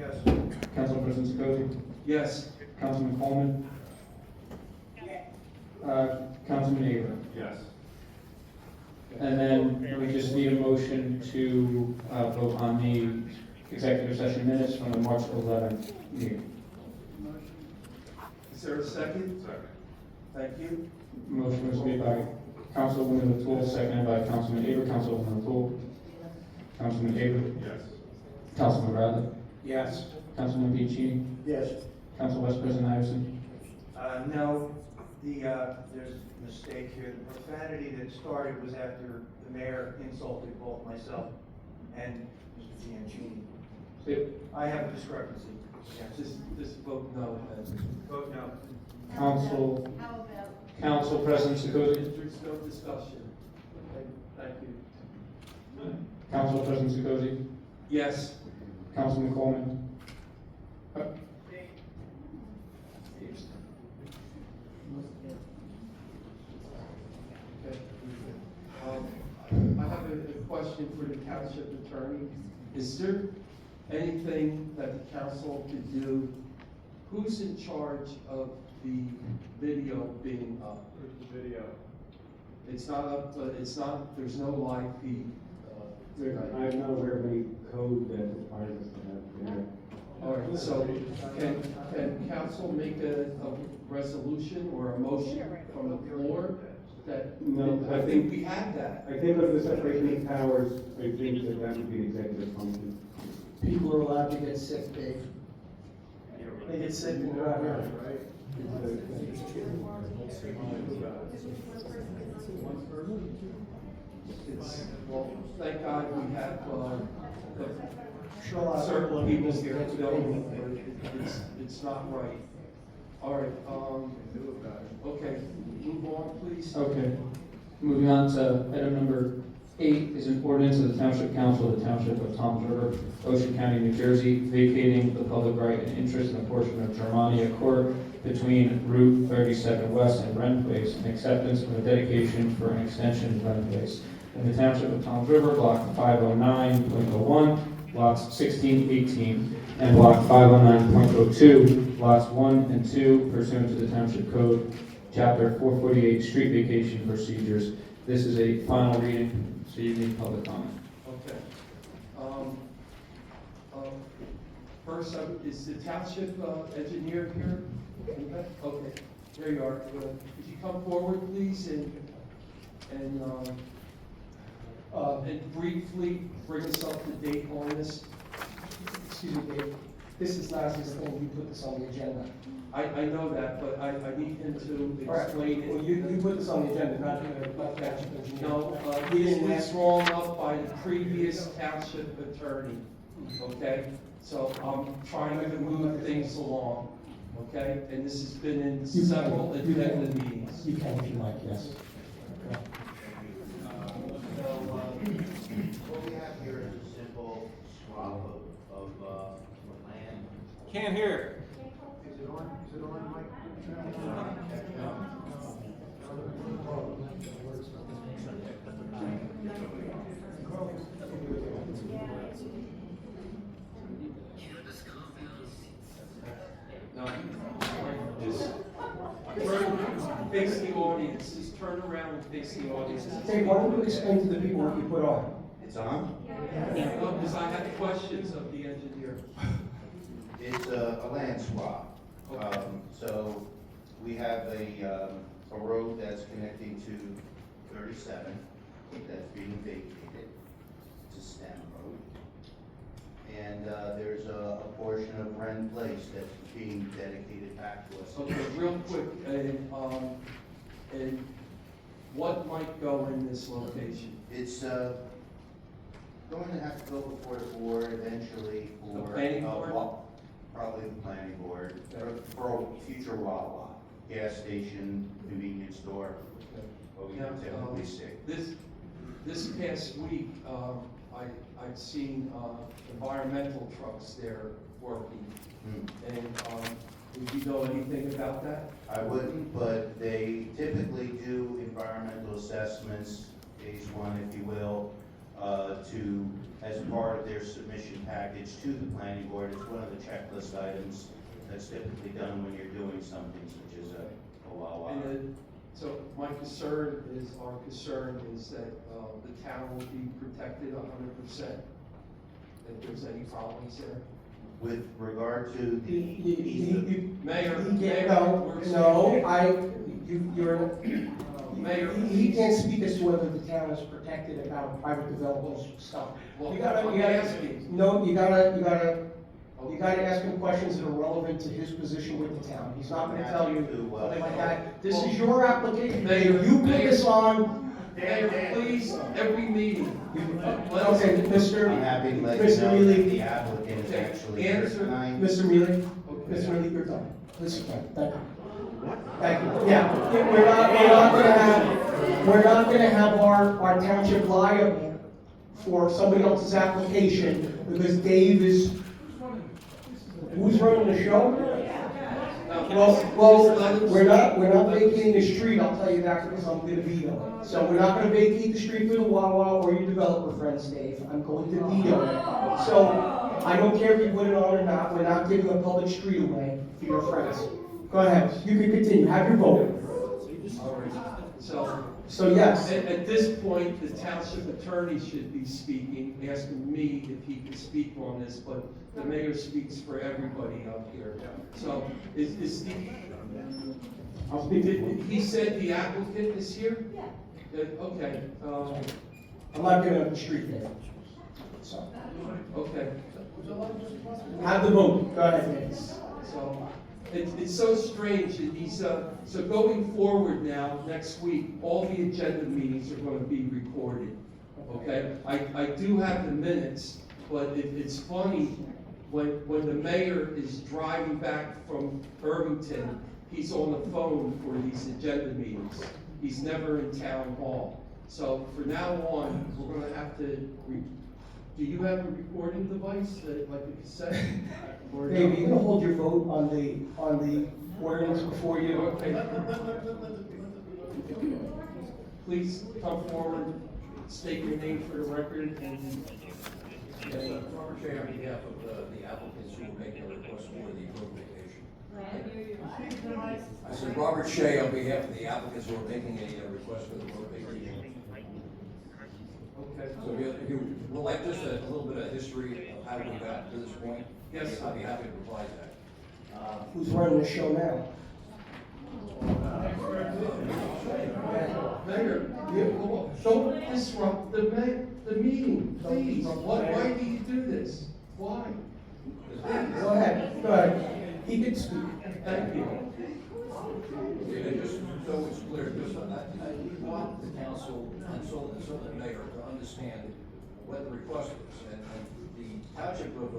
Yes. Council President Sikoji? Yes. Councilman Coleman? Councilman Avery? Yes. And then we just need a motion to vote on the executive session minutes from the March 11th meeting. Is there a second? Second. Thank you. Motion was made by Councilwoman O'Toole, seconded by Councilman Avery. Councilwoman O'Toole? Councilman Avery? Yes. Councilman Bradley? Yes. Councilman Piccini? Yes. Council Vice President Iverson? No, there's a mistake here. The profanity that started was after the mayor insulted both myself and Mr. Giancini. I have a discrepancy. Yes. Just vote no then. Vote no. Council President Sikoji? There's no discussion. Okay, thank you. Council President Sikoji? Yes. Councilman Coleman? Okay. I have a question for the township attorney. Is there anything that the council could do? Who's in charge of the video being up? Where's the video? It's not up, there's no live feed. I'm not aware of any code that requires us to have video. All right, so can council make a resolution or a motion from the floor that? No, I think we have that. I think of the separation of powers, I think that that would be an executive function. People are allowed to get sick, Dave. They get sick and they're out here, right? Well, thank God we have, Sure, a lot of certain people just here get to to know, know. it's not right. All right, okay, move on, please. Okay. Moving on to item number 8 is an ordinance of the Township Council of the Township of Toms River, Ocean County, New Jersey, vacating the public right and interest in a portion of Germania Court between Route 32nd West and Wren Place, and acceptance of a dedication for an extension of Wren Place in the Township of Toms River, Block 509.01, Lots 16, 18, and Block 509.02, Lots 1 and 2, pursuant to the Township Code, Chapter 448, Street Vacation Procedures. This is a final reading, so you need public comment. Okay. First, is the township engineer here? Okay, there you are. Could you come forward, please, and briefly bring us up to date on this? Excuse me, Dave. This is Lassie's thing, you put this on the agenda. I know that, but I need him to All right, explain well, it. you put this on the agenda, not township engineer. No, We this didn't was ask. drawn up by the previous township attorney, okay? So I'm trying to move things along, okay? And this has been in You can- several you can- agenda meetings. You can if you like, yes. What we have here is a simple swap of land. Can't hear. Is it on, Mike? No, just face the audience, just turn around and face the audience. Dave, why don't you explain to the people what you put on? It's on? Because I had questions of the engineer. It's a land swap. So we have a road that's connecting to 37 that's being vacated. It's a stem road. And there's a portion of Wren Place that's being dedicated back to us. Okay, real quick, and what might go in this location? It's going to have to go before the board eventually for. The planning board? Probably the planning board, for a future Wawa, gas station, convenience store, what we Now, typically see. This past week, I'd seen environmental trucks there working, and would you know anything about that? I wouldn't, but they typically do environmental assessments, phase one, if you will, as part of their submission package to the planning board. It's one of the checklist items that's typically done when you're doing something such as a Wawa. And then, so my concern is, our concern is that, the town will be protected 100%. If there's any problems there. With regard to the Mayor, Mayor, he can't speak as to whether the town is protected about private developers stuff. well, You gotta ask me. No, you gotta ask him questions that are relevant to his position with the town. He's not gonna tell you something like that. This is your application. Mayor, You put Mayor. this on. Mayor, please, every meeting. Okay, I'm happy to let you Mr. know that Mealy. the applicant is actually here Answer. tonight. Mr. Mealy, Mr. Mealy, you're done. Please, thank you. Thank you. Yeah, we're not gonna have our township liable for somebody else's application because Dave is, who's running the show? Well, we're not vacating the street, I'll tell you that because I'm gonna veto it. So we're not gonna vacate the street for the Wawa or your developer friends, Dave. I'm going to veto it. So I don't care if you put it on or not, we're not giving a public street away for your friends. Go ahead, you can continue, have your vote. All right. So yes, At this point, the township attorney should be speaking, asking me if he can speak on this, but the mayor speaks for everybody up here. So is the, I'll speak to you. he said the applicant is here? Yeah. Okay, I'm not giving up the street there. So, okay. have the vote, go ahead, Dave. So, it's so strange that these, so going forward now, next week, all the agenda meetings are gonna be recorded, okay? I do have the minutes, but it's funny, when the mayor is driving back from Irvington, he's on the phone for these agenda meetings. He's never in town hall. So for now on, we're gonna have to, do you have a recording device, like a cassette? Or no? Dave, are you gonna hold your vote on the ordinance before you? Okay. Please come forward, state your name for the record, and Robert Shea on behalf of the applicants who are making a request for the road vacation. I said Robert Shea on behalf of the applicants who are making a request for the road vacation. okay. So if you would like just a little bit of history of how we got to this point, Yes. I'd be happy to provide that. Who's running the show now? Mayor, don't disrupt the meeting, please. Why do you do this? Why? Go ahead. He can speak. Thank you. And just so it's clear, just on that, I want the council and so the mayor to understand what the request is. And the township of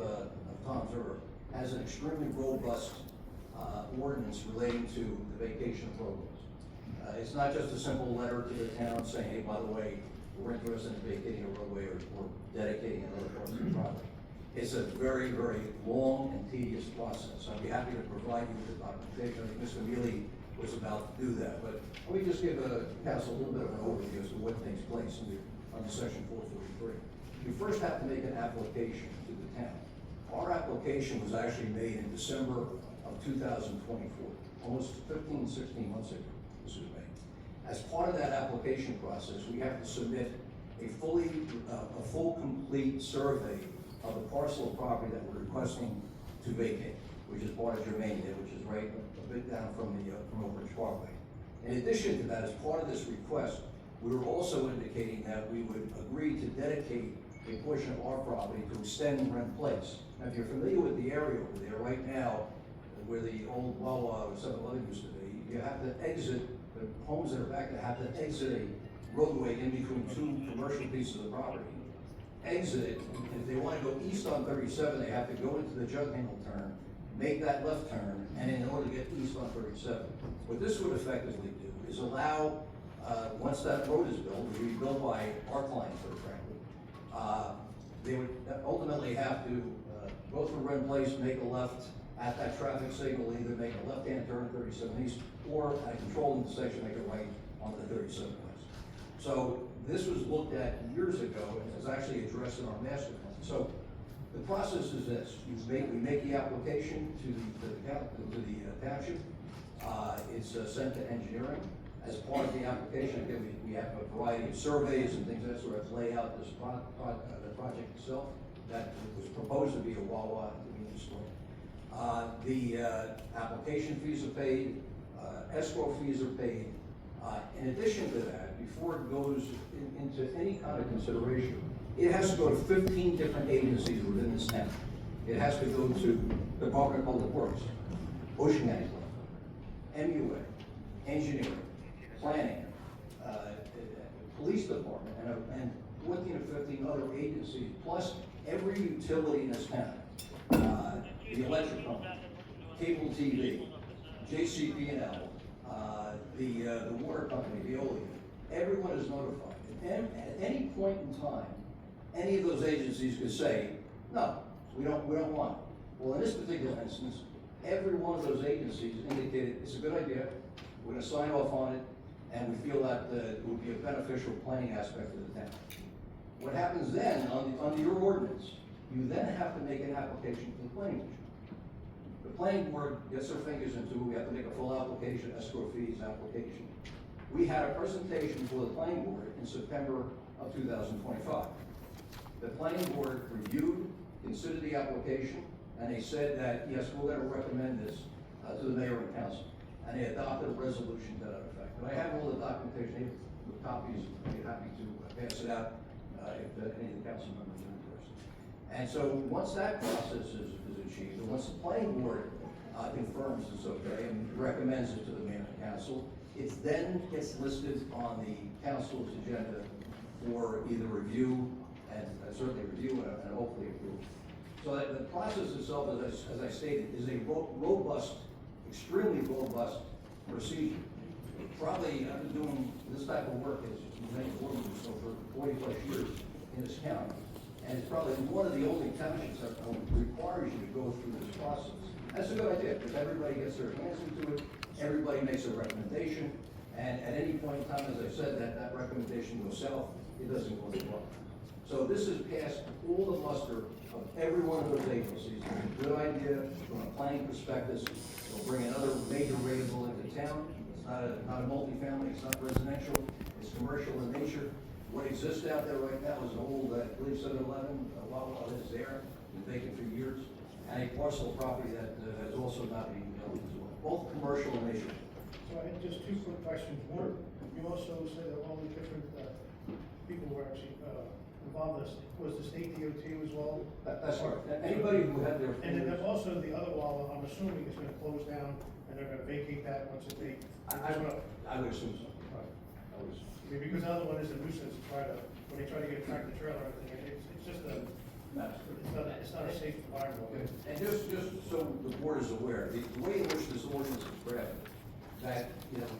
Tom's River has an extremely robust ordinance relating to the vacation of roadways. It's not just a simple letter to the town saying, hey, by the way, we're interested in vacating a roadway or dedicating another part of the property. It's a very, very long and tedious process. I'd be happy to provide you with the documentation. I think Mr. Mealy was about to do that, but let me just give the council a little bit of an overview as to what takes place under section 443. You first have to make an application to the town. Our application was actually made in December of 2024, almost 15, 16 months ago, this was made. As part of that application process, we have to submit a full, complete survey of the parcel of property that we're requesting to vacate, which is part of Germania, which is right a bit down from Oak Ridge Parkway. In addition to that, as part of this request, we were also indicating that we would agree to dedicate a portion of our property to extend Rent Place. Now, if you're familiar with the area over there, right now, where the old Wawa or 7-Eleven used to be, you have to exit, the homes that are back there have to exit a roadway in between two commercial pieces of property. Exit it, and if they want to go east on 37, they have to go into the jug handle turn, make that left turn, and in order to get east on 37. What this would effectively do is allow, once that road is built, which will be built by our client, for example, they would ultimately have to go through Red Place, make a left at that traffic signal, either make a left-hand turn 37 east, or at a controlled intersection, make a right onto 37 west. So this was looked at years ago and is actually addressed in our master plan. So the process is this: we make the application to the township. It's sent to engineering. As part of the application, again, we have a variety of surveys and things that sort of lay out this the project itself. That was proposed to be a Wawa convenience store. The application fees are paid, escrow fees are paid. In addition to that, before it goes into any kind of consideration, it has to go to 15 different agencies within this town. It has to go to Department of Public Works, Ocean County Planning, MUA, Engineering, Planning, Police Department, and 14 or 15 other agencies, plus every utility in this town. The electric company, cable TV, JCP&L, the water company, Veolia, everyone is notified. And at any point in time, any of those agencies could say, no, we don't want it. Well, in this particular instance, every one of those agencies indicated it's a good idea, we're gonna sign off on it, and we feel that it would be a beneficial planning aspect of the town. What happens then, under your ordinance, you then have to make an application to the planning board. The planning board gets their fingers into it, we have to make a full application, escrow fees application. We had a presentation for the planning board in September of 2025. The planning board reviewed, considered the application, and they said that, yes, we're gonna recommend this to the mayor and council. And they adopted a resolution to that effect. And I have all the documentation, with copies, I'd be happy to pass it out if any of the council members are interested. And so, once that process is achieved, and once the planning board confirms it's okay and recommends it to the mayor and council, it then gets listed on the council's agenda for either review, and certainly review and hopefully approve. So that the process itself, as I stated, is a robust, extremely robust procedure. Probably, I've been doing this type of work as many board members for 40 plus years in this county. And it's probably one of the only townships that requires you to go through this process. That's a good idea, because everybody gets their hands into it, everybody makes a recommendation, and at any point in time, as I said, that recommendation goes south, it doesn't go to law. So this has passed all the muster of every one of those agencies. It's a good idea from a planning perspective. It'll bring another major rateable into town. It's not a multifamily, it's not residential, it's commercial in nature. What exists out there right now is an old, I believe 7-Eleven, Wawa that is there, been vacant for years, and a parcel of property that has also not been developed as well, both commercial in nature. So I had just two quick questions. One, you also said that all the different people were actually involved in this. Was the state DOT as well? That's right. Anybody who had their. And then also the other wall, I'm assuming is gonna close down and they're gonna vacate that once it they. I would assume so. I would assume. I mean, because the other one is a nuisance, when they try to get a tractor trailer, or anything, it's just it's not a safe environment. Okay. And just so the board is aware, the way in which this ordinance is drafted, that,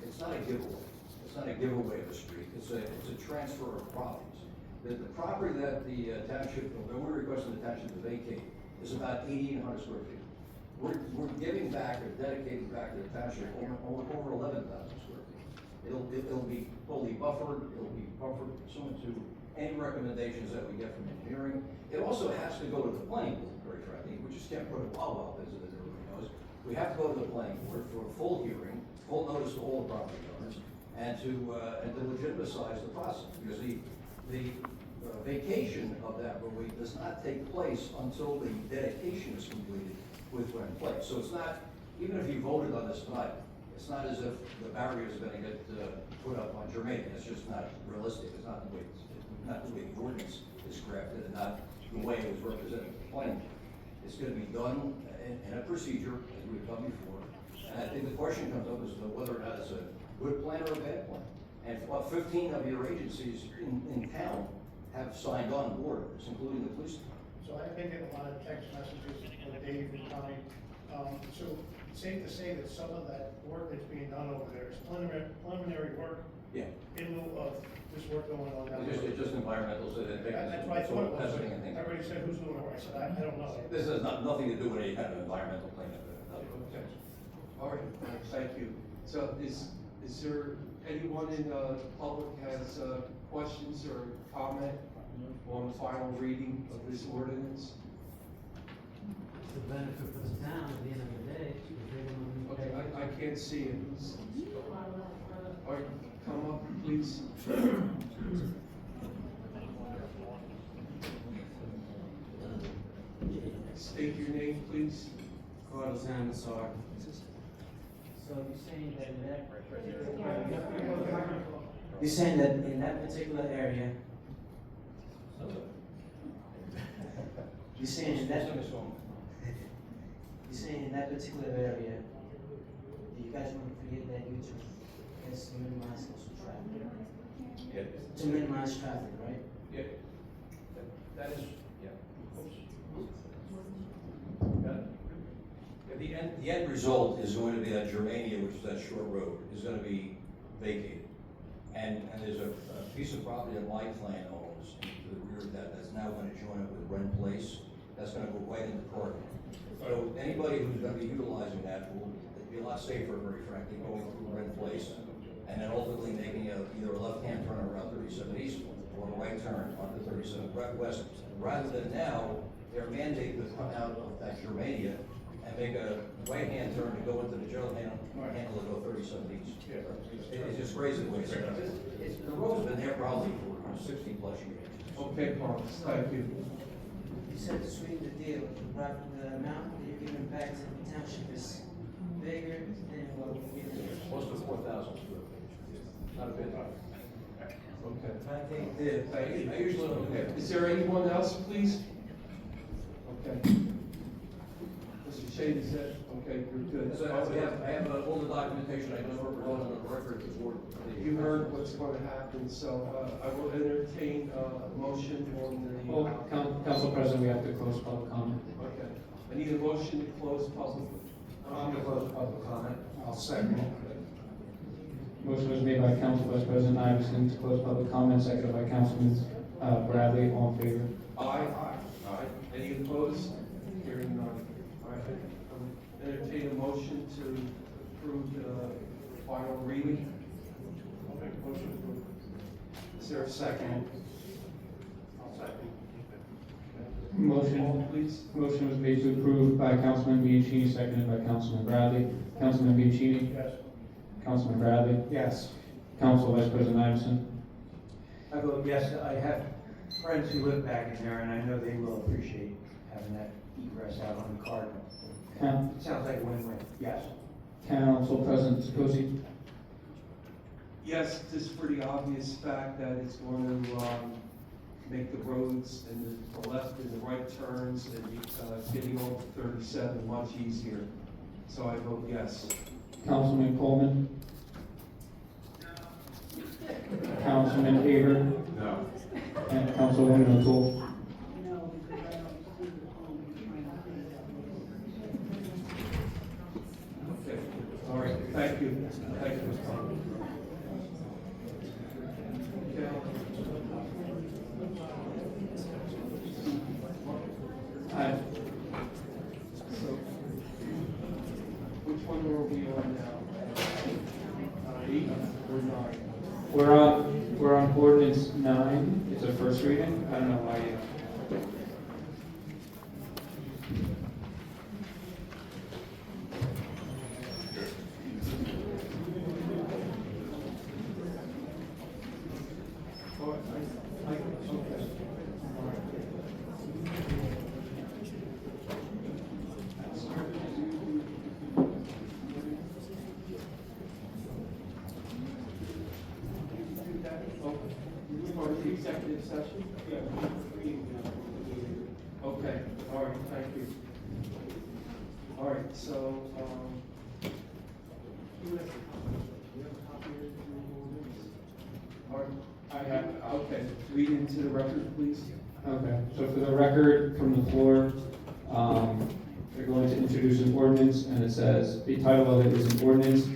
it's not a giveaway. It's not a giveaway of a street, it's a transfer of properties. The property that the township, that we're requesting the township to vacate is about 1,800 square feet. We're giving back, or dedicating back to the township over 11,000 square feet. It'll be fully buffered, it'll be buffered pursuant to any recommendations that we get from engineering. It also has to go to the planning board, very frankly. We just can't put a Wawa, as everybody knows. We have to go to the planning board for a full hearing, full notice to all the property owners, and to legitimize the process, because the vacation of that roadway does not take place until the dedication is completed with when in place. So it's not, even if you voted on this tonight, it's not as if the barrier is gonna get put up on Germania. It's just not realistic. It's not the way the ordinance is crafted, and not the way it was represented in the planning. It's gonna be done in a procedure, as we've done before. And I think the question comes up as to whether or not it's a good plan or a bad plan. And 15 of your agencies in town have signed on board, including the police department. So I've been getting a lot of text messages from Dave and Tommy. So it's safe to say that some of that work that's being done over there is preliminary work Yeah. in lieu of this work going on down there. It's just environmental, so that they That's why I thought it was. testing and things. Everybody said, who's doing the work? I said, I don't know. This has nothing to do with any kind of environmental cleanup. All right, thank you. So is there anyone in the public has questions or comment on the final reading of this ordinance? It's a benefit for the town at the end of the day, if they don't Okay, pay. I can't see it. All right, come up, please. State your name, please. Carlos Amasar. So you're saying that in that, you're saying that in that particular area, you're saying in that, you're saying in that particular area, you guys want to create that YouTube as to minimize social traffic? Yeah. To minimize traffic, right? Yeah. That is, yeah. The end result is going to be that Germania, which is that short road, is gonna be vacated. And there's a piece of property that my clan owns to the rear of that's now gonna join up with Wren Place. That's gonna go right into Corrigan. So anybody who's gonna be utilizing that will be a lot safer, very frankly, going through Wren Place and then ultimately making either a left-hand turn around 37 East or a right turn onto 37 West. Rather than now, they're mandated to come out of that Germania and make a right-hand turn to go into the Gerald handle to go 37 East. It's just crazy the way it's set up. The road's been there probably for 60 plus years. Okay, Carlos, thank you. You said to sweeten the deal, the amount that you're giving back to the township is bigger than what we're giving. Close to 4,000 square feet. Not a bit. Okay. I think Yeah, thank you. I usually don't do that. Is there anyone else, please? Okay. Mr. Shade, is that, okay, you're good. So I have all the documentation I just wrote on the record before. You heard what's going to happen, so I will entertain a motion on the. Well, Council President, we have to close public comment. Okay. I need a motion to close public. I'm gonna close public comment. I'll second. Motion was made by Council Vice President Iverson to close public comment, seconded by Councilman Bradley. All in favor? Aye. Aye. Any opposed? Hearing none. All right. Entertain a motion to approve the final reading. I'll make a motion to approve. Is there a second? I'll second. Motion, Please. motion was made to approve by Councilman Bianchini, seconded by Councilman Bradley. Councilman Bianchini? Yes. Councilman Bradley? Yes. Council Vice President Iverson? I vote yes. I have friends who live back in there, and I know they will appreciate having that egress out on the Cardinal. It sounds like a win-win. Yes. Council President Sikosi? Yes, just for the obvious fact that it's going to make the roads and the left and the right turns and getting over 37 much easier. So I vote yes. Councilman Coleman? Councilman Haber? No. And Councilwoman O'Toole? Okay, all right, thank you. Thank you, Mr. Conlon. Okay. Aye. So, which one are we on now? 8 or 9? We're on ordinance 9. It's a first reading. I don't know why you. Okay. For the executive session? Okay, all right, thank you. All right, so, who has a copy of the ordinance? All right, I have, okay, read into the record, please. Okay, so for the record, from the floor, they're going to introduce an ordinance, and it says, the title of it is an ordinance,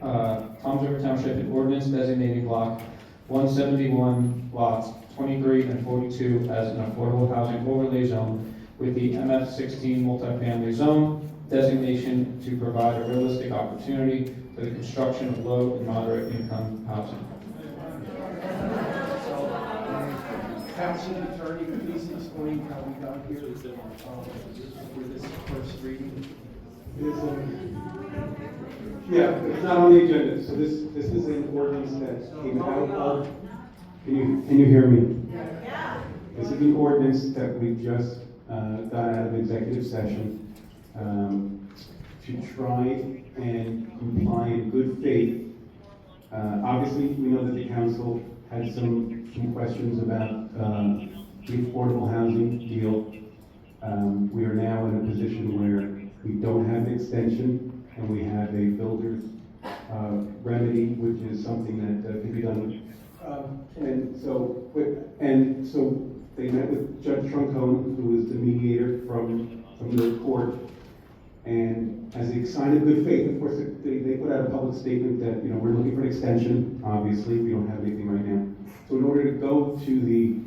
Toms River Township, an ordinance designating block 171, lots 23 and 42 as an affordable housing overlay zone with the MF16 multifamily zone designation to provide a realistic opportunity for the construction of low and moderate income housing. Township attorney, please explain how we got here for this first reading. Yeah, it's not on the agenda, so this is an ordinance that came out of, can you hear me? Yeah. This is an ordinance that we just got out of executive session to try and comply in good faith. Obviously, we know that the council had some questions about the affordable housing deal. We are now in a position where we don't have an extension, and we have a builder's remedy, which is something that can be done. And so they met with Judge Troncone, who is the mediator from the court. And as a sign of good faith, of course, they put out a public statement that, we're looking for an extension. Obviously, we don't have anything right now. So in order to go to the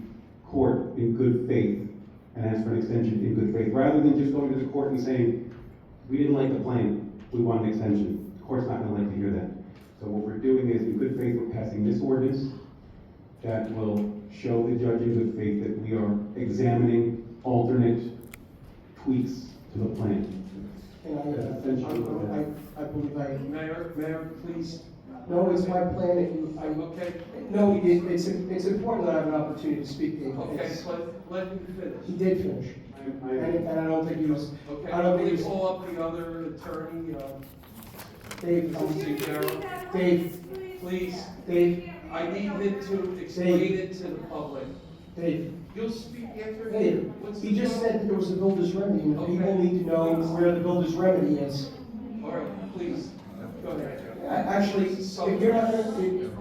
court in good faith and ask for an extension in good faith, rather than just going to the court and saying, we didn't like the plan, we want an extension. The court's not gonna like to hear that. So what we're doing is, in good faith, we're passing this ordinance that will show the judge in good faith that we are examining alternate tweaks to the plan. And I believe I, Mayor, please. no, it's my plan that you, Okay, no, it's important that I have an opportunity to speak, Dave. okay, It's- let me finish. He did finish, and I don't think he was, Okay, I don't think please he's, call up the other attorney, Dave, Dave, please. Dave, I need him to explain it to the public. Dave, You'll speak after him. Dave, What's he the just problem? said there was a builder's remedy, and Okay. people need to know where the builder's remedy is. All right, please, go ahead. Actually, if you're not gonna, You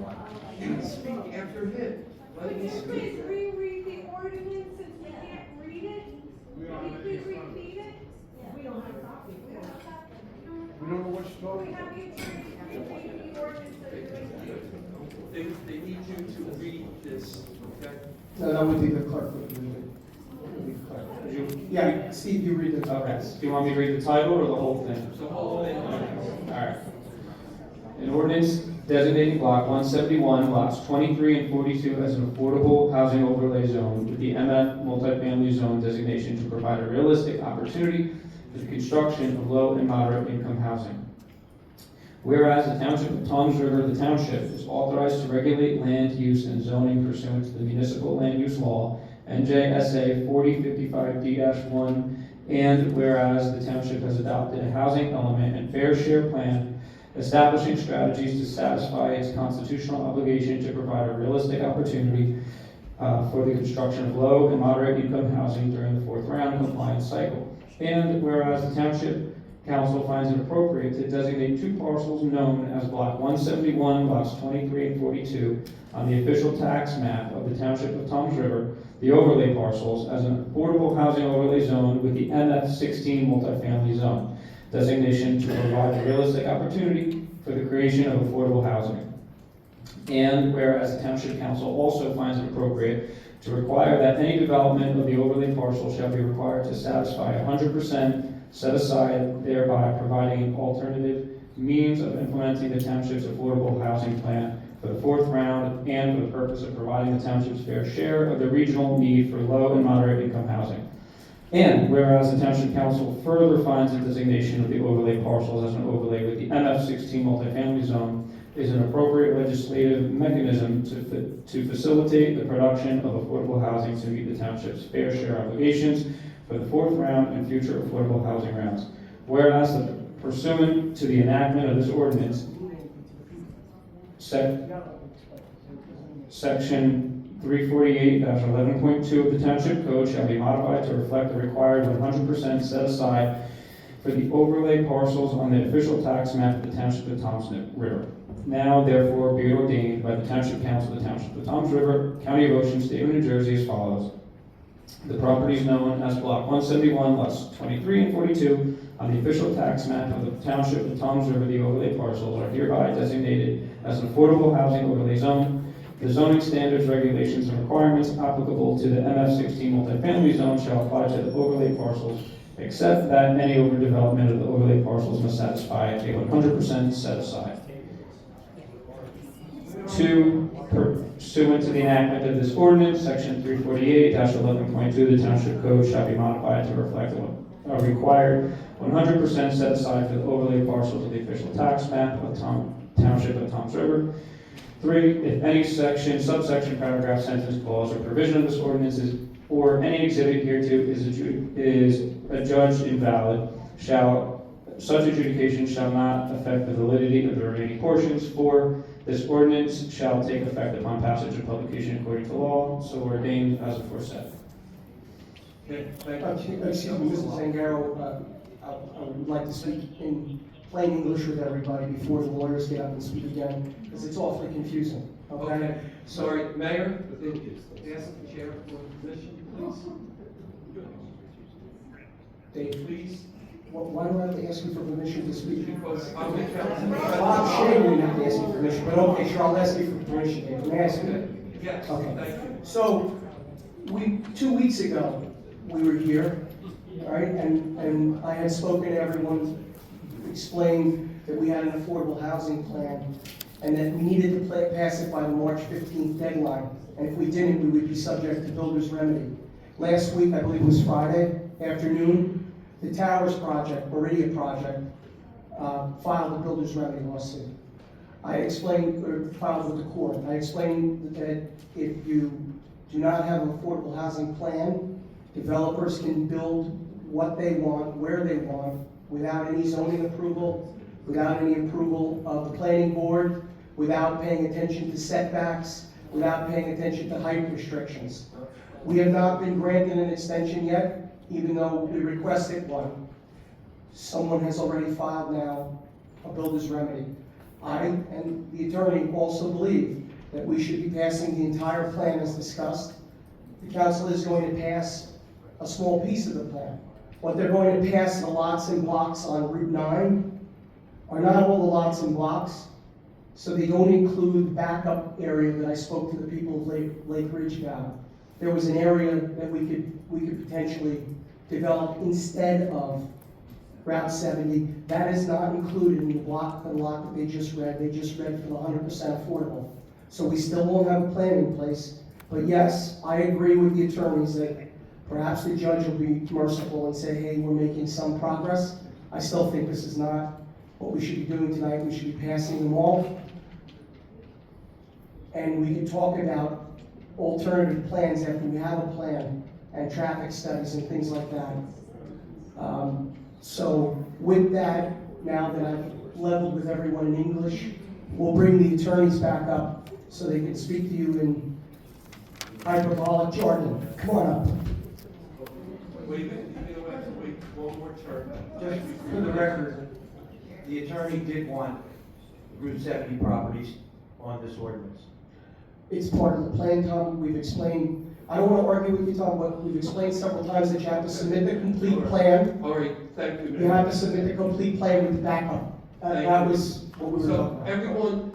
can speak after him. Let Could him you speak. please reread the ordinance since we can't read it? Can you please repeat it? We don't have a copy. We don't know what you're We talking have the attorney repeat the ordinance that you're going to. They need you to read this, okay? no, that would be the clerk would read it. Would be the clerk. Yeah, Steve, you read it. Okay, do you want me to read the title or the whole thing? The whole thing. Alright. An ordinance designating block 171, lots 23 and 42 as an affordable housing overlay zone with the MF multifamily zone designation to provide a realistic opportunity for the construction of low and moderate income housing. Whereas the Township of Toms River, the Township, is authorized to regulate land use and zoning pursuant to the Municipal Land Use Law, NJSA 4055D-1, and whereas the Township has adopted a housing element and fair share plan establishing strategies to satisfy its constitutional obligation to provide a realistic opportunity for the construction of low and moderate income housing during the fourth round compliance cycle. And whereas the Township Council finds it appropriate to designate two parcels known as Block 171, lots 23 and 42, on the official tax map of the Township of Toms River, the overlay parcels, as an affordable housing overlay zone with the MF16 multifamily zone designation to provide a realistic opportunity for the creation of affordable housing. And whereas the Township Council also finds it appropriate to require that any development of the overlay parcel shall be required to satisfy 100% set aside, thereby providing an alternative means of implementing the Township's affordable housing plan for the fourth round and for the purpose of providing the Township's fair share of the regional need for low and moderate income housing. And whereas the Township Council further finds the designation of the overlay parcels as an overlay with the MF16 multifamily zone is an appropriate legislative mechanism to facilitate the production of affordable housing to meet the Township's fair share obligations for the fourth round and future affordable housing rounds. Whereas pursuant to the enactment of this ordinance, Section 348-11.2 of the Township Code shall be modified to reflect the required 100% set aside for the overlay parcels on the official tax map of the Township of Toms River. Now, therefore, be it ordained by the Township Council of the Township of Toms River, County of Ocean, State of New Jersey as follows. The properties known as Block 171, lots 23 and 42 on the official tax map of the Township of Toms River, the overlay parcels are hereby designated as an affordable housing overlay zone. The zoning standards, regulations, and requirements applicable to the MF16 multifamily zone shall apply to the overlay parcels, except that any overdevelopment of the overlay parcels must satisfy a 100% set aside. Pursuant to the enactment of this ordinance, section 348-11.2, the Township Code shall be modified to reflect a required 100% set aside for the overlay parcels of the official tax map of Township of Toms River. 3, if any section, subsection, paragraph, sentence, clause, or provision of this ordinance is, or any exhibit hereto is adjudged invalid, such adjudication shall not affect the validity of the remaining portions. 4, this ordinance shall take effect upon passage and publication according to law, so ordained as aforesaid. Okay, thank you. Excuse me, Mrs. Zangaro, I would like to speak in plain English with everybody before the lawyers get up and speak again, because it's awfully confusing, okay? Okay, sorry, Mayor, ask the chair for permission, please. Dave, Please, why do I have to ask you for permission to speak? because I'm the council. I'm sure you didn't have to ask you for permission, but okay, sure, I'll ask you for permission, Dave. May I ask you? Yes, Okay. thank you. So, 2 weeks ago, we were here, all right, and I had spoken to everyone, explained that we had an affordable housing plan, and that we needed to pass it by the March 15th deadline, and if we didn't, we would be subject to builder's remedy. Last week, I believe it was Friday afternoon, the Towers Project, Meridia Project, filed a builder's remedy lawsuit. I explained, or filed with the court, I explained that if you do not have an affordable housing plan, developers can build what they want, where they want, without any zoning approval, without any approval of the planning board, without paying attention to setbacks, without paying attention to height restrictions. We have not been granted an extension yet, even though we requested one. Someone has already filed now a builder's remedy. I and the attorney also believe that we should be passing the entire plan as discussed. The council is going to pass a small piece of the plan. What they're going to pass, the lots and blocks on Route 9, are not all the lots and blocks, so they don't include the backup area that I spoke to the people of Lake Ridge about. There was an area that we could potentially develop instead of Route 70. That is not included in the lot that they just read. They just read for the 100% affordable. So we still won't have a plan in place. But yes, I agree with the attorneys that perhaps the judge will be merciful and say, hey, we're making some progress. I still think this is not what we should be doing tonight. We should be passing them all. And we can talk about alternative plans after we have a plan and traffic studies and things like that. So with that, now that I've leveled with everyone in English, we'll bring the attorneys back up so they can speak to you in hyperbolic jargon. Come on up. Wait a minute, you're gonna have to wait one more turn. Just for the record, the attorney did want Route 70 properties on this ordinance. It's part of the plan, Tom. We've explained, I don't want to argue with you, Tom, but we've explained several times that you have to submit the complete plan. All right, thank you, Mayor. You have to submit the complete plan with the backup. That was what we were talking So about. everyone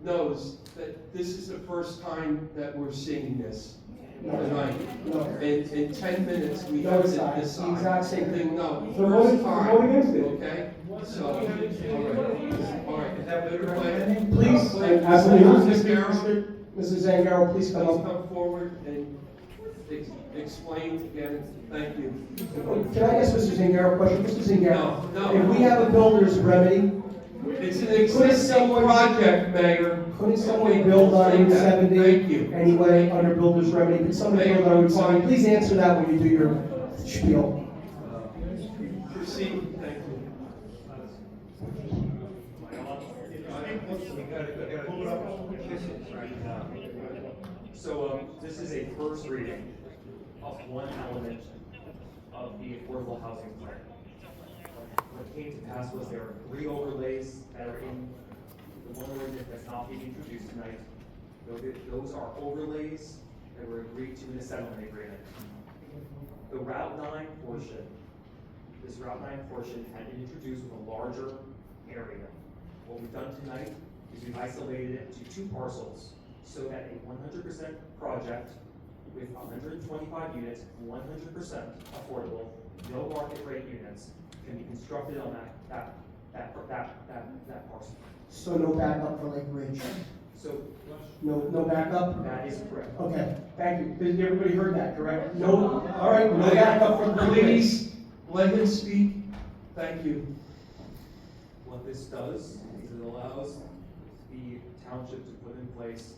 knows that this is the first time that we're seeing this tonight. No. In 10 minutes, we No, have it's to not. It's the decide. exact same thing. No, They're first voting- time. they're voting against it. Okay? So, all right. Is that what you're Good plan. recommending? Please, Please, absolutely not. Mrs. Zangaro, Mrs. Zangaro, please come please up. come forward and explain again. Thank you. Can I ask Mr. Zangaro a question? Mr. Zangaro, No. if we have a builder's remedy, It's an existing project, Mayor. couldn't someone build on Route 70? Thank you. Anyway, under builder's remedy, could somebody build on Route 70? Please answer that when you do your spiel. Proceed, thank you. So, this is a first reading of one element of the affordable housing plan. What came to pass was there are 3 overlays that are in the one ordinance that's not being introduced tonight. Those are overlays that were agreed to in the settlement agreement. The Route 9 portion, this Route 9 portion had been introduced with a larger area. What we've done tonight is we've isolated it to 2 parcels so that a 100% project with 125 units, 100% affordable, no market rate units can be constructed on that parcel. So no backup for Lake Ridge. So No backup? that is correct. Okay, thank you. Did everybody heard that, correct? No, all right, no backup for the Please, let him speak. Thank you. What this does is it allows the township to put in place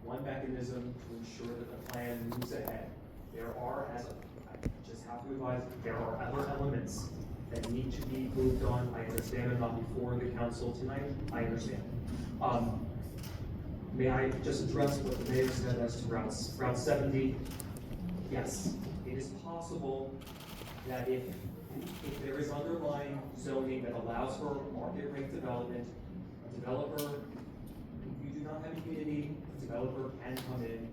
one mechanism to ensure that the plan moves ahead. There are, as I just have to advise, there are other elements that need to be moved on. I understand I'm not before the council tonight. I understand. May I just address what the mayor said as to Route 70? Yes, it is possible that if there is underlying zoning that allows for market rate development, a developer, if you do not have a community, a developer can come in.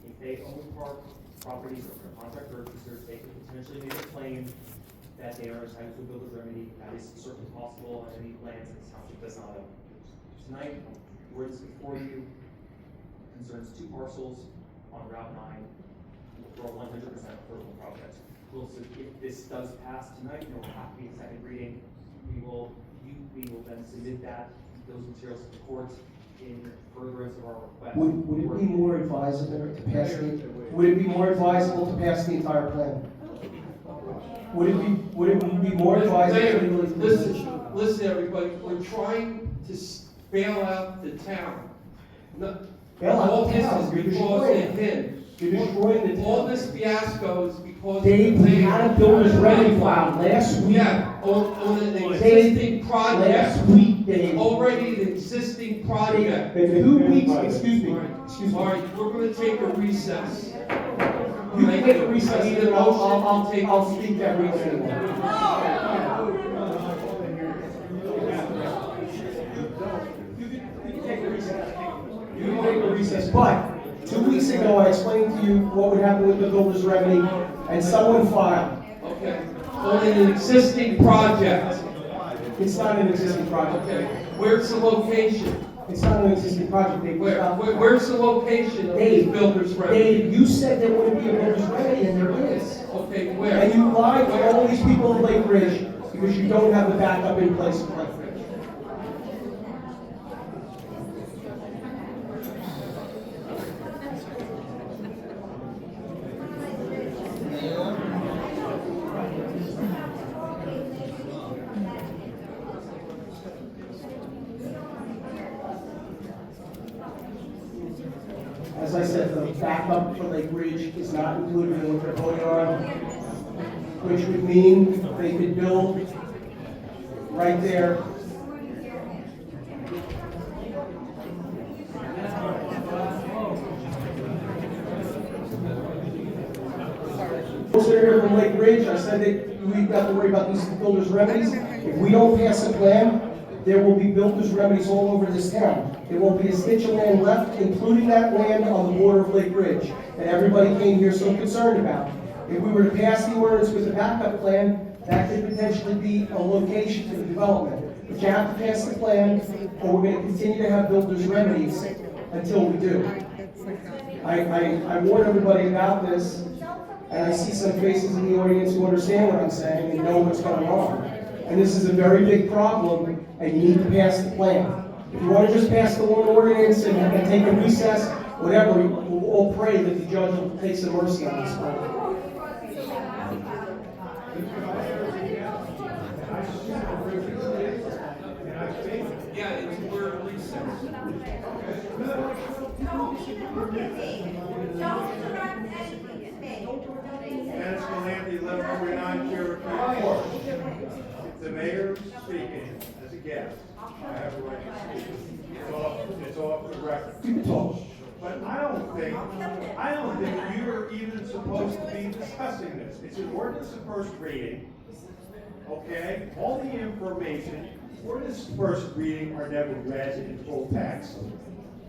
If they own properties or are contract purchasers, they could potentially make a claim that they are entitled to a builder's remedy. That is certainly possible on any lands that the township does not own. Tonight, the ordinance before you concerns 2 parcels on Route 9 for a 100% affordable project. If this does pass tonight, there will have to be a second reading. We will then submit those materials to the court in furtherance of our request. Would it be more advisable to pass the entire plan? Would it be more advisable? Listen, everybody, we're trying to bail out the town. Bail out All the this town. is You're because destroying of it. him. You're destroying the town. All this fiasco is because of Dave, we had a builder's remedy filed last week. Yeah, on an Dave, existing project. Last week, Dave. Already an existing project. In 2 weeks, excuse me. All right, we're gonna take a recess. You can take a recess, I need a and motion. I'll speak that recess. You can take a recess, but 2 weeks ago, I explained to you what would happen with the builder's remedy, and someone filed. Okay, on an existing project. It's not an existing project. Okay, where's the location? It's not an existing project, Dave. Where's the location of this Dave, builder's remedy? Dave, you said there wouldn't be a builder's remedy, and there is. Okay, where? And you lied to all these people in Lake Ridge because you don't have the backup in place in Lake Ridge. As I said, the backup for Lake Ridge is not included in what they're voting on, which would mean they could build right there. Here from Lake Ridge, I said that we've got to worry about these builders' remedies. If we don't pass a plan, there will be builders' remedies all over this town. There won't be a stitch of land left, including that land on the border of Lake Ridge that everybody came here so concerned about. If we were to pass the ordinance with a backup plan, that could potentially be a location for the development. But you have to pass the plan, or we're going to continue to have builders' remedies until we do. I warn everybody about this, and I see some faces in the audience who understand what I'm saying and know what's going on. And this is a very big problem, and you need to pass the plan. If you want to just pass the one ordinance and take a recess, whatever, we'll all pray that the judge will take some mercy on this one. Yeah, it's where at least. Dennis Galanti, 1149 Cherokee Court. If the mayor is speaking as a guest, I have a right to speak. It's off the record. You can talk. But I don't think you're even supposed to be discussing this. It's an ordinance of first reading, okay? All the information for this first reading are never read in full text.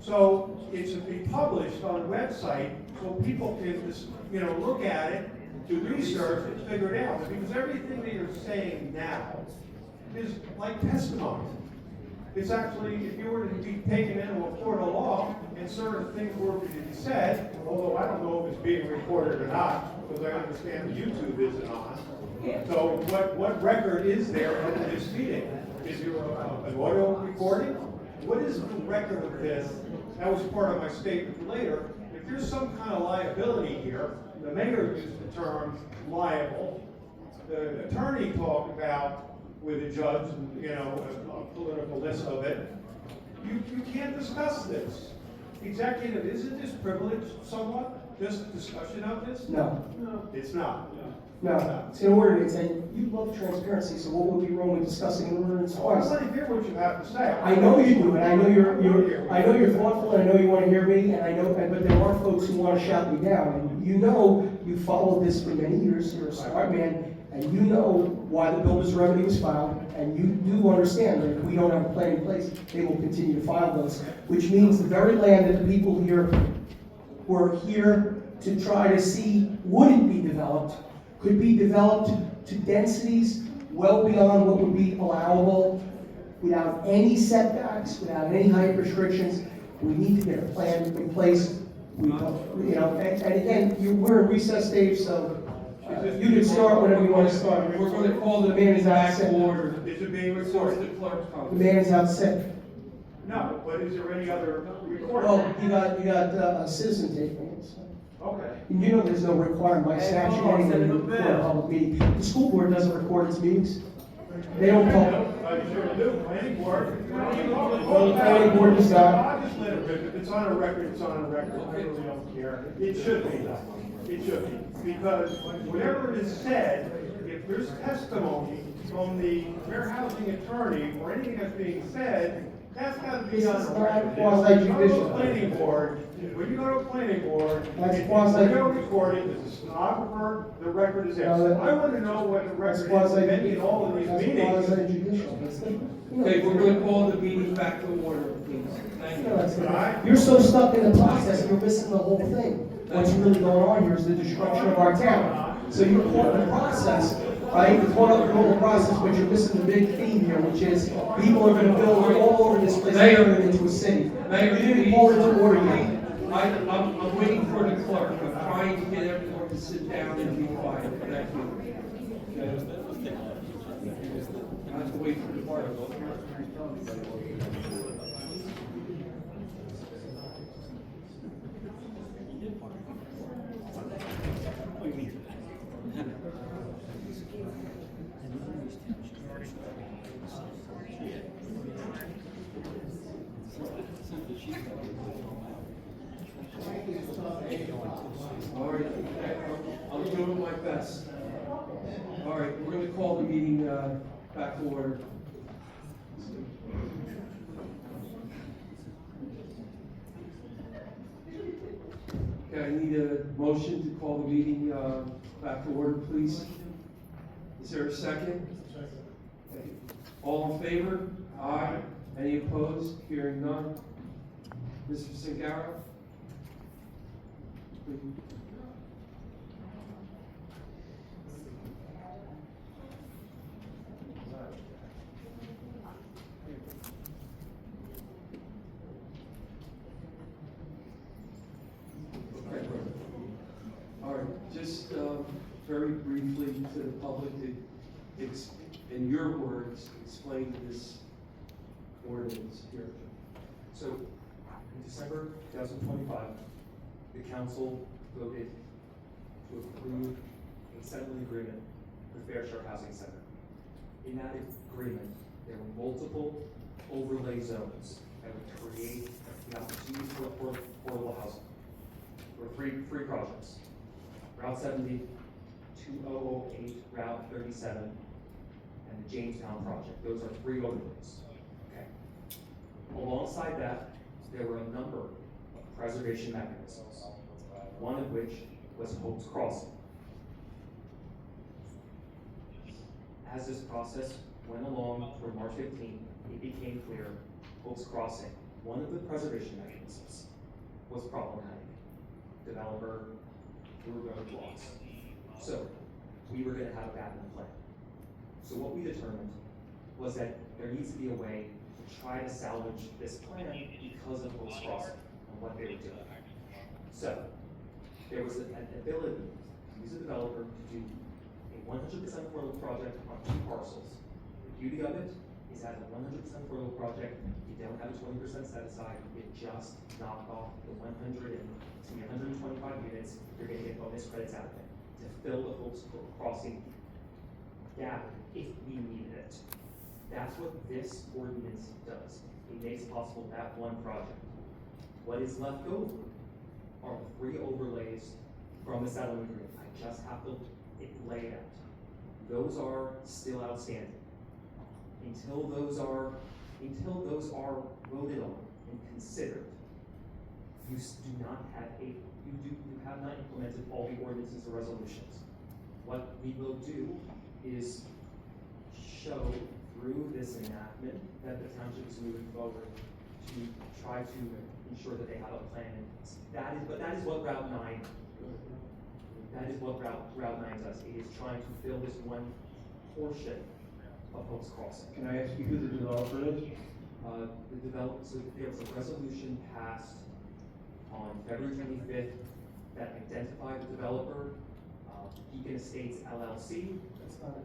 So it should be published on a website so people can just, look at it, do research, and figure it out. Because everything that you're saying now is like testimony. It's actually, if you were to be taken into a court of law and certain things were to be said, although I don't know if it's being recorded or not, because I understand the YouTube isn't on. So what record is there of this meeting? Is there an audio recording? what is the record of this? That was part of my statement later. If there's some kind of liability here, the mayor used the term liable. The attorney talked about with the judge, you know, a political list of it. You can't discuss this. Executive, isn't this privileged somewhat? Just discussion of this? No, No, it's not. no, it's an ordinance, and you love transparency, so what would be wrong with discussing an ordinance Oh, I twice? want to hear what you have to say. I know you do, and I know I know you're thoughtful, and I know you want to hear me, and I know, but there are folks who want to shout me down, and you know, you followed this for many years, you're a smart man, and you know why the builder's remedy was filed, and you do understand that if we don't have a plan in place, they will continue to file those, which means the very land that the people here were here to try to see wouldn't be developed, could be developed to densities well beyond what would be allowable, without any setbacks, without any height restrictions. We need to get a plan in place. We, you know, and again, we're in recess, Dave, so you can start whenever you want to start. We're going to call the man is meeting back absent. to order. Is it being Source recorded? the clerk The comments. man is out sick. No, but is there any other recording? Well, you got a citizen taping it, so. Okay. And you know there's no requirement by statute anyway to record a public meeting. The school board doesn't record its meetings. They don't public. I sure do, planning board. Well, the planning board does not. I just let it rip. If it's on a record, it's on a record. I really don't care. It should be. It should be. Because whatever is said, if there's testimony from the fair housing attorney or anything that's being said, that's got to be This on is the not record. quasi-judicial. When you go to a planning board, when you go to a planning board, That's if quasi- you go recording, the stenographer, the record is No, there. that- I want to know what the That's record is in all of these That's meetings. quasi-judicial. That's different. You know, Okay, we're going to call the meeting back to order, please. Thank you you. know, that's different. You're so stuck in the process, you're missing the whole thing. What's really going on here is the destruction of our town. So you're caught in the process, right? You're caught up in the whole process, but you're missing the big theme here, which is people are gonna build all over this place, Mayor. turn it into a city. Mayor, You didn't call it to order yet. I'm waiting for the clerk. I'm trying to get everyone to sit down and be quiet. Thank you. I have to wait for the clerk. All right, I'm doing my best. All right, we're going to call the meeting back to order. Okay, I need a motion to call the meeting back to order, please. Is there a second? Okay. All in favor? Aye. Any opposed? Hearing none. Mr. Singaro? Okay. All right, just very briefly to the public, in your words, explain this ordinance here. So, in December 2025, the council voted to approve a settlement agreement with Fair Share Housing Center. In that agreement, there were multiple overlay zones that would create the opportunity for affordable housing. There were three projects: Route 70, 2008, Route 37, and the Jamestown project. Those are three overlays. Okay. Alongside that, there were a number of preservation mechanisms, one of which was Hope's Crossing. As this process went along toward March 15th, it became clear Hope's Crossing, one of the preservation mechanisms, was problematic. Developer threw roadblocks. So we were going to have a backup plan. So what we determined was that there needs to be a way to try to salvage this plan because of Hope's Crossing and what they were doing. So there was an ability to use a developer to do a 100% affordable project on 2 parcels. The beauty of it is is as a 100% affordable project, you don't have a 20% set aside, you just knock off the 125 units, you're gonna get bonus credits out of it to fill the Hopes Crossing gap if we needed it. That's what this ordinance does. It makes possible that one project. What is left over are the 3 overlays from the settlement agreement. I just have to lay it out. Those are still outstanding. Until those are voted on and considered, you have not implemented all the ordinances or resolutions. What we will do is show through this enactment that the township is moving forward to try to ensure that they have a plan. That is what Route 9 does. It is trying to fill this one portion of Hopes Crossing. Can I ask you who the developer is? So there was a resolution passed on February 25th that identified the developer, Beacon Estates LLC. That's not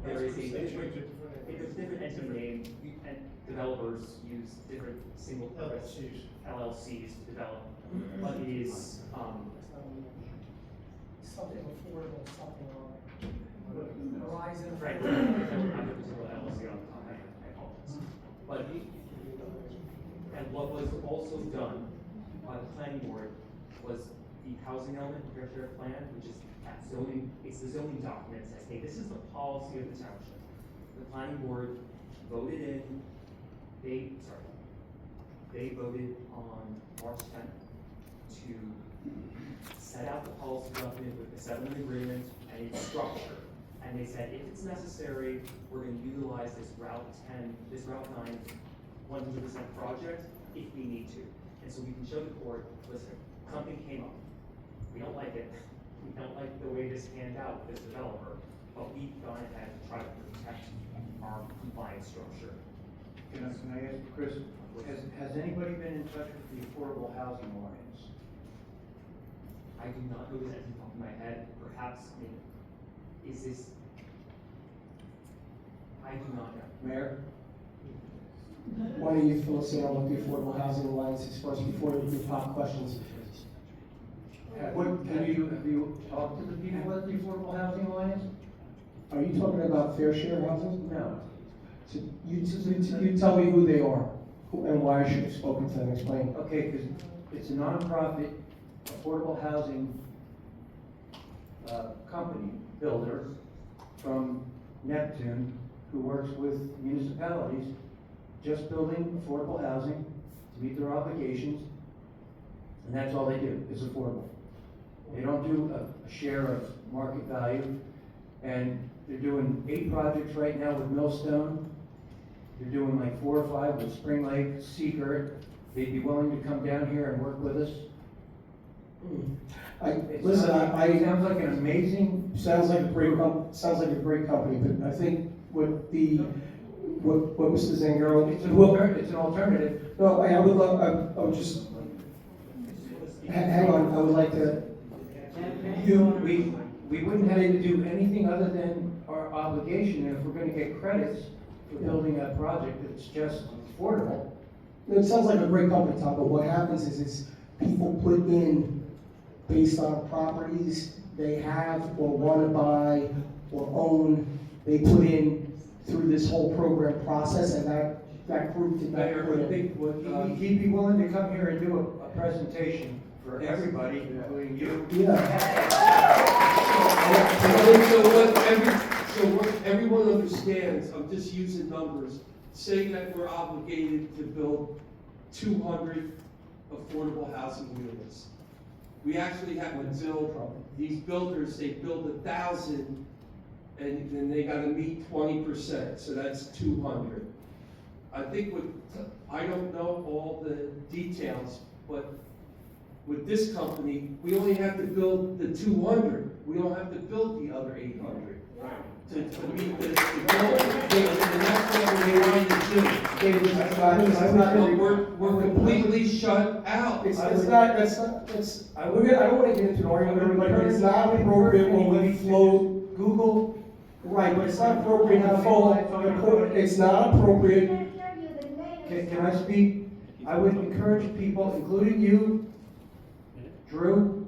There is a different entity name, and developers use different single purpose LLCs to develop, but it is, something affordable, something on Horizon. frankly, I don't have a particular LLC on the top of my head, I apologize. But, and what was also done by the planning board was the housing element of fair share plan, which is that zoning, it's the zoning document that says, hey, this is the policy of the township. The planning board voted they voted on March 10th to set out the policy document with the settlement agreement and its structure. And they said, if it's necessary, we're gonna utilize this Route 9 100% project if we need to. And so we can show the court, listen, something came up. We don't like it. We don't like the way this panned out with this developer, but we've gone ahead to try to protect our compliance structure. Can I ask Chris, has anybody been in touch with the Affordable Housing Alliance? I do not know this at the top of my head. Perhaps, is this? I do not know. Mayor? Why don't you fill us in on what the Affordable Housing Alliance is first before we do top questions? Have you talked to the people at the Affordable Housing Alliance? Are you talking about fair share housing? No. So you tell me who they are and why I should have spoken to them. Explain. Okay, because it's a nonprofit affordable housing company, builder from Neptune, who works with municipalities, just building affordable housing to meet their obligations, and that's all they do, is affordable. They don't do a share of market value, and they're doing 8 projects right now with Millstone. They're doing like 4 or 5 with Spring Lake, Seeker. They'd be willing to come down here and work with us. It sounds like an amazing. Sounds like a great company, but I think what Mr. Zangaro. It's an alternative. No, I would just, hang on, I would like to. We wouldn't have to do anything other than our obligation, and if we're gonna get credits for building that project, it's just affordable. It sounds like a great company, Tom, but what happens is people put in based on properties they have or want to buy or own, they put in through this whole program process, and that group did not put in. He'd be willing to come here and do a presentation for everybody, including you. So what everyone understands, I'm just using numbers, say that we're obligated to build 200 affordable housing units. We actually have to build, these builders, they build 1,000, and then they gotta meet 20%, so that's 200. I think I don't know all the details, but with this company, we only have to build the 200. We don't have to build the other 800 to meet the goal. And that's what we want to do. We're completely shut out. I don't want to get into an argument with everybody, but it's not appropriate when we float. Google Right, but it's not appropriate to full, it's not appropriate. Can I speak? I would encourage people, including you, Drew,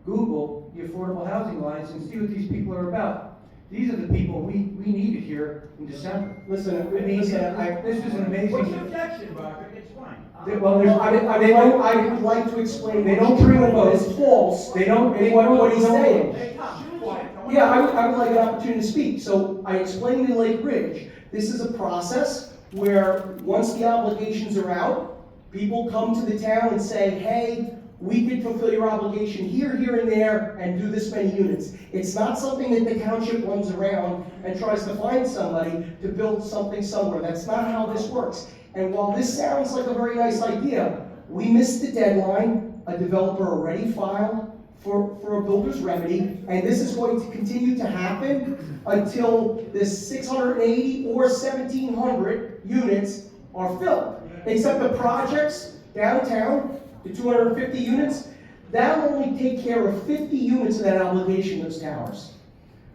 Google the affordable housing lines and see what these people are about. These are the people we needed here in December. Listen, I mean, this is an amazing. What's your objection, Roger? It's fine. well, I would like to explain, they don't treat him as false, they don't, what he's saying. Hey, Tom, quiet. Yeah, I would like an opportunity to speak. So I explained in Lake Ridge, this is a process where once the obligations are out, people come to the town and say, hey, we could fulfill your obligation here, here, and there, and do this many units. It's not something that the township runs around and tries to find somebody to build something somewhere. That's not how this works. And while this sounds like a very nice idea, we missed the deadline. A developer already filed for a builder's remedy, and this is going to continue to happen until the 680 or 1,700 units are filled. Except the projects downtown, the 250 units, that'll only take care of 50 units of that obligation, those towers.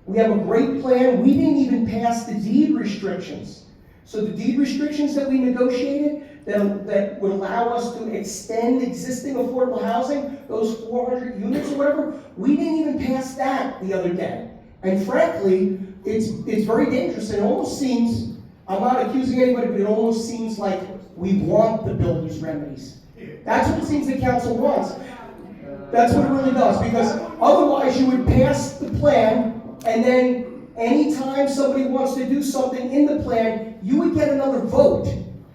We have a great plan. We didn't even pass the deed restrictions. So the deed restrictions that we negotiated that would allow us to extend existing affordable housing, those 400 units or whatever, we didn't even pass that the other day. And frankly, it's very dangerous. It almost seems, I'm not accusing anybody, but it almost seems like we want the builder's remedies. That's what it seems the council wants. That's what it really does, because otherwise you would pass the plan, and then anytime somebody wants to do something in the plan, you would get another vote.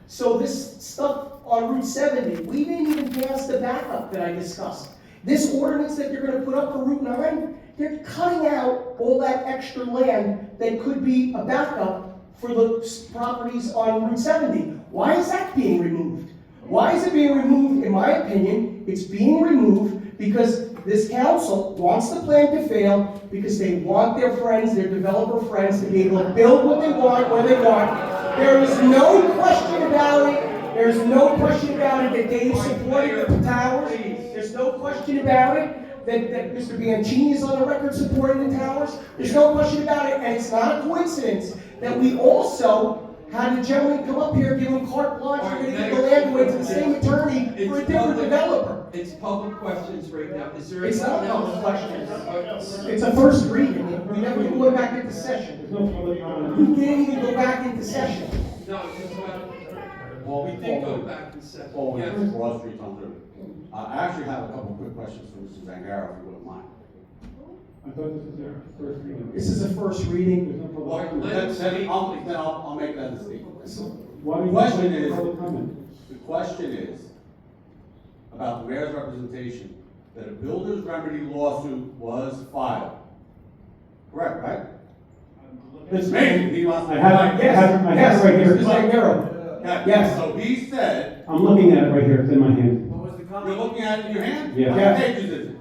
So this stuff on Route 70, we didn't even pass the backup that I discussed. This ordinance that you're gonna put up for Route 9, they're cutting out all that extra land that could be a backup for the properties on Route 70. Why is that being removed? Why is it being removed? In my opinion, it's being removed because this council wants the plan to fail because they want their friends, their developer friends, to be able to build what they want, where they want. There is no question about it. There's no question about it that Dave supported the towers. There's no question about it that Mr. Bianchini is on the record supporting the towers. There's no question about it, and it's not a coincidence that we also had a gentleman come up here, give him carte blanche, we're gonna give the land away to the same attorney for a different developer. It's public questions right now. Is there It's not anything public else? questions. It's a first reading. We never even went back into session. There's no public comment. We didn't even go back into session. No, it's not. We did go back and said, Paul, yes. with Wall Street on through. I actually have a couple quick questions for Mr. Zangaro, if you wouldn't mind. I thought this was their first reading. This is a first reading. There's no public Well, comment. Then I'll make that a statement. Why do you Question want is- public comment? The question is about the mayor's representation, that a builder's remedy lawsuit was filed. Correct, right? It's amazing, he wants to. I have it right here. Mr. Zangaro. Okay, Yes. So he said, I'm looking at it right here, it's in my hand. What was the comment? you're looking at it in your hand? Yeah. How Yes. many pages is it?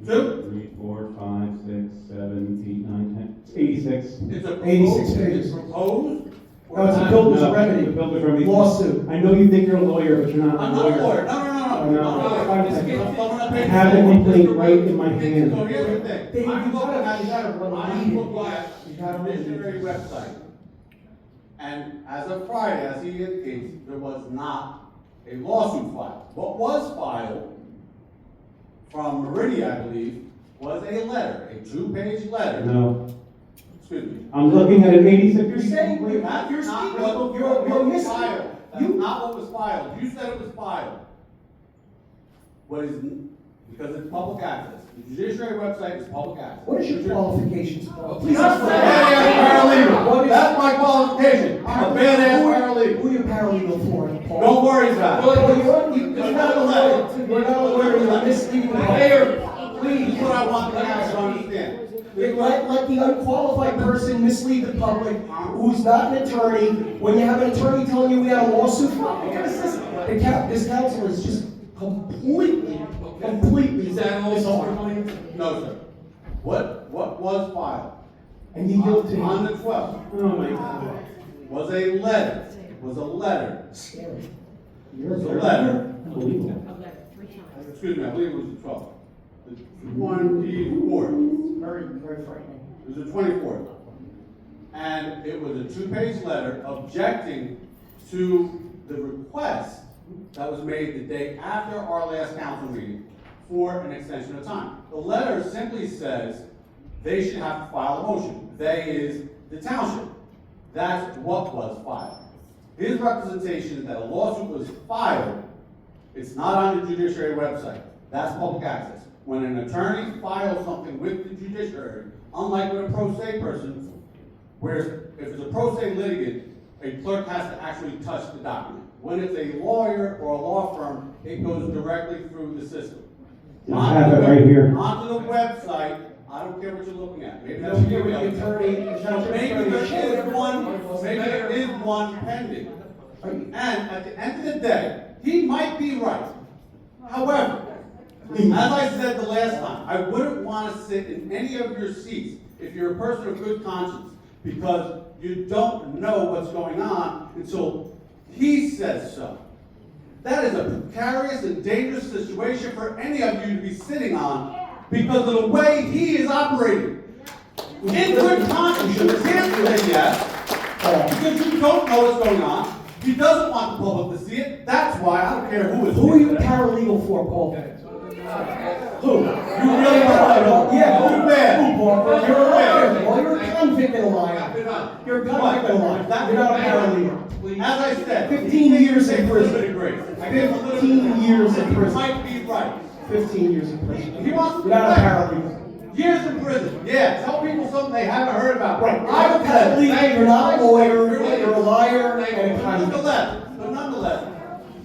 2? 3, 4, 5, 6, 7, 8, 9, 10. It's 86. It's a 86 proposed, pages. it's proposed? No, it's a builder's No, remedy. it's a builder's remedy. Lawsuit. I know you think you're a lawyer, but you're not I'm a not a lawyer. lawyer, no. I have the complaint right in my hand. So here's the thing. Dave, I'm you looking gotta at run the I'm meeting. looking at You the gotta run the missionary website. And as of Friday, as he indicates, there was not a lawsuit filed. What was filed from Meridian, I believe, was a letter, a 2-page letter. No. Excuse me. I'm looking at an 86. You're saying, That's you're not speaking, what you're was missing. filed. That's not what was filed. You said it was filed. What is, because it's public access. The judiciary website is public access. What is your qualifications, Paul? Please Badass explain. paralegal. What is- That's my qualification. I'm a badass paralegal. Who are you paralegal for, Paul? Don't worry about it. Well, you're not a lawyer. You're not a lawyer, you're misleading the public. Mayor, please, what I want the council to understand. Let the unqualified person mislead the public who's not an attorney. When you have an attorney telling you we had a lawsuit, this council is just completely Is that all bizarre. No, sir. What was filed And you yield to on me. the 12th Oh my God. was a letter. Scary. It was a letter. Unbelievable. Excuse me, I believe it was the 12th. The 24th. Very, very frightening. It was the 24th. And it was a 2-page letter objecting to the request that was made the day after our last council meeting for an extension of time. The letter simply says they should have to file a motion. They is the township. That's what was filed. His representation is that a lawsuit was filed. It's not on the judiciary website. That's public access. When an attorney files something with the judiciary, unlike with a pro se person, where if it's a pro se litigant, a clerk has to actually touch the document. When it's a lawyer or a law firm, it goes directly through the system. I have it right here. Onto the website, I don't care what you're looking at. Maybe that's Don't care what the attorney, Maybe there is one pending. And at the end of the day, he might be right. However, as I said the last time, I wouldn't want to sit in any of your seats if you're a person of good conscience, because you don't know what's going on until he says so. That is a precarious and dangerous situation for any of you to be sitting on because of the way he is operating. In good conscience, you can't say yes because you don't know what's going on. He doesn't want the public to see it. That's why I don't care who is. Who are you paralegal for, Paul? Who? You really want to know? Yeah, who? Who, Paul? You're a liar. Well, you're a convict and a liar. You're a convict and a liar. You're not a paralegal. As I said, 15 years in prison. 15 years in prison. Might be right. 15 years in prison. He wants to You're not a paralegal. Years in prison. Yeah, tell people something they haven't heard about. Right. I said, You're not a lawyer. You're a liar and a convict. Nonetheless,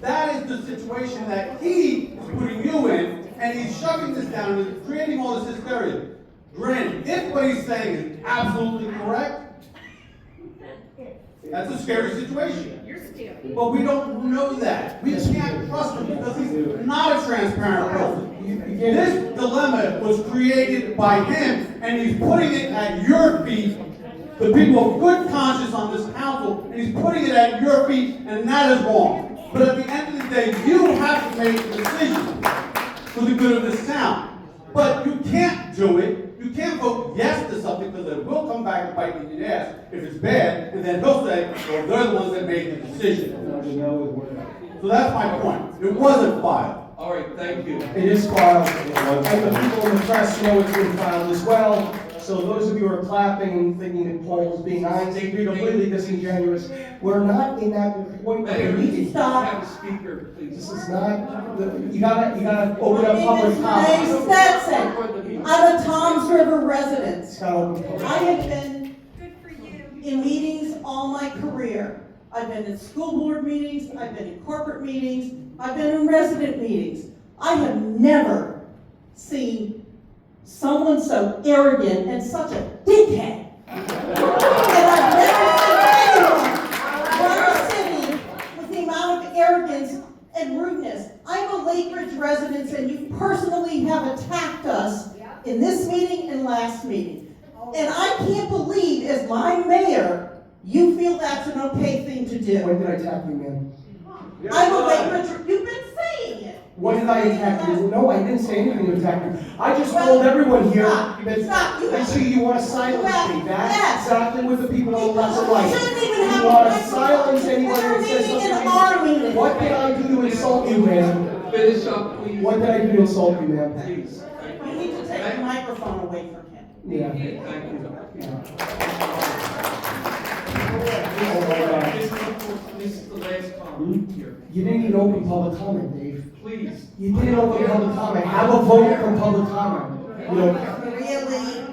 that is the situation that he is putting you in, and he's shoving this down and creating all this hysteria. Granted, if what he's saying is absolutely correct, that's a scary situation. But we don't know that. We can't trust him because he's not a transparent person. This dilemma was created by him, and he's putting it at your feet, the people of good conscience on this council, and he's putting it at your feet, and that is wrong. But at the end of the day, you have to make a decision for the good of this town. But you can't do it. You can't vote yes to something because it will come back and bite you in the ass if it's bad, and then he'll say, well, they're the ones that made the decision. So that's my point. It wasn't filed. All right, thank you. It is filed, and the people in the press know it's been filed as well. So those of you who are clapping and thinking that Paul is being honest, being completely disingenuous, we're not in that point of the meeting. Have a speaker, please. This is not, you gotta open up public Ray comment. Stetson. I'm a Toms River resident. It's gotta open public I comment. have been in meetings all my career. I've been in school board meetings, I've been in corporate meetings, I've been in resident meetings. I have never seen someone so arrogant and such a dickhead. And I've never seen anyone run a city with the amount of arrogance and rudeness. I'm a Lake Ridge resident, and you personally have attacked us in this meeting and last meeting. And I can't believe, as my mayor, you feel that's an okay thing to do. When did I attack you, man? I'm a Lake Ridge, you've been saying it. When did I attack you? No, I didn't say anything to attack you. I just told everyone here Stop. that, I see you want to silence me. That's Yes. exactly what the people on the left are like. You shouldn't even have You a want to microphone. silence anyone We're that says meeting in something. our meeting. What did I do to insult you, man? Finish up, please. What did I do to insult you, man? Please. You need to take the microphone away from him. Yeah. Okay, thank you. Oh my God. This is the last comment here. You didn't even open public comment, Dave. Please. You didn't open public comment. Have a vote from public comment. You know, Maria Lee,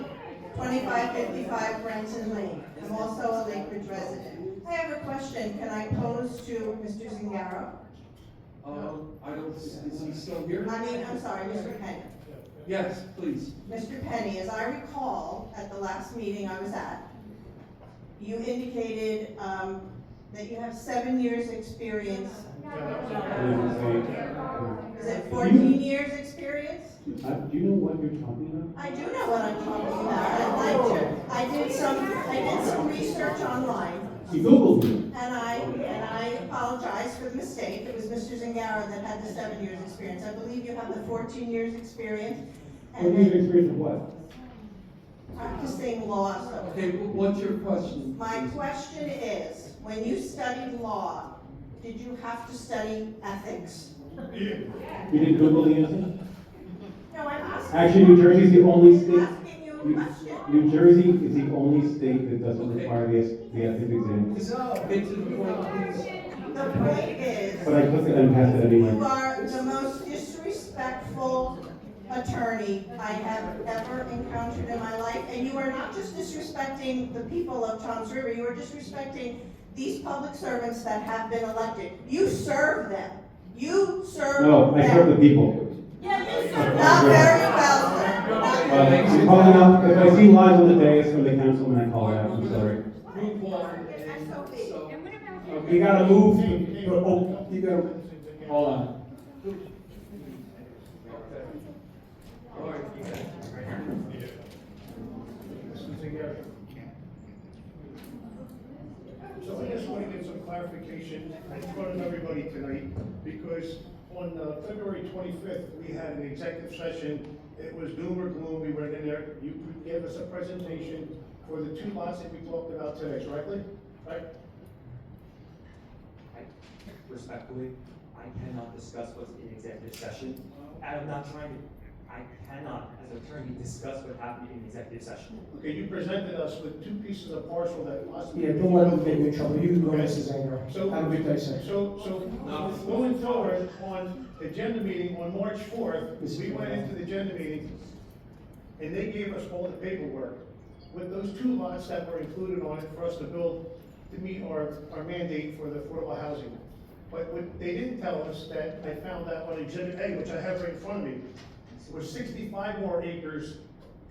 2555 Brenton Lane. I'm also a Lake Ridge resident. I have a question. Can I pose to Mr. Zingaro? I don't, is he still here? I'm sorry, Mr. Penny. Yes, please. Mr. Penny, as I recall, at the last meeting I was at, you indicated that you have 7 years' experience. Is it 14 years' experience? Do you know what you're talking about? I do know what I'm talking about. I did some research online, You Googled me. and I apologize for the mistake. It was Mr. Zingaro that had the 7 years' experience. I believe you have the 14 years' experience. What years experience of what? practicing law. Okay, what's your question? My question is, when you studied law, did you have to study ethics? You didn't Google the answer? No, I'm asking. Actually, New Jersey is the only I'm state. asking you a question. New Jersey is the only state that doesn't require the ethics exam. Get to the point, please. The point is, But I took it and passed it anyway. you are the most disrespectful attorney I have ever encountered in my life, and you are not just disrespecting the people of Toms River, you are disrespecting these public servants that have been elected. You serve them. You serve them. No, I serve the people. Yeah, you serve. Not very well, sir. I'm calling out, if I see lies on the dais from the councilman, I call it out, I'm sorry. Move on, and so, You gotta move, you gotta. Hold on. all right, you got it. So I just want to get some clarification in front of everybody tonight, because on February 25th, we had an executive session. It was doom or gloom. We went in there. You gave us a presentation for the 2 lots that we talked about today, correctly? Right? Respectfully, I cannot discuss what's in executive session. And I'm not trying to, I cannot, as an attorney, discuss what happened in executive session. Okay, you presented us with 2 pieces of parcel that possibly. Yeah, don't let them get you in trouble. You can go, Okay. Mrs. Anger. So, Have a good day, sir. so going forward on agenda meeting on March 4th, we went into the agenda meeting and they gave us all the paperwork with those 2 lots that were included on it for us to build to meet our mandate for the affordable housing. But what they didn't tell us, that I found out on exhibit A, which I have right in front of me, was 65 more acres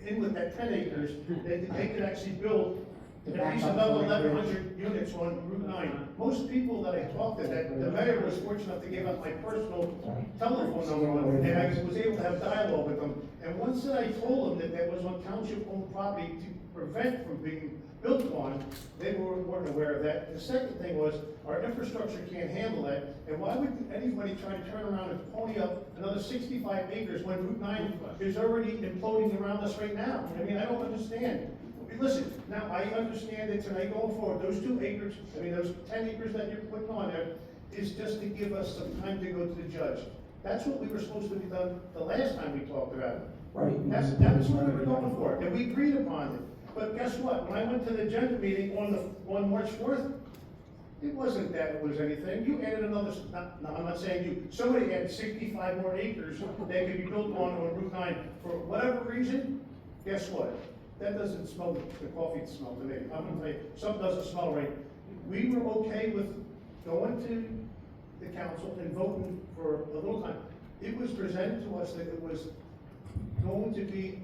in with that 10 acres, they could actually build at least another 1,100 units on Route 9. Most people that I talked to, that the mayor was fortunate enough to give up my personal telephone number, and I was able to have dialogue with them. And once that I told them that that was on township-owned property to prevent from being built on, they weren't aware of that. The second thing was, our infrastructure can't handle that, and why would anybody try to turn around and pony up another 65 acres when Route 9 is already imploding around us right now? I mean, I don't understand. Listen, now, I understand that tonight going forward, those 2 acres, those 10 acres that you're putting on there is just to give us some time to go to the judge. That's what we were supposed to be done the last time we talked about it. Right. That's what we were going for, and we agreed upon it. But guess what? When I went to the agenda meeting on March 4th, it wasn't that it was anything. You added another, no, I'm not saying you, somebody added 65 more acres that could be built on Route 9 for whatever reason. Guess what? That doesn't smell the coffee smell to me. I'm gonna tell you, something doesn't smell right. We were okay with going to the council and voting for a little time. It was presented to us that it was going to be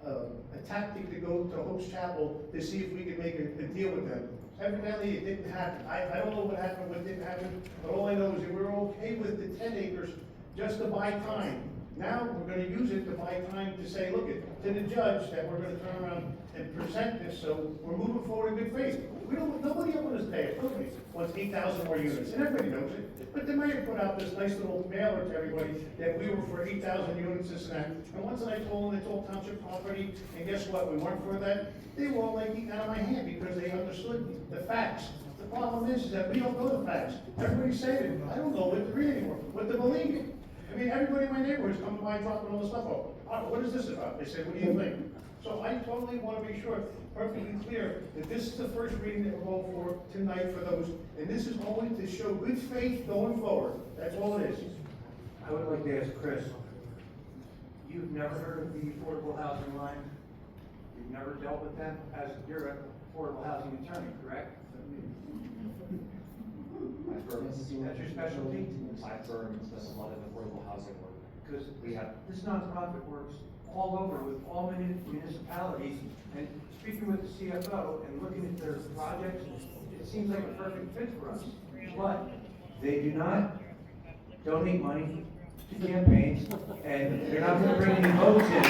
a tactic to go to Hope's Chapel to see if we could make a deal with them. Evidently, it didn't happen. I don't know what happened, what didn't happen, but all I know is that we were okay with the 10 acres just to buy time. Now, we're gonna use it to buy time to say, look, to the judge, that we're gonna turn around and present this, so we're moving forward in good faith. Nobody up on this day, nobody wants 8,000 more units, and everybody knows it. But the mayor put out this nice little mailer to everybody that we were for 8,000 units, this and that. And once I told them it's all township property, and guess what, we weren't for that, they were all like eating out of my hand because they understood the facts. The problem is that we don't know the facts. Everybody's saying it, I don't know what to read anymore, what to believe. I mean, everybody in my neighborhood is coming by and dropping all this stuff off. What is this about? They say, what do you think? So I totally want to be sure, perfectly clear, that this is the first reading that we're going for tonight for those, and this is only to show good faith going forward. That's all it is. I would like to ask Chris, you've never heard of the affordable housing line? You've never dealt with them as you're an affordable housing attorney, correct? My firm, That's your specialty? my firm does a lot of affordable housing work. Because We have, this nonprofit works all over with all municipalities, and speaking with the CFO and looking at their projects, it seems like a perfect fit for us. But they do not donate money to campaigns, and they're not gonna bring any votes in.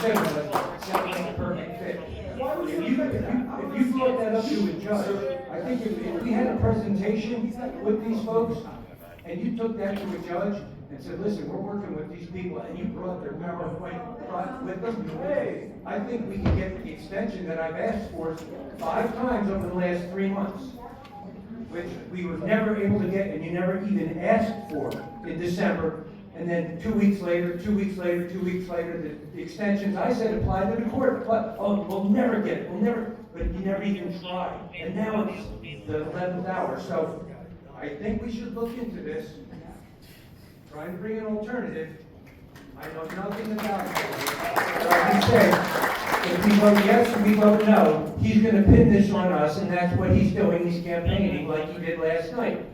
Sounds like a perfect fit. If you brought that up to a judge, I think if we had a presentation with these folks, and you took that to a judge, and said, listen, we're working with these people, and you brought their PowerPoint with them, hey, I think we can get the extension that I've asked for 5 times over the last 3 months, which we were never able to get, and you never even asked for in December. And then 2 weeks later, 2 weeks later, 2 weeks later, the extensions, I said, apply to the court, but, oh, we'll never get it, we'll never, but you never even tried. And now it's the 11th hour, so I think we should look into this, try and bring an alternative. I know nothing about it. But I can say, if we vote yes and we vote no, he's gonna pin this on us, and that's what he's doing, he's campaigning like he did last night.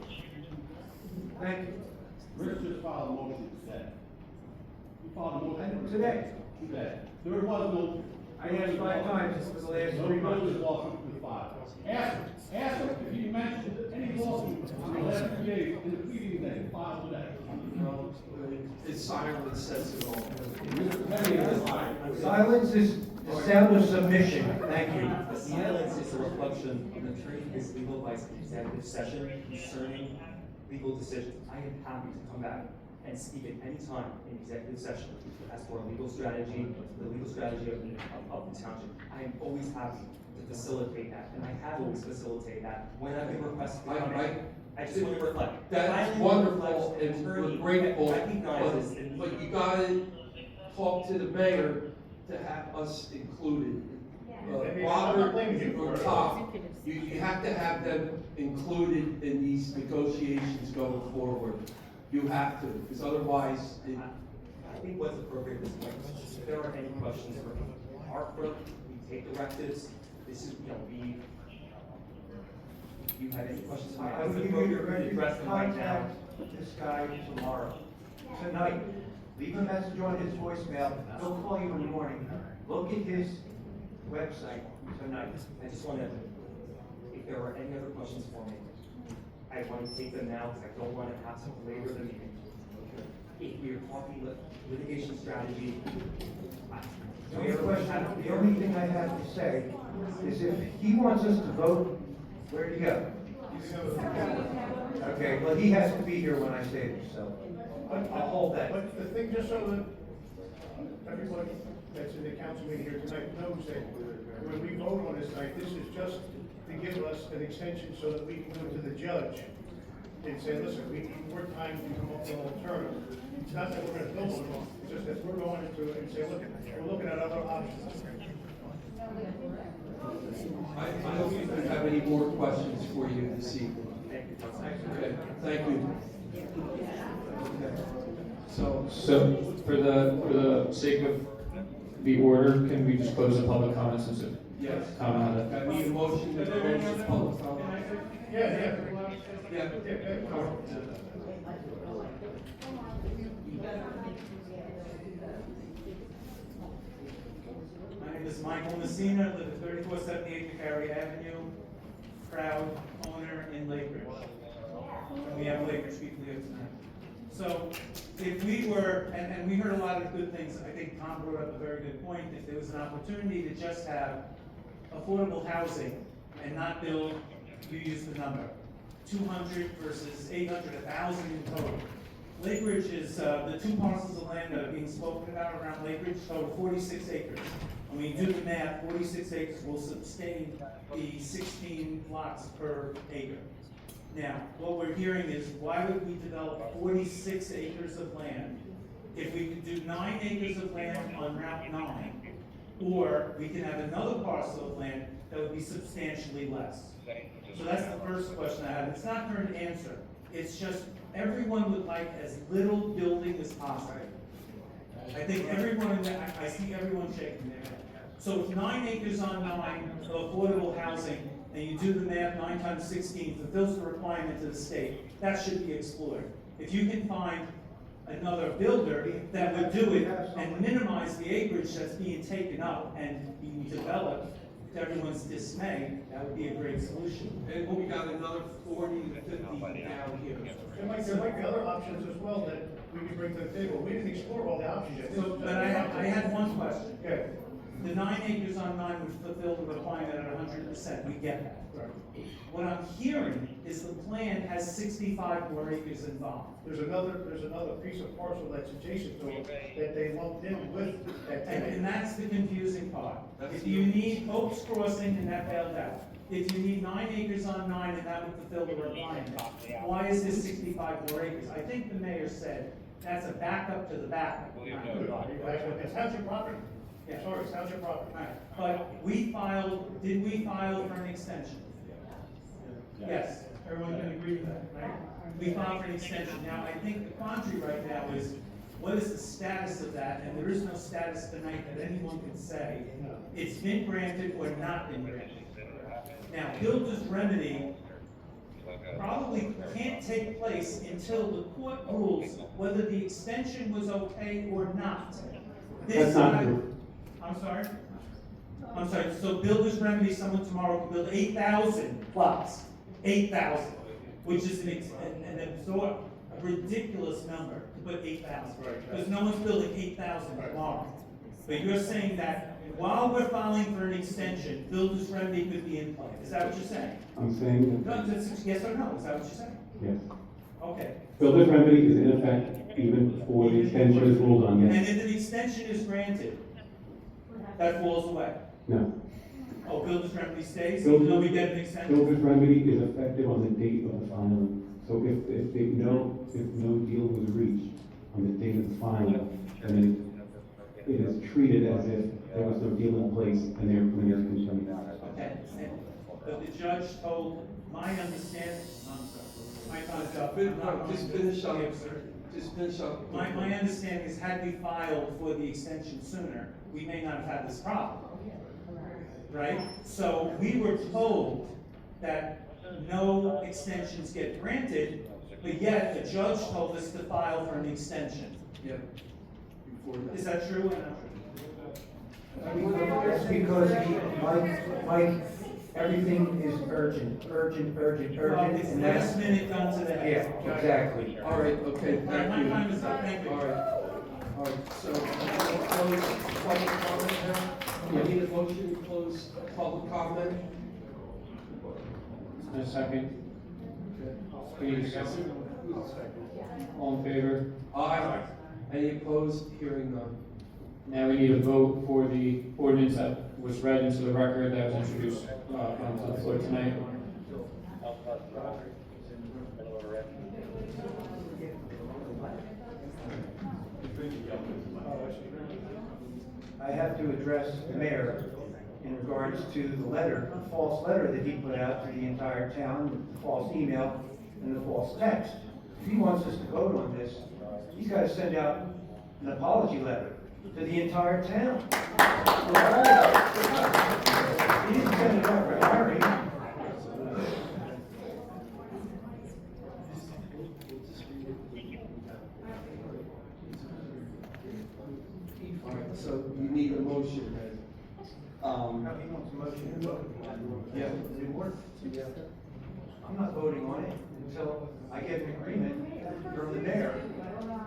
Thank you. Rich just filed a motion today. You filed a motion. Today. Today. There was no. I asked 5 times for the last 3 months. No lawsuit was filed. Ask him if he mentioned any lawsuit in the last 3 days in the previous day, filed today. No, it's silence says it all. Silence is the sound of submission. Thank you. The silence is a reflection of the previous legal advice executive session concerning legal decisions. I am happy to come back and speak at any time in executive session as for a legal strategy, the legal strategy of the township. I am always happy to facilitate that, and I have always facilitated that when I've been requested. I just want to reflect. That's Filing wonderful, reflects and we're attorney grateful, recognizes the but need. you gotta talk to the mayor to have us included. I'm not Robert blaming you or for it. Tom, you have to have them included in these negotiations going forward. You have to, because otherwise, I think what's appropriate at this point, if there are any questions for our firm, we take directives. This is, if you have any questions for me, I it's will give you appropriate your to record address them right now. contact this guy tomorrow, tonight. Leave a message on his voicemail, he'll call you in the morning. Look at his website tonight. I just want to, if there are any other questions for me, I want to take them now because I don't want to have to belabor the meeting. If we are talking litigation strategy, The only thing I have to say is if he wants us to vote, where'd he go? Okay, well, he has to be here when I say this, so I'll hold that. But the thing, just so that everybody that's in the council meeting here tonight knows that when we vote on this tonight, this is just to give us an extension so that we can go to the judge and say, listen, we need more time to come up with an alternative. It's not that we're gonna build it on, it's just that we're going into it and say, look, we're looking at other options. I don't think we have any more questions for you this evening. Okay, thank you. So, So, for the sake of the order, can we just close the public comment since it? yes, Comment on I need a motion to close the public comment. Yeah. Yeah. My name is Michael Messina, live at 3478 McCary Avenue, proud owner in Lake Ridge. And we have Lake Ridge people here tonight. So if we were, and we heard a lot of good things, I think Tom brought up a very good point, if there was an opportunity to just have affordable housing and not build, you use the number, 200 versus 800, 1,000 in total. Lake Ridge is, the 2 parcels of land that are being spoken about around Lake Ridge total 46 acres. When you do the math, 46 acres will sustain the 16 lots per acre. Now, what we're hearing is, why would we develop 46 acres of land if we could do 9 acres of land on Route 9, or we can have another parcel of land that would be substantially less? So that's the first question I have. It's not for an answer. It's just everyone would like as little building as possible. I think everyone, I see everyone shaking their head. So if 9 acres on 9 of affordable housing, and you do the math, 9 times 16 fulfills the requirement to the state, that should be explored. If you can find another builder that would do it and minimize the acreage that's being taken up and being developed, to everyone's dismay, that would be a great solution. And we got another 40 to 50 down here. There might be other options as well that we could bring to the table. We didn't explore all the options yet. So, but I had one question. Okay. the 9 acres on 9 would fulfill the requirement at 100%, we get that. What I'm hearing is the plan has 65 more acres involved. There's another piece of parcel that's adjacent to it that they lumped in with that 10 And acres. that's the confusing part. If you need Hope's Crossing, and that bailed out. If you need 9 acres on 9, and that would fulfill the requirement, why is this 65 more acres? I think the mayor said that's a backup to the backup. It's township property. Yeah. Sorry, it's township property. Right, but did we file for an extension? Yes, everyone can agree with that, right? We filed for an extension. Now, I think the quandary right now is, what is the status of that? And there is no status tonight that anyone can say it's been granted or not been granted. Now, Builder's remedy probably can't take place until the court rules whether the extension was okay or not. That's not true. I'm sorry? I'm sorry, so Builder's remedy, someone tomorrow can build 8,000 plots, 8,000, which is a ridiculous number to put 8,000. Because no one's building 8,000 tomorrow. But you're saying that while we're filing for an extension, Builder's remedy could be in play. Is that what you're saying? I'm saying No, that's yes or no, is that what you're saying? yes. Okay. Builder's remedy is in effect even before the extension is ruled on, And yes. if an extension is granted, that falls away. No. Oh, Builder's remedy stays, even though we get an extension? Builder's remedy is effective on the date of the filing. So if no deal was reached on the date of the filing, then it is treated as if there was no deal in place and therefore there's complaint. Okay, but the judge told, my understanding, I'm sorry, Just finish up. Just finish up. My understanding is had we filed for the extension sooner, we may not have had this problem. Right? So we were told that no extensions get granted, but yet the judge told us to file for an extension. Yeah. Before that. Is that true or not? That's because Mike, everything is urgent, Well, it's and last that's, minute done today. yeah, exactly. All right, okay, All right, thank my you. time is up, thank you. All right, so, close public comment now? I need a motion to close public comment. In a second. Okay. Please. All in favor? Aye. Any opposed? Hearing none. Now we need a vote for the ordinance that was read into the record that was introduced onto the floor tonight. I have to address the mayor in regards to the letter, the false letter that he put out to the entire town, the false email and the false text. If he wants us to vote on this, he's got to send out an apology letter to the entire town. He didn't send it out for Harry. All right, so you need a motion then. He wants a motion to vote. Yeah. I'm not voting on it until I get an agreement from the mayor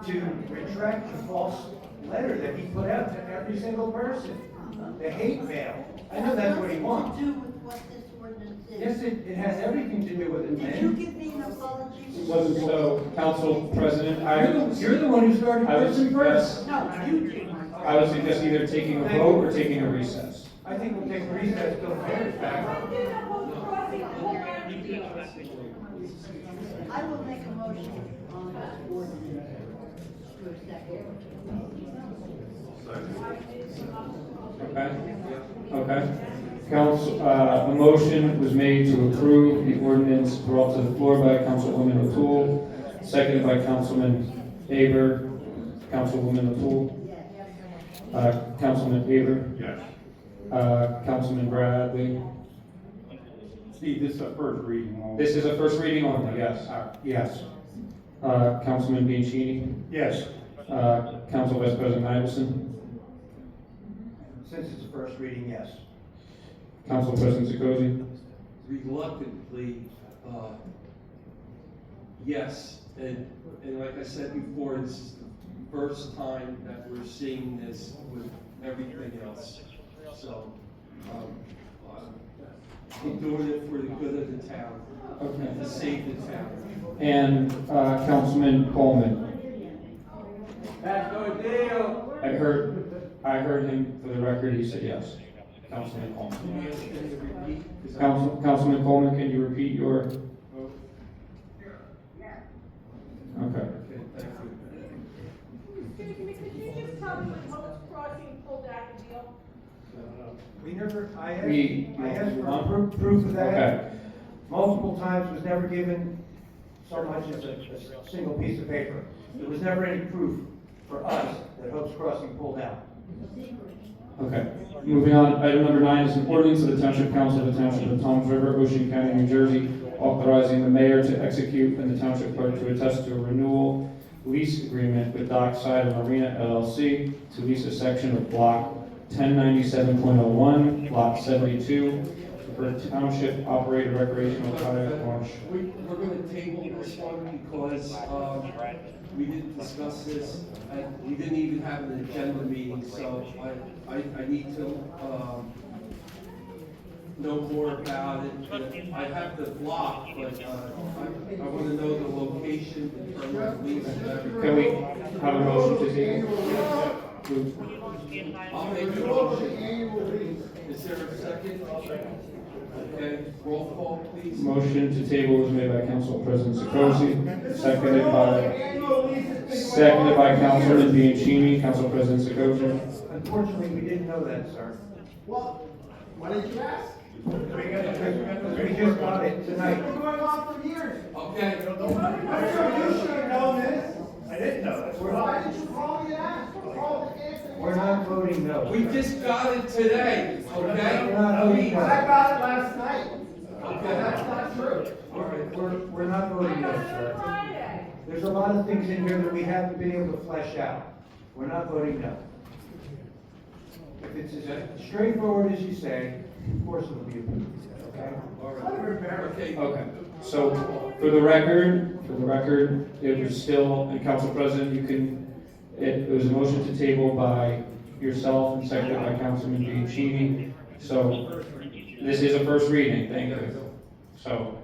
to retract the false letter that he put out to every single person. The hate mail. I know that's what he wants. To do with what this ordinance is. Yes, it has everything to do with it, Did you man. give me an apology? It wasn't so, Council President, You're the one who started I would person first. suggest, No, you did. I would suggest either taking a vote or taking a recess. I think we'll take a recess till the mayor's back. I will make a motion on this ordinance to a second. Okay. Council, a motion was made to approve the ordinance brought to the floor by Councilwoman O'Toole, seconded by Councilman Aber. Councilwoman O'Toole? Councilman Aber? Yes. Councilman Bradley? Steve, this is a first reading only. This is a first reading only, yes. Yes. Councilman Bianchini? Yes. Council Vice President Iverson? Since it's a first reading, yes. Council President Zikosi? Reluctantly, yes, and like I said before, this is the first time that we're seeing this with everything else. So, I'm doing it for the good of the town, and to save the town. And Councilman Coleman. That's no deal. I heard him, for the record, he said yes. Councilman Coleman. Can you ask him to repeat? 'Cause Councilman Coleman, can you repeat your? vote? Okay. Okay, thank you. Excuse me, could you just tell me when Hope's Crossing pulled out the deal? We never, I You asked for want proof of that. Okay. Multiple times, was never given so much as a single piece of paper. There was never any proof for us that Hope's Crossing pulled out. Okay. Moving on, item number 9 is an ordinance of the Township Council of the Township of Toms River, Ocean County, New Jersey, authorizing the mayor to execute and the township clerk to attest to a renewal lease agreement with Dockside Marina LLC to lease a section of block 1097.01, block 72, for township operated recreational kayak launch. We're gonna table this one because, we didn't discuss this, and we didn't even have an agenda meeting, so I need to, know more about it. I have the block, but, I wanna know the location, the term of lease, and everything. Can we have a motion to table? I'll make a motion. Is there a second? Okay, roll call, please. Motion to table was made by Council President Sekozy, seconded by Councilman Bianchini. Council President Sekozy. Unfortunately, we didn't know that, sir. Well, why didn't you ask? We just got it tonight. It's been going on for years. Okay. I'm sure you should have known this. I didn't know this. Why didn't you call me and ask? We're not voting no. We just got it today, okay? We're not voting no. I got it last night. Okay. That's not true. All right, we're not voting no, I got it on sir. Friday. There's a lot of things in here that we haven't been able to flesh out. We're not voting no. If it's as straightforward as you say, of course it'll be approved, okay? All right. Okay. Okay. So for the record, it was still, and Council President, you can, it was a motion to table by yourself and seconded by Councilman Bianchini. So this is a first reading, thank you. So,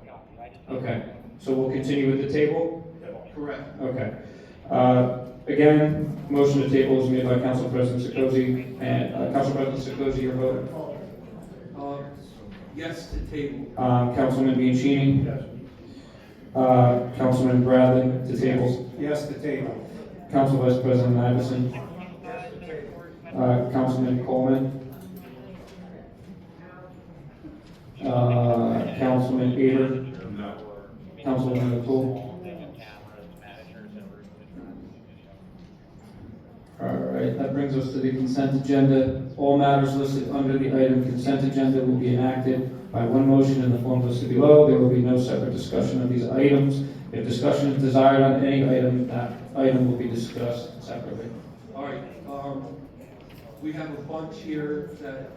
okay, so we'll continue with the table? Correct. Okay. Again, motion to table was made by Council President Sekozy, and Council President Sekozy, your vote? Yes to table. Councilman Bianchini? Yes. Councilman Bradley to table? Yes, the table. Council Vice President Iverson? Councilman Coleman? Councilman Ader? No. Councilman O'Toole? All right, that brings us to the consent agenda. All matters listed under the item consent agenda will be enacted by one motion in the form listed below. There will be no separate discussion of these items. If discussion is desired on any item, that item will be discussed separately. All right, we have a bunch here that,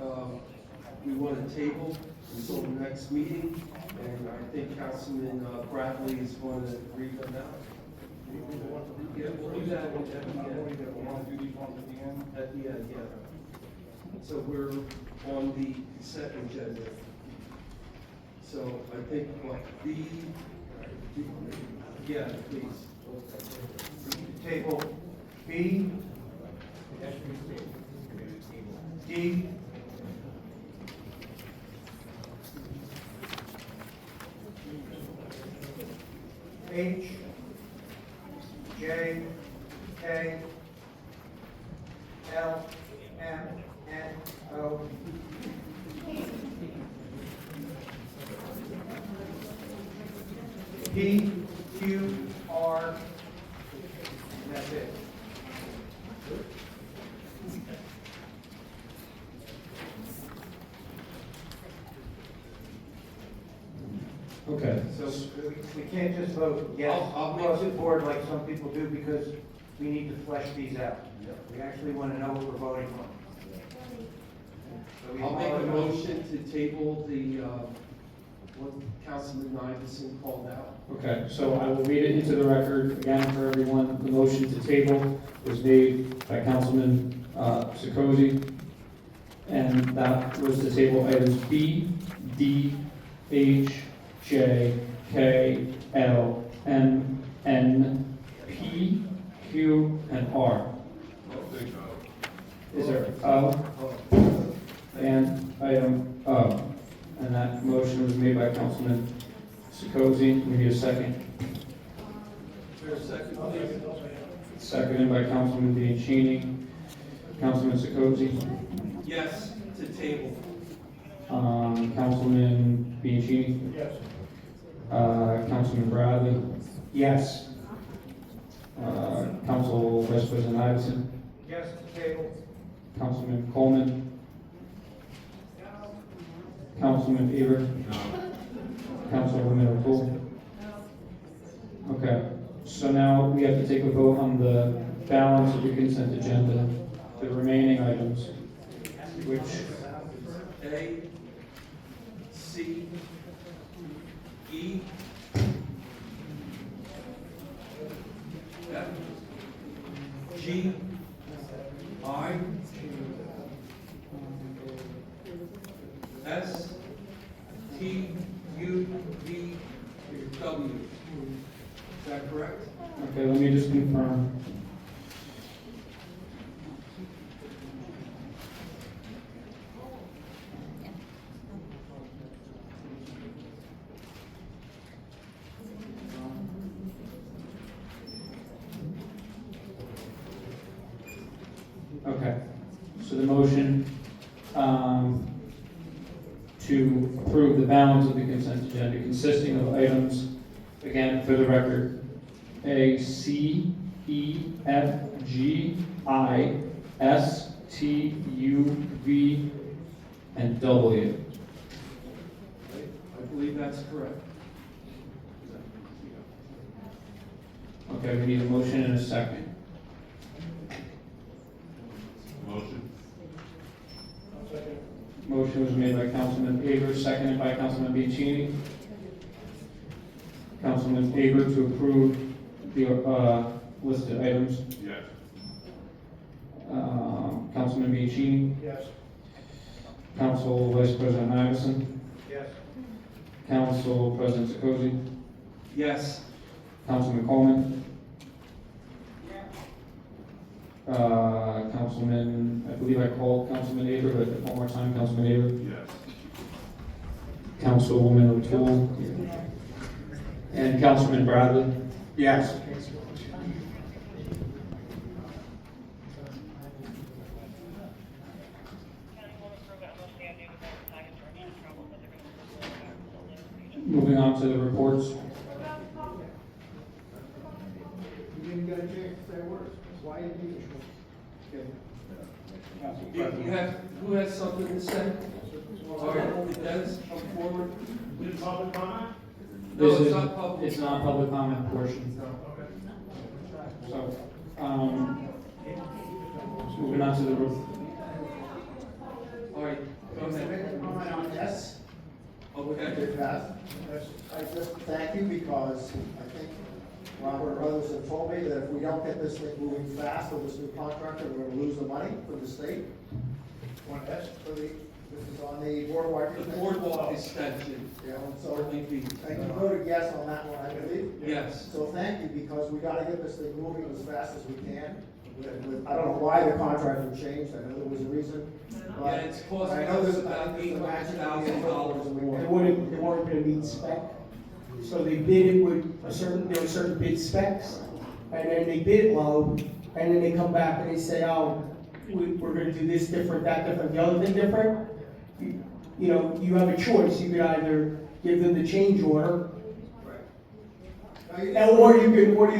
we want to table until the next meeting, and I think Councilman Bradley is going to read them out. Yeah, we'll do that at the end. At the end, yeah. So we're on the consent agenda. So I think what, yeah, please. Table B, D, H, J, K, L, M, N, O, P, Q, R, and that's it. Okay. So we can't just vote yes I'll make across the it- board like some people do because we need to flesh these out. We actually want to know what we're voting on. So we I'll make a apologize. motion to table the, what Councilman Iverson called out. Okay, so I will read it into the record again for everyone. The motion to table was made by Councilman Sekozy, and that was to table items B, D, H, J, K, L, M, N, P, Q, and R. Is there O? And item O. And that motion was made by Councilman Sikozi. We need a second. Is there a second, please? Seconded by Councilman Bianchini. Councilman Sikozi. Yes, to table. Councilman Bianchini. Yes. Councilman Bradley. Yes. Council Vice President Iverson. Yes, table. Councilman Coleman. Councilman Aber. Councilwoman O'Toole. Okay, so now we have to take a vote on the balance of the consent agenda, the remaining items, which, A, C, E, F, G, I, S, T, U, V, W. Is that correct? okay, let me just confirm. Okay, so the motion to approve the balance of the consent agenda consisting of items, again, for the record, A, C, E, F, G, I, S, T, U, V, and W. I believe that's correct. Okay, we need a motion and a second. Motion. Motion was made by Councilman Aber, seconded by Councilman Bianchini. Councilman Aber to approve the listed items. Yes. Councilman Bianchini. Yes. Council Vice President Iverson. Yes. Council President Sikozi. Yes. Councilman Coleman. Councilman, I believe I called Councilman Aber, but one more time, Councilman Aber. Yes. Councilwoman O'Toole. And Councilman Bradley. Yes. Moving on to the reports. You didn't get a chance to say words. Why did you? You have, who has something to say? All right, Dennis, come forward. Did public comment? No, This it's is- not public. It's not public comment portion. Okay. So, moving on to the roof. All right, go Make ahead. a comment on S. Okay. I just thank you because I think Robert and others have told me that if we don't get this thing moving fast with this new contractor, we're gonna lose the money for the state. One S? For the, this is on the boardwalk. The boardwalk extension. Yeah, so, Certainly be. and you voted yes on that one, I believe. Yes. So thank you, because we gotta get this thing moving as fast as we can. I don't know why the contractor changed, I know there was a reason. but- Yeah, it's but costing I know us there's- about I think there's a matching of the $800,000 more. They weren't gonna meet spec, so they bid it with there were certain bid specs, and then they bid it low, and then they come back and they say, oh, we're gonna do this different, that different, the other thing different. You know, you have a choice, you could either give them the change order, or you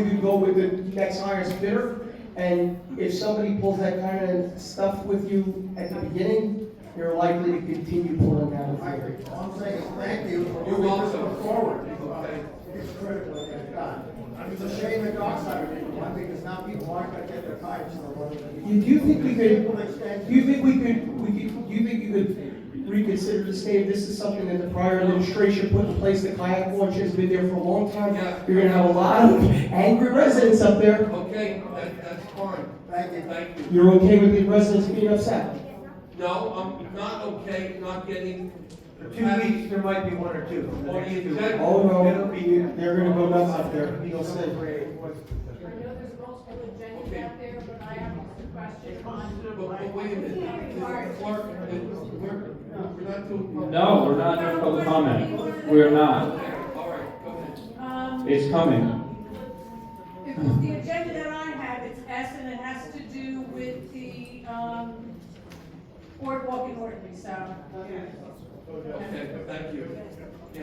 could go with the next highest bidder, and if somebody pulls that kind of stuff with you at the beginning, you're likely to continue pulling that with I you. agree. All I'm saying is thank you for You're moving this welcome. one forward. Okay. It's critical to get it done. It's a shame that Dockside didn't want it, because now people aren't gonna get their tires on the road. Do you think we could, do you think you could reconsider this, Dave? This is something that the prior administration put in place, the kayak launch has been there for a long time. Yeah. You're gonna have a lot of angry residents up there. Okay, that's fine. Thank you. Thank you. You're okay with the residents being upset? No, I'm not okay, not getting. For 2 weeks, there might be 1 or 2. For the On next the 2 weeks. agenda. Oh, no, It'll be- they're gonna go nuts up there, you'll see. I know there's multiple agendas out there, but I have a question on. But wait a minute, Clerk, we're not doing public. No, we're not doing public comment. We're not. All right, go ahead. It's coming. If it's the agenda that I have, it's S and it has to do with the, boardwalk in Ortley, so. Okay, thank you. Yeah.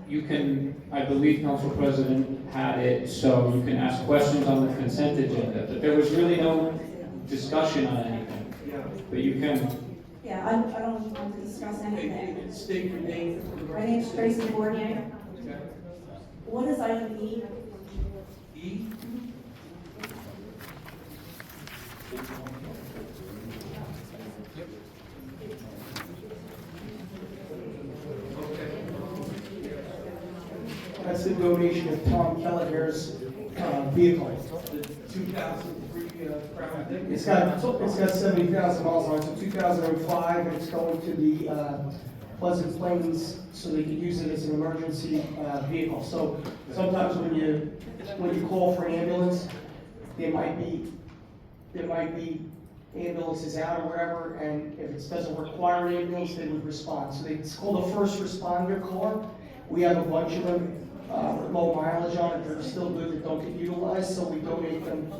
You can, I believe Council President had it, so you can ask questions on the consent agenda, but there was really no discussion on anything. But you can, Yeah, I don't want to discuss anything. Okay, state your name. My name's Tracy Fournier. Okay. What is item E? E? That's the donation of Tom Kelleher's vehicle. The 2003 Crown Vic? It's got 70,000 miles on it, it's a 2005, and it's going to the Pleasant Plains, so they can use it as an emergency vehicle. So sometimes when you call for an ambulance, there might be ambulances out or whatever, and if it doesn't require an ambulance, they would respond. So it's called a first responder car. We have a bunch of them, with low mileage on it, they're still good, that don't get utilized, so we donate them.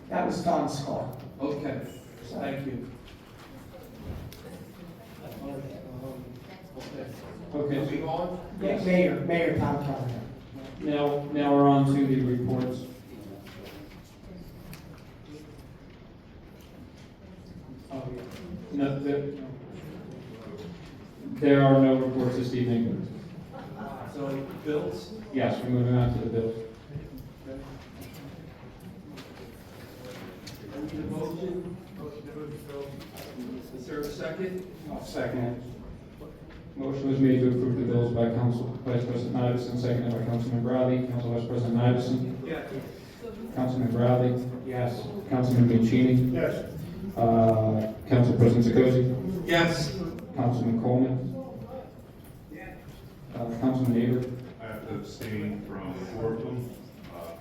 That was Tom's car. Okay, thank you. okay, Moving on? Yeah, Mayor Tom Kelleher. now we're on to the reports. No, there are no reports this evening. So, bills? Yes, we're moving on to the bills. I need a motion. Is there a second? I'll second it. Motion was made to approve the bills by Council Vice President Iverson, seconded by Councilman Bradley. Council Vice President Iverson. Yes. Councilman Bradley. Yes. Councilman Bianchini. Yes. Council President Zakozy. Yes. Councilman Coleman. Councilman Avery. I have to abstain from four of them.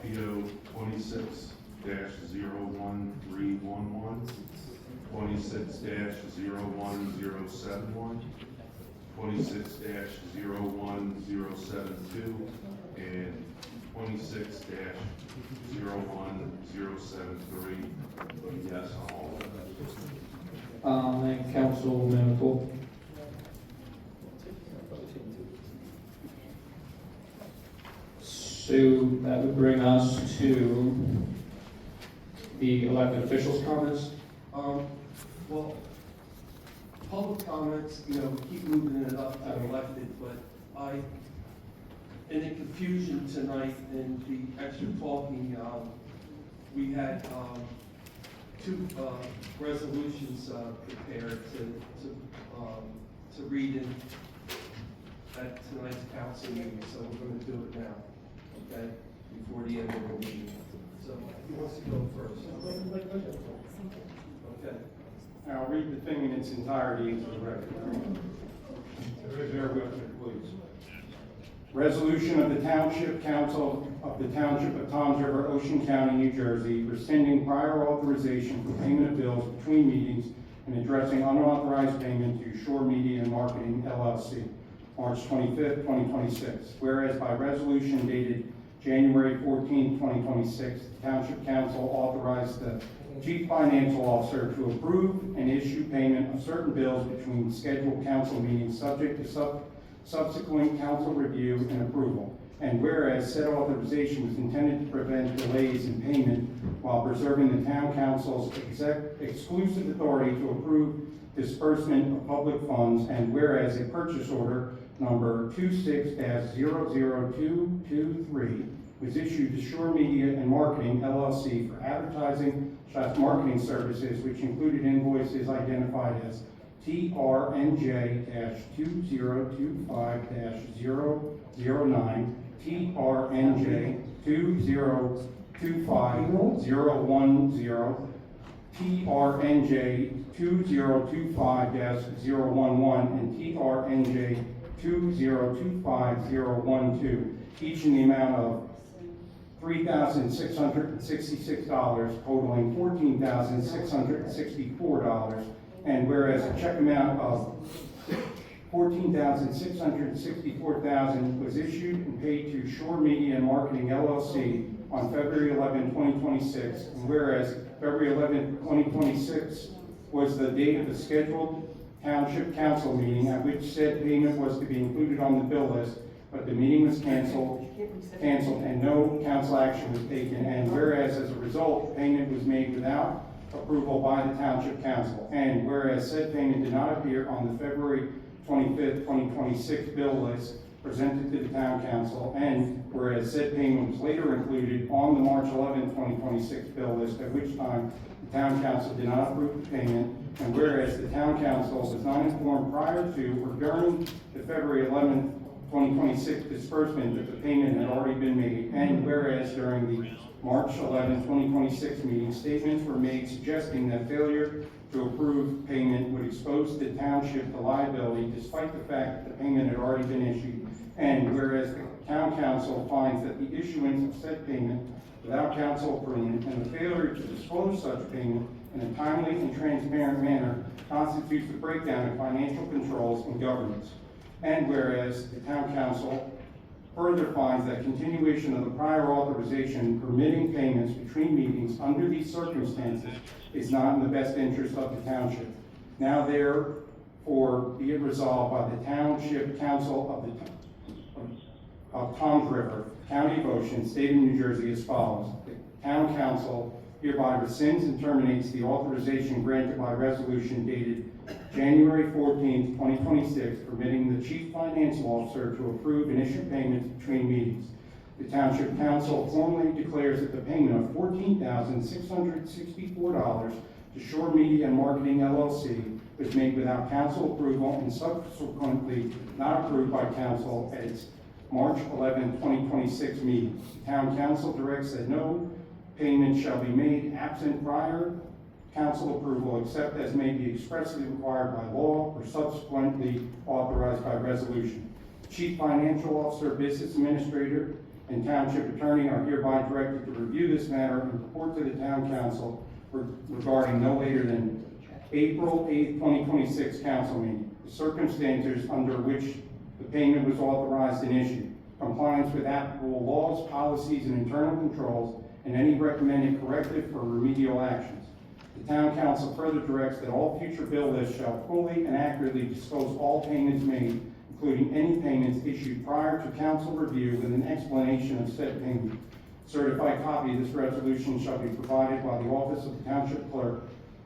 PO 26-01311, 26-01071, 26-01072, and 26-01073. Vote yes on all of them. And Councilman Cole. So that would bring us to the elected officials' comments. Well, public comments, we keep moving it up to elected, but in the confusion tonight and the extra talking, we had, two, resolutions, prepared to read in at tonight's council meeting, so we're gonna do it now, okay? Before the end of the meeting. So, who wants to go first? Okay. I'll read the thing in its entirety into the record. Bear with me, please. Resolution of the Township Council of the Township of Toms River, Ocean County, New Jersey, rescinding prior authorization for payment of bills between meetings and addressing unauthorized payment to Shore Media and Marketing LLC, March 25th, 2026. Whereas by resolution dated January 14, 2026, the Township Council authorized the Chief Financial Officer to approve and issue payment of certain bills between scheduled council meetings subject to subsequent council review and approval. And whereas said authorization was intended to prevent delays in payment while preserving the town council's exclusive authority to approve disbursement of public funds, and whereas a purchase order number 26-00223 was issued to Shore Media and Marketing LLC for advertising/marketing services, which included invoices identified as TRNJ-2025-009, TRNJ-2025-010, 2025010, TRNJ 2025-011, and TRNJ 2025012, each in the amount of $3,666, totaling $14,664. And whereas a check amount of $14,664 was issued and paid to Shore Media and Marketing LLC on February 11, 2026, and whereas February 11, 2026 was the date of the scheduled Township Council meeting at which said payment was to be included on the bill list, but the meeting was canceled and no council action was taken, and whereas as a result, payment was made without approval by the Township Council, and whereas said payment did not appear on the February 25th, 2026 bill list presented to the Town Council, and whereas said payment was later included on the March 11th, 2026 bill list, at which time the Town Council did not approve the payment, and whereas the Town Council was not informed prior to or during the February 11th, 2026 disbursement that the payment had already been made, and whereas during the March 11, 2026 meeting, statements were made suggesting that failure to approve payment would expose the township to liability despite the fact that the payment had already been issued, and whereas the Town Council finds that the issuance of said payment without council approval and the failure to disclose such payment in a timely and transparent manner constitutes a breakdown in financial controls and governance. And whereas the Town Council further finds that continuation of the prior authorization permitting payments between meetings under these circumstances is not in the best interest of the township. Now therefore be it resolved by the Township Council of Toms River, County of Ocean, State of New Jersey as follows. The Town Council hereby rescinds and terminates the authorization granted by resolution dated January 14, 2026, permitting the Chief Financial Officer to approve and issue payments between meetings. The Township Council formally declares that the payment of $14,664 to Shore Media and Marketing LLC was made without council approval and subsequently not approved by council at its March 11, 2026 meeting. The Town Council directs that no payment shall be made absent prior council approval except as may be expressly required by law or subsequently authorized by resolution. Chief Financial Officer, Business Administrator, and Township Attorney are hereby directed to review this matter and report to the Town Council regarding no later than April 8, 2026 council meeting, the circumstances under which the payment was authorized and issued, compliance with applicable laws, policies, and internal controls, and any recommended corrective or remedial actions. The Town Council further directs that all future bill lists shall fully and accurately disclose all payments made, including any payments issued prior to council review with an explanation of said payment. Certified copy of this resolution shall be provided by the Office of the Township Clerk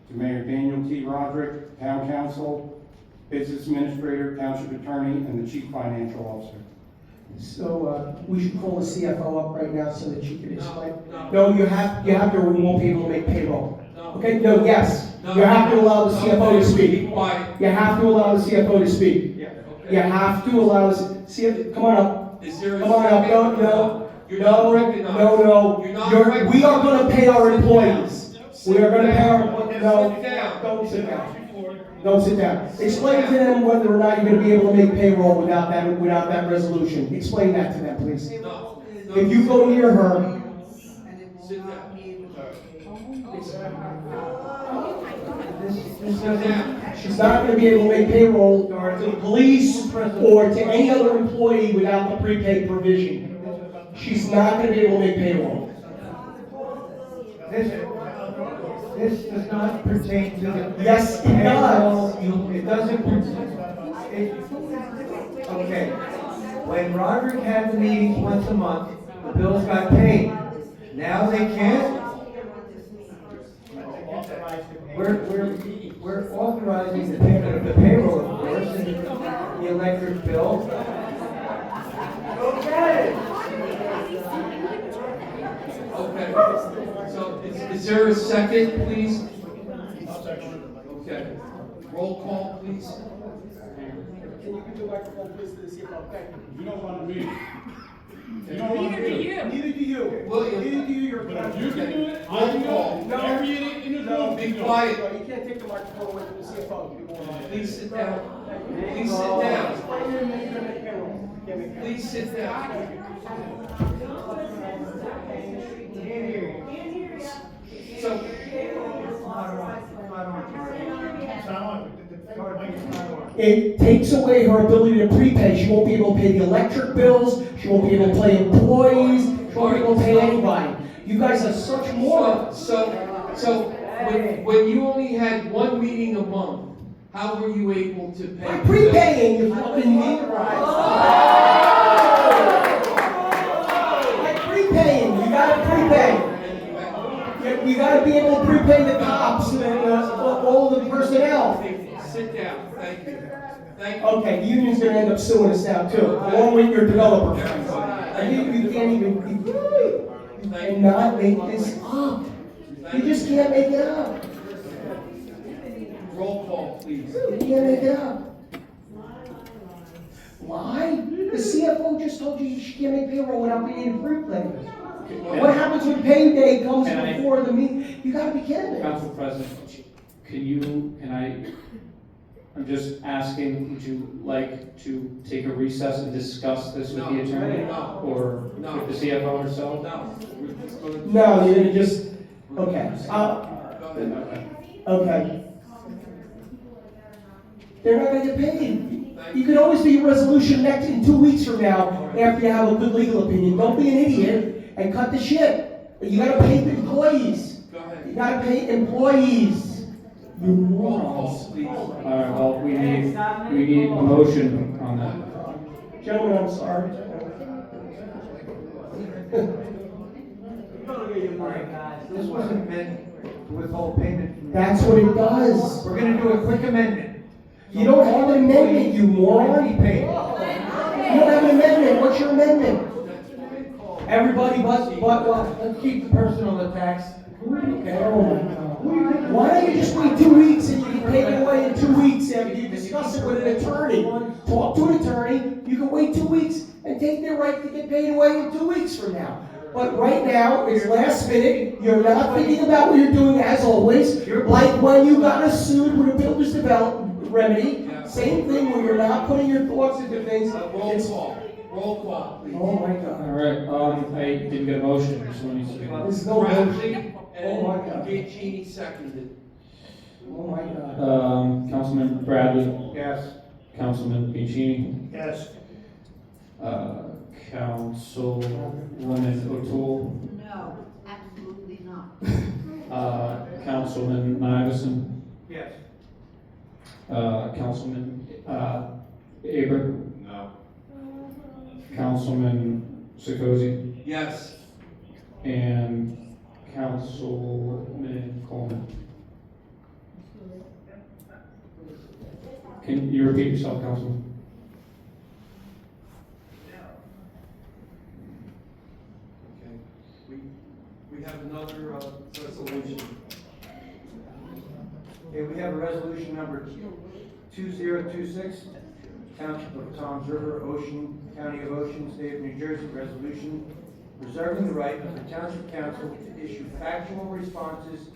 to Mayor Daniel T. Roderick, Town Council, Business Administrator, Township Attorney, and the Chief Financial Officer. So, we should call the CFO up right now so that she can explain. No, you have to, or we won't be able to make payroll. Okay, no, yes. You have to allow the CFO to speak. You have to allow the CFO to speak. You have to allow the CFO, come on up. Come on up, no. We are gonna pay our employees. We are gonna pay our employees. No, don't sit down. Don't sit down. Explain to them whether or not you're gonna be able to make payroll without that resolution. Explain that to them, please. If you go near her. She's not going to be able to make payroll to the police or to any other employee without the prepaid provision. She's not going to be able to make payroll. This does not pertain to the. Yes, it does. It doesn't pertain. Okay. When Roderick had the meetings once a month, the bills got paid. Now they can't. We're authorizing the payment of the payroll, of course, and the electric bill. Okay. Okay, so is there a second, please? Okay, roll call, please. Can you give the microphone, please, to the CFO? Thank you. You don't want to meet. You don't want to do it. Neither do you. William. Neither do you, your But you can do it, I Roll can do call. it. Every idiot in the room Be can do it. quiet. No, you can't take the microphone away from the CFO. You go on. Please sit down. Please sit down. Please sit down. So, It takes away her ability to prepay. She won't be able to pay the electric bills. She won't be able to pay employees. She won't be able to pay anybody. You guys are such morons. so when you only had one meeting a month, how were you able to pay? By prepaying, you fucking mean. By prepaying, you gotta prepay. You gotta be able to prepay the cops and all the personnel. Sit down, thank you. Thank you. Okay, the union's gonna end up suing us now too, along with your developer friends. You can't even, you cannot make this up. You just can't make it up. Roll call, please. You can't make it up. Why? The CFO just told you she can't make payroll without being in pre-play. What happens when payday comes before the meeting? You gotta be kidding me. Council President, I'm just asking, would you like to take a recess and discuss this with the attorney? No. Or with the CFO herself? No. We're just gonna- No, you're gonna just, okay. Go ahead. Okay. They're not gonna get paid. You can always be a resolution next in 2 weeks from now after you have a good legal opinion. Don't be an idiot and cut the shit. But you gotta pay the employees. Go ahead. You gotta pay employees. You Roll call, morons. please. All right, well, we need a motion on that. Gentlemen, I'm sorry. This wasn't meant to withhold payment from. That's what it does. We're gonna do a quick amendment. You don't have an amendment, you moron. Be paid. You don't have an amendment. What's your amendment? Everybody but what? Let's keep the personal attacks. Okay, oh my God. Why don't you just wait 2 weeks and you can pay it away in 2 weeks after you discuss it with an attorney? Talk to an attorney, you can wait 2 weeks and take their right to get paid away in 2 weeks from now. But right now, it's last minute, you're not thinking about what you're doing as always. Like when you got us sued with a builder's development remedy, same thing where you're not putting your thoughts into things. Roll call, please. Oh my All God. right, I didn't get a motion, so we need to. There's no Bradley motion. Oh my God. and Gagini seconded. Oh my God. Councilman Bradley, Yes. Councilman Piccini, Yes. Councilwoman O'Toole, No, absolutely not. Councilman Magnuson, Yes. Councilman Aber, No. Councilman Sikosi, Yes. and Councilman Coleman. Can you repeat yourself, Councilman? Okay. We have another resolution. Okay, we have a resolution number 2026, Township of Toms River, Ocean, County of Ocean, State of New Jersey, resolution reserving the right of the Township Council to issue factual responses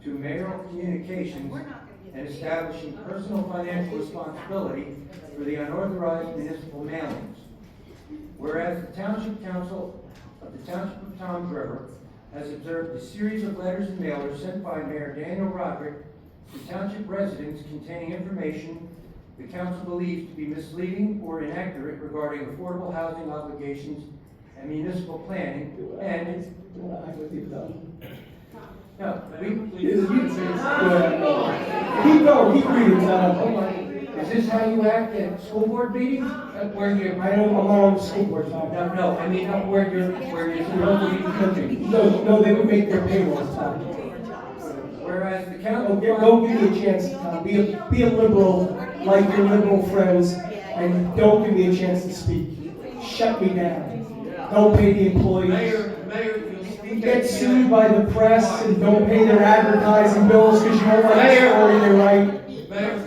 to mayoral communications and establishing personal financial responsibility for the unauthorized municipal mailings. Whereas the Township Council of the Township of Toms River has observed a series of letters and mailers sent by Mayor Daniel Roderick to Township residents containing information the council believes to be misleading or inaccurate regarding affordable housing obligations and municipal planning, and no, Keep going, keep reading, is this how you act at school board meetings? Where you're, I'm not on the school board, Tom. no, I mean, where you're supposed to be cooking. No, they would make their payroll, Tom. Whereas the council. Don't give me a chance, Tom. Be a liberal, like your liberal friends, and don't give me a chance to speak. Shut me down. Don't pay the employees. Mayor, you'll speak. Get sued by the press and don't pay their advertising bills because you don't want to story they write. Mayor.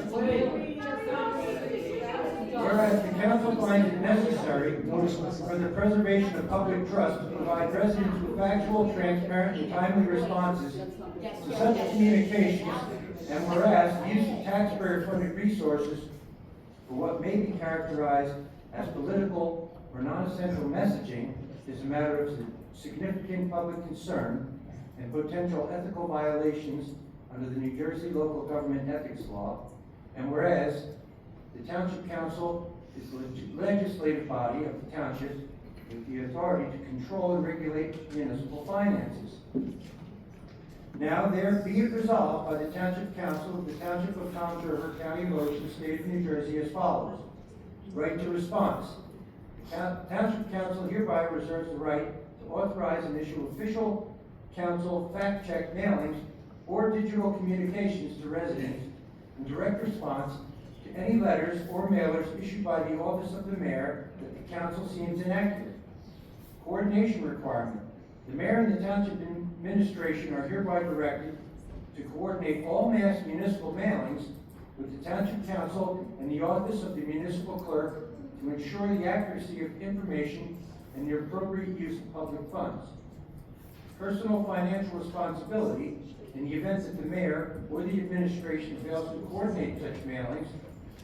Whereas the council finds it necessary for the preservation of public trust to provide residents with factual, transparent, and timely responses to such communications, and whereas the use of taxpayer-funded resources for what may be characterized as political or non-essential messaging is a matter of significant public concern and potential ethical violations under the New Jersey Local Government Ethics Law, and whereas the Township Council is the legislative body of the township with the authority to control and regulate municipal finances. Now there be it resolved by the Township Council of the Township of Toms River, County of Ocean, State of New Jersey as follows. Right to response. The Township Council hereby reserves the right to authorize and issue official council fact-check mailings or digital communications to residents in direct response to any letters or mailers issued by the office of the mayor that the council seems inaccurate. Coordination requirement. The mayor and the township administration are hereby directed to coordinate all mass municipal mailings with the township council and the office of the municipal clerk to ensure the accuracy of information and the appropriate use of public funds. Personal financial responsibility. In the event that the mayor or the administration fails to coordinate such mailings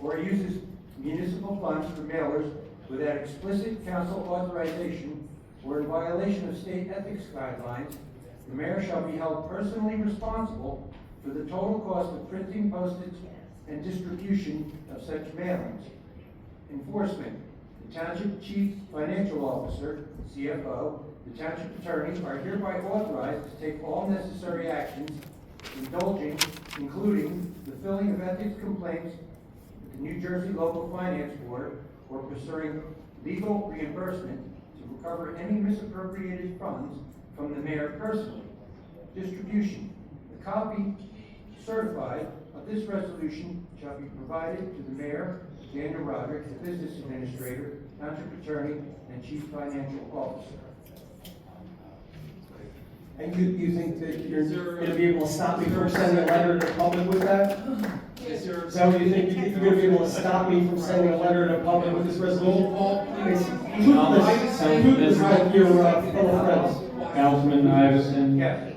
or uses municipal funds for mailers without explicit council authorization or in violation of state ethics guidelines, the mayor shall be held personally responsible for the total cost of printing, postage, and distribution of such mailings. Enforcement. The Township Chief Financial Officer, CFO, the Township Attorney are hereby authorized to take all necessary actions including the filling of ethics complaints with the New Jersey Local Finance Board or pursuing legal reimbursement to recover any misappropriated funds from the mayor personally. Distribution. The copy certified of this resolution shall be provided to the mayor, Daniel Roderick, the business administrator, township attorney, and chief financial officer. And you think that you're gonna be able to stop me from sending a letter to the public with that? Is that what you think? You think you're gonna be able to stop me from sending a letter to the public with this resolution? It's toothless like your fellow friends. Councilman Iverson? Yes.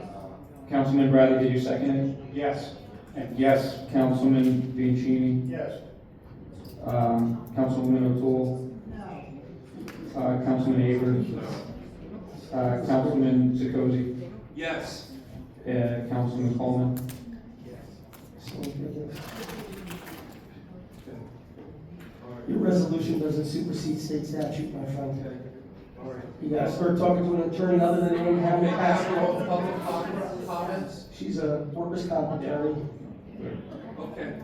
Councilman Bradley, did you second it? Yes. And yes. Councilman Bianchini? Yes. Councilwoman O'Toole? No. Councilman Avery? Councilman Zuccotti? Yes. Councilman Coleman? Your resolution doesn't supersede state statute, my friend. You gotta start talking to an attorney other than him, having a passport. Public comments? She's a workers' comp attorney. Okay,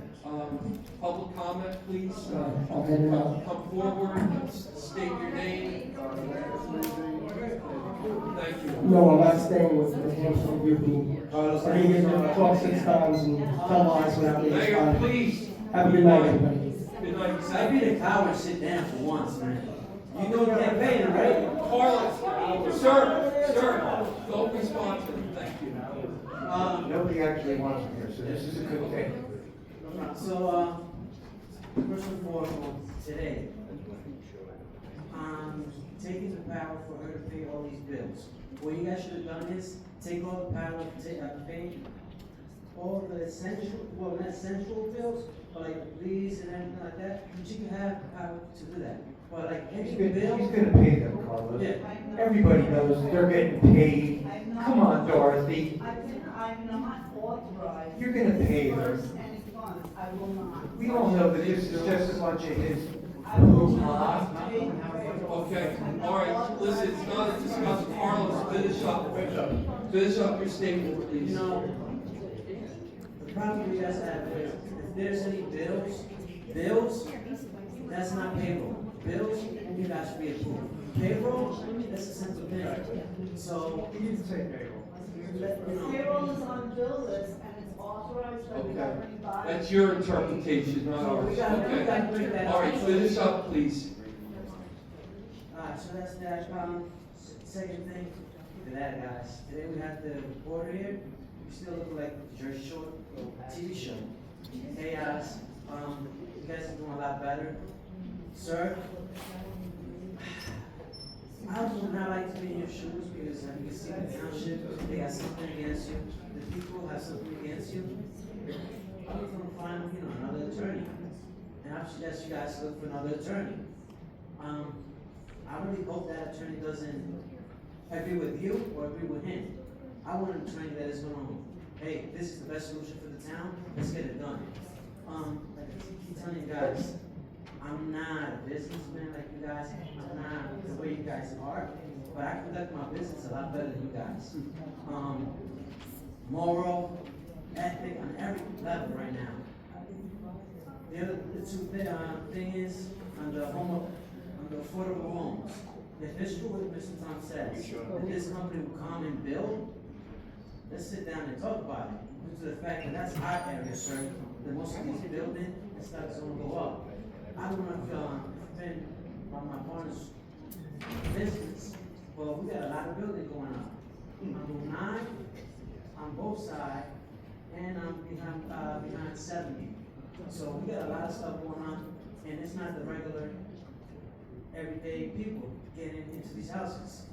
public comment, please. I'll hand it out. Come forward, state your name. Thank you. No, I'm not staying with the handful of you who are going to talk 6 times and tell lies without being Mayor, responded. please. Have a good night, everybody. Good night. I'd be the coward, sit down for once, man. You know campaigning, right? Carlos, sir, don't respond to him, thank you. Nobody actually wants me here, so this is a good thing. So, first and foremost, today, taking the power for her to pay all these bills. What you guys should have done is take all the power to pay all the essential, well, not essential bills, but like lease and everything like that. She can have the power to do that. But like any bill. He's gonna pay them, Carlos. Yeah. Everybody knows they're getting paid. Come on, Dorothy. I'm not authorized. You're gonna pay them. Any funds, I will not. We all know that this is just a bunch of his. I will not pay. Okay, all right, listen, it's not a discussion. Carlos, finish up your statement, please. You know, the problem you guys have is, if there's any bills, that's not payroll. Bills, you guys should be approved. Payroll, that's a simple thing. So. He didn't say payroll. The payroll is on the bill list and it's authorized by the governing body. That's your interpretation, not ours. We gotta break that. All right, finish up, please. Alright, so that's that. Second thing, to that, guys. Today we have the reporter here. We still look like Jersey Shore TV show. Chaos. You guys are doing a lot better. Sir, I would not like to be in your shoes because you can see the township, they have something against you, the people have something against you. I'm gonna find, another attorney. And I suggest you guys look for another attorney. I really hope that attorney doesn't agree with you or agree with him. I want an attorney that is gonna, hey, this is the best solution for the town, let's get it done. Like I keep telling you guys, I'm not a businessman like you guys, I'm not the way you guys are, but I conduct my business a lot better than you guys. Moral, ethic, on every level right now. The other, thing is, on the affordable homes. If it's true what Mr. Tom says, that this company will come and build, let's sit down and talk about it. Due to the fact that that's our area, sir, that most of these buildings and stuff is gonna go up. I don't know if you've been on my partner's business, but we got a lot of building going up. On 9, on both sides, and behind 70. So we got a lot of stuff going on, and it's not the regular, everyday people getting into these houses.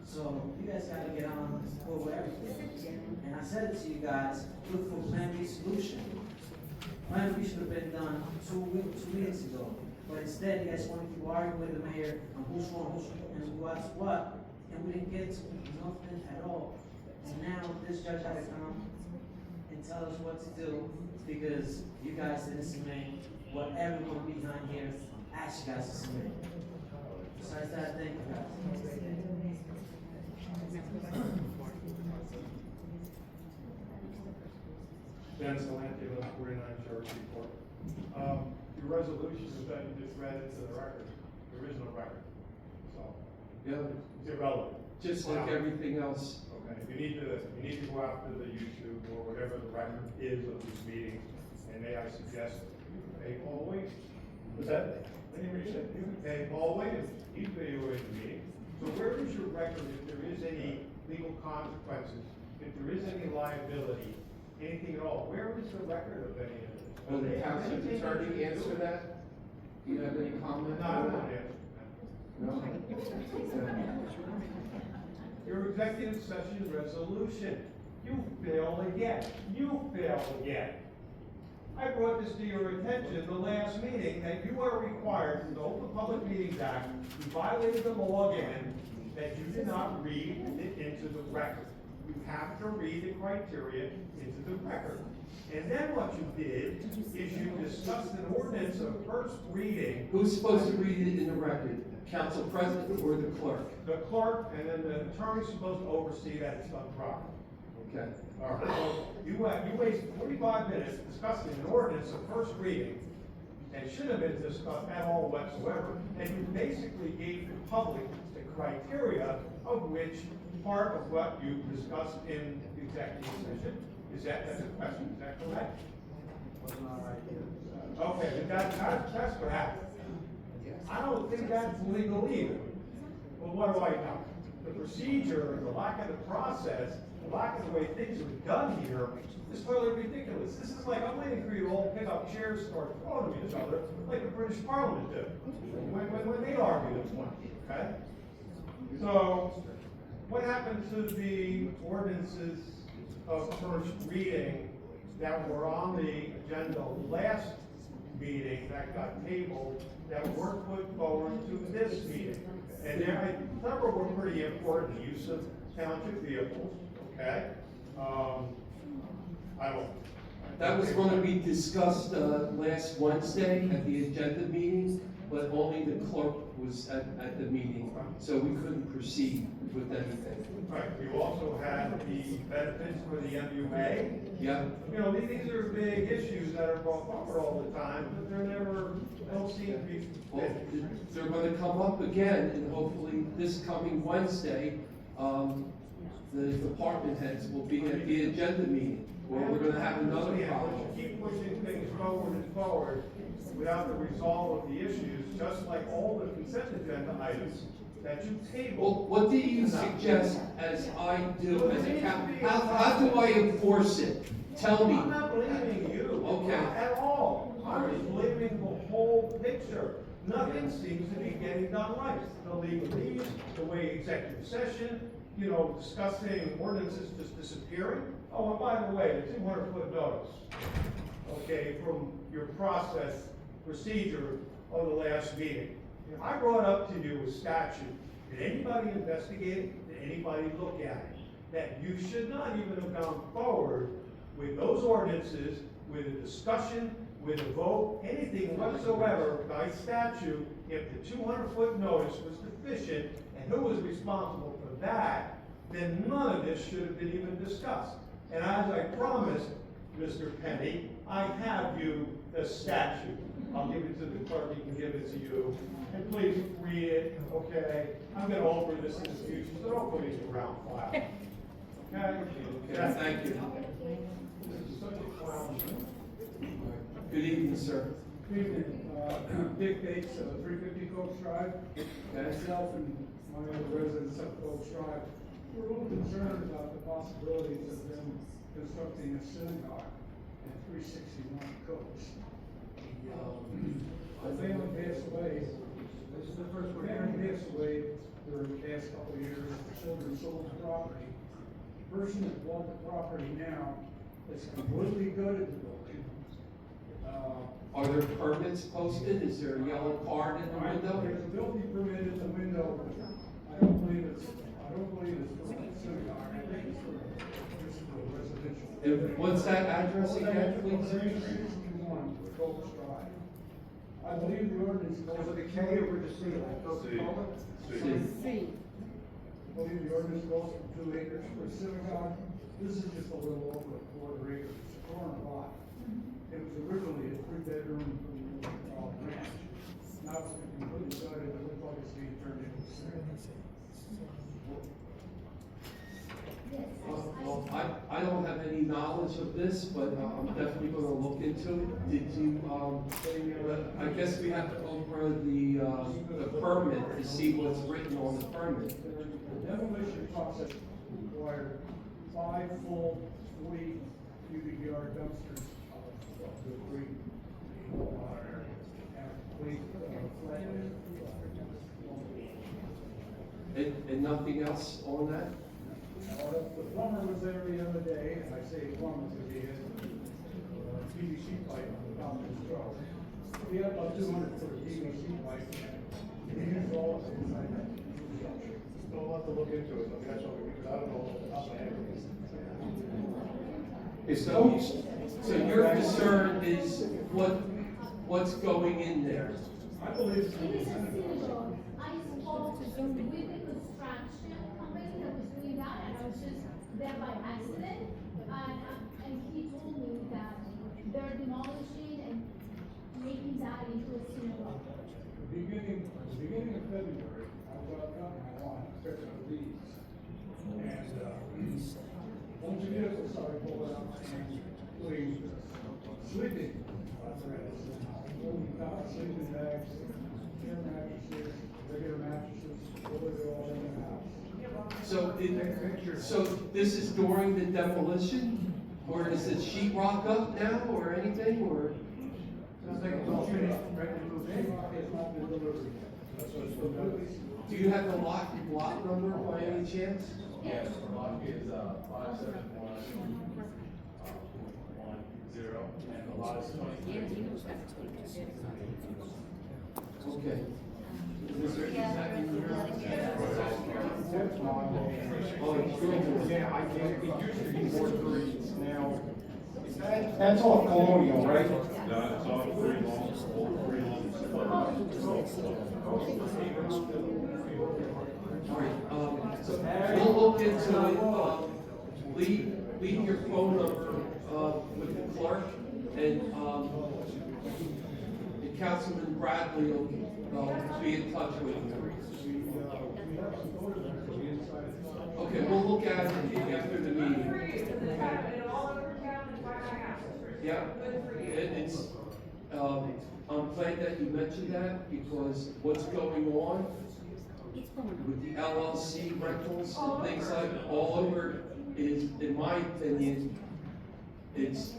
So you guys gotta get on board with everything. And I said it to you guys, look for Plan B solution. Plan B should have been done 2 weeks ago. But instead, you guys want to keep arguing with the mayor on who's wrong, and what's what, and we didn't get to nothing at all. And now this judge had to come and tell us what to do because you guys didn't submit what everyone behind here asked you guys to submit. Besides that, thank you guys. Ben Salante with 49 Cherokee Court. Your resolution that you just read into the record, there is no record. So, Yeah, it's irrelevant. just like everything else. Okay, you need to go out to the YouTube or whatever the record is of this meeting, and may I suggest you can pay Paul Wade. Was that, let me reach that, you can pay Paul Wade, he's videoing the meeting. So where is your record if there is any legal consequences, if there is any liability, anything at all? Where is the record of any of this? Will the township attorney answer that? Do you have any comment No, I on don't that? want to answer that. No? Your executive session resolution, you failed again, you failed again. I brought this to your attention the last meeting that you are required from the Open Public Meetings Act, you violated the law again, that you did not read it into the record. You have to read the criteria into the record. And then what you did is you discussed an ordinance of first reading. Who's supposed to read it in the record? Council president or the clerk? The clerk, and then the attorney's supposed to oversee that it's done properly. Okay. All right, so you wasted 45 minutes discussing an ordinance of first reading, and should have been discussed at all whatsoever, and you basically gave the public the criteria of which part of what you discussed in the executive session. That's a question, is that correct? Okay, but that's what happened. I don't think that's legal either. Well, what do I know? The procedure, the lack of the process, the lack of the way things are done here is totally ridiculous. This is like, I'm waiting for you to all pick up chairs and start throwing them at each other, like the British Parliament did, when they argued this one, okay? So, what happened to the ordinances of first reading that were on the agenda last meeting that got tabled, that were put forward to this meeting? And several were pretty important, use of township vehicles, okay? That was going to be discussed last Wednesday at the agenda meeting, but only the clerk was at the meeting, so we couldn't proceed with anything. Right, you also had the benefits for the MUA. Yeah. You know, these are big issues that are brought forward all the time, but they don't seem to be. Well, they're going to come up again, and hopefully this coming Wednesday, the department heads will be at the agenda meeting, where we're going to have another problem. Keep pushing things forward and forward without the resolve of the issues, just like all the consent agenda items that you table. Well, what do you suggest as I do as a council? How do I enforce it? Tell me. I'm not blaming you. Okay. Not at all. I'm just blaming the whole picture. nothing seems to be getting done right. The legalese, the way executive session, discussing ordinances just disappearing. Oh, and by the way, the 200-foot notice, okay, from your procedure of the last meeting. I brought up to you a statute. Did anybody investigate it? Did anybody look at it? That you should not even have gone forward with those ordinances, with a discussion, with a vote, anything whatsoever by statute, if the 200-foot notice was deficient and who was responsible for that, then none of this should have been even discussed. And as I promised, Mr. Penny, I have you the statute. I'll give it to the clerk, he can give it to you. And please read it, okay? I'm gonna offer this in the future, so don't put it in ground file. Okay? Okay, thank you. This is such a clown. Good evening, sir. Good evening. Dick Bates, 350 Coach Drive. Myself and my other residents of Coach Drive, we're a little concerned about the possibilities of them constructing a synagogue at 361 Coach. The family passed away. This is the first one. Family passed away during the past couple of years. The children sold the property. The person that bought the property now is completely gutted the building. Are there permits posted? Is there a yellow card in the window? There's a building permit in the window. I don't believe it's for a synagogue. I think it's just for residential. And what's that address again, please? 361 Coach Drive. I believe the ordinance calls it a K over the C. I believe the ordinance calls for 2 acres for a synagogue. This is just a little over a quarter acre. It's a corner lot. It was originally a 3-bedroom ranch. Now it's been completely gutted. It looks like it's being turned into a synagogue. Well, I don't have any knowledge of this, but I'm definitely gonna look into it. Did you, I guess we have to over the permit to see what's written on the permit. The demolition process required 5 full 40 cubic yard dumpsters of debris. And nothing else on that? The plumber was there the other day, and I say plumber because he has a PVC pipe on the top of his truck. He had about 200 foot of PVC pipe, and he used all of it inside that structure. We'll have to look into it, that's all, because I don't know what So your concern is what's going in there? I believe It is a synagogue. I spoke with the construction company that was doing that, and I was just there by accident, and he told me that they're demolishing and making that into a synagogue. beginning of February, I got my lawn, fixed the leaves. And, once you get it, started pulling up and putting sleeping apparatus, sleeping bags, air mattresses, regular mattresses, all in the house. So this is during the demolition? Or is it sheetrock up now or anything, or? It's all finished, ready to move in. It's not been delivered yet. So it's still good. Do you have the lot number by any chance? Yes, the lot is 57110, and the lot is 23. Okay. Is there, is that in your? Oh, it's good. Yeah, I can't, it used to be more trees, now, that's all colonial, right? No, it's all free loans, All right, so we'll look into it, leave your phone number, with the clerk, and Councilman Bradley will, be in touch with you. Okay, we'll look at it after the meeting. Yeah, it's, I'm glad that you mentioned that, because what's going on with the LLC rentals and things like all over is, in my opinion, it's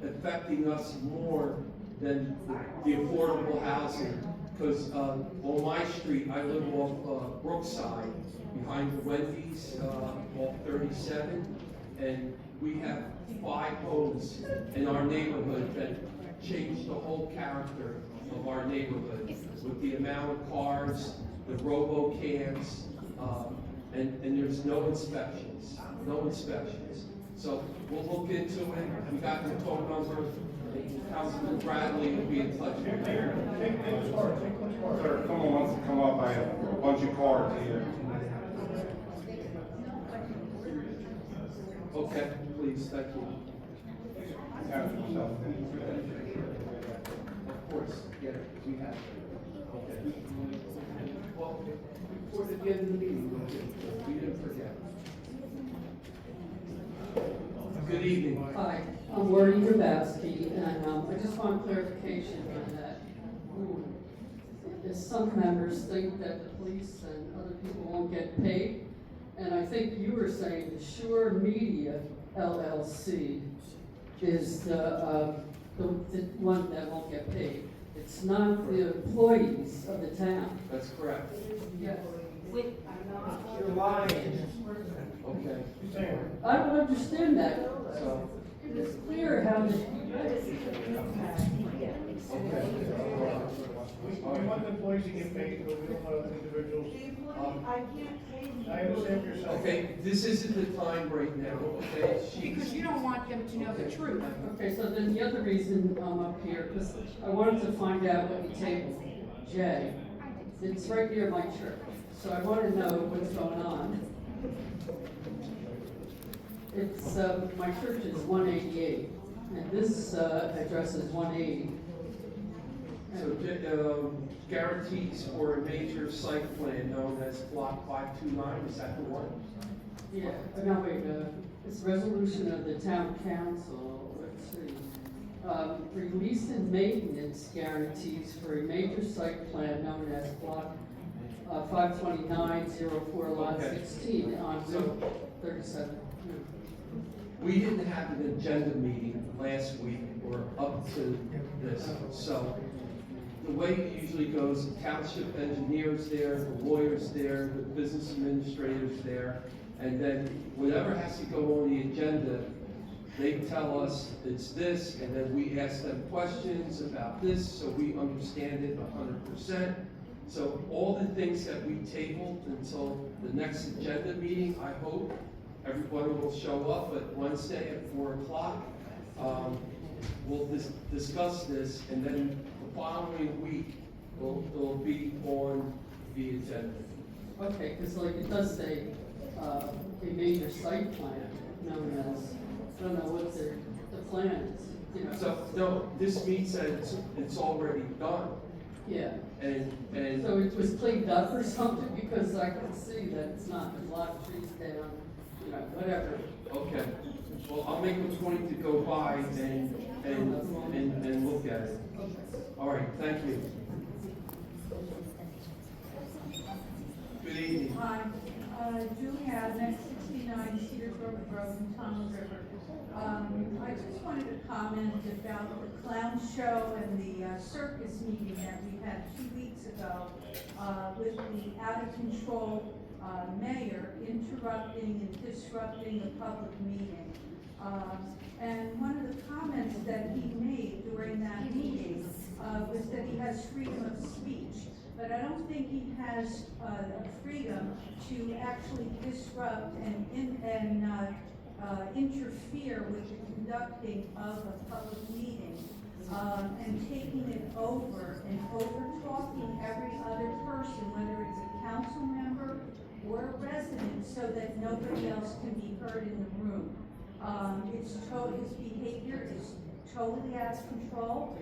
affecting us more than the affordable housing because, on my street, I live off, Brookside, behind the Wendy's, off 37, and we have 5 homes in our neighborhood that changed the whole character of our neighborhood with the amount of cars, the robo-cams, and there's no inspections. So we'll look into it. We got the phone number. Councilman Bradley will be in touch with you. Sir, someone wants to come up, I have a bunch of cards here. Okay, please, thank you. Of course, yeah, we have. Okay. Well, before the end of the meeting, we didn't forget. Good evening. Hi, I'm Warren Grabowski, and I just want clarification on that. Some members think that the police and other people won't get paid, and I think you were saying the Sure Media LLC is the one that won't get paid. It's not the employees of the town. That's correct. Yes. You're lying. Okay. I don't understand that. So, It is clear how the. We want the employees to get paid, but we don't want other individuals. I understand what you're saying. okay, this isn't the time right now, okay? Because you don't want them to know the truth. Okay, so then the other reason I'm up here, because I wanted to find out what you tabled, J. It's right near my church, so I want to know what's going on. It's, my church is 188, and this address is 180. So, guarantees for a major site plan known as Block 529, is that the one? Yeah, no, wait, it's resolution of the town council, let's see. Release and maintenance guarantees for a major site plan known as Block 529-04 Lot 16 on Route 37. We didn't have an agenda meeting last week or up to this, so the way it usually goes, the township engineer's there, the lawyer's there, the business administrator's there, and then whatever has to go on the agenda, they tell us it's this, and then we ask them questions about this, so we understand it 100%. So all the things that we tabled until the next agenda meeting, I hope everyone will show up at Wednesday at 4 o'clock. We'll discuss this, and then the following week, it'll be on the agenda. Okay, because like it does say, a major site plan known as, I don't know what the plan is, you know. So, no, this means that it's already done. Yeah. And So it was cleaned up or something, because I can see that it's not, there's a lot of trees down, you know, whatever. okay, well, I'll make a point to go by and look at it. All right, thank you. Good evening. Hi, Julia, next 69 Cedar Brook Road in Tunnel River. I just wanted to comment about the clown show and the circus meeting that we had 2 weeks ago with the out-of-control mayor interrupting and disrupting a public meeting. And one of the comments that he made during that meeting was that he has freedom of speech. But I don't think he has freedom to actually disrupt and interfere with the conducting of a public meeting and taking it over and over-talking every other person, whether it's a council member or a resident, so that nobody else can be heard in the room. His behavior is totally out of control.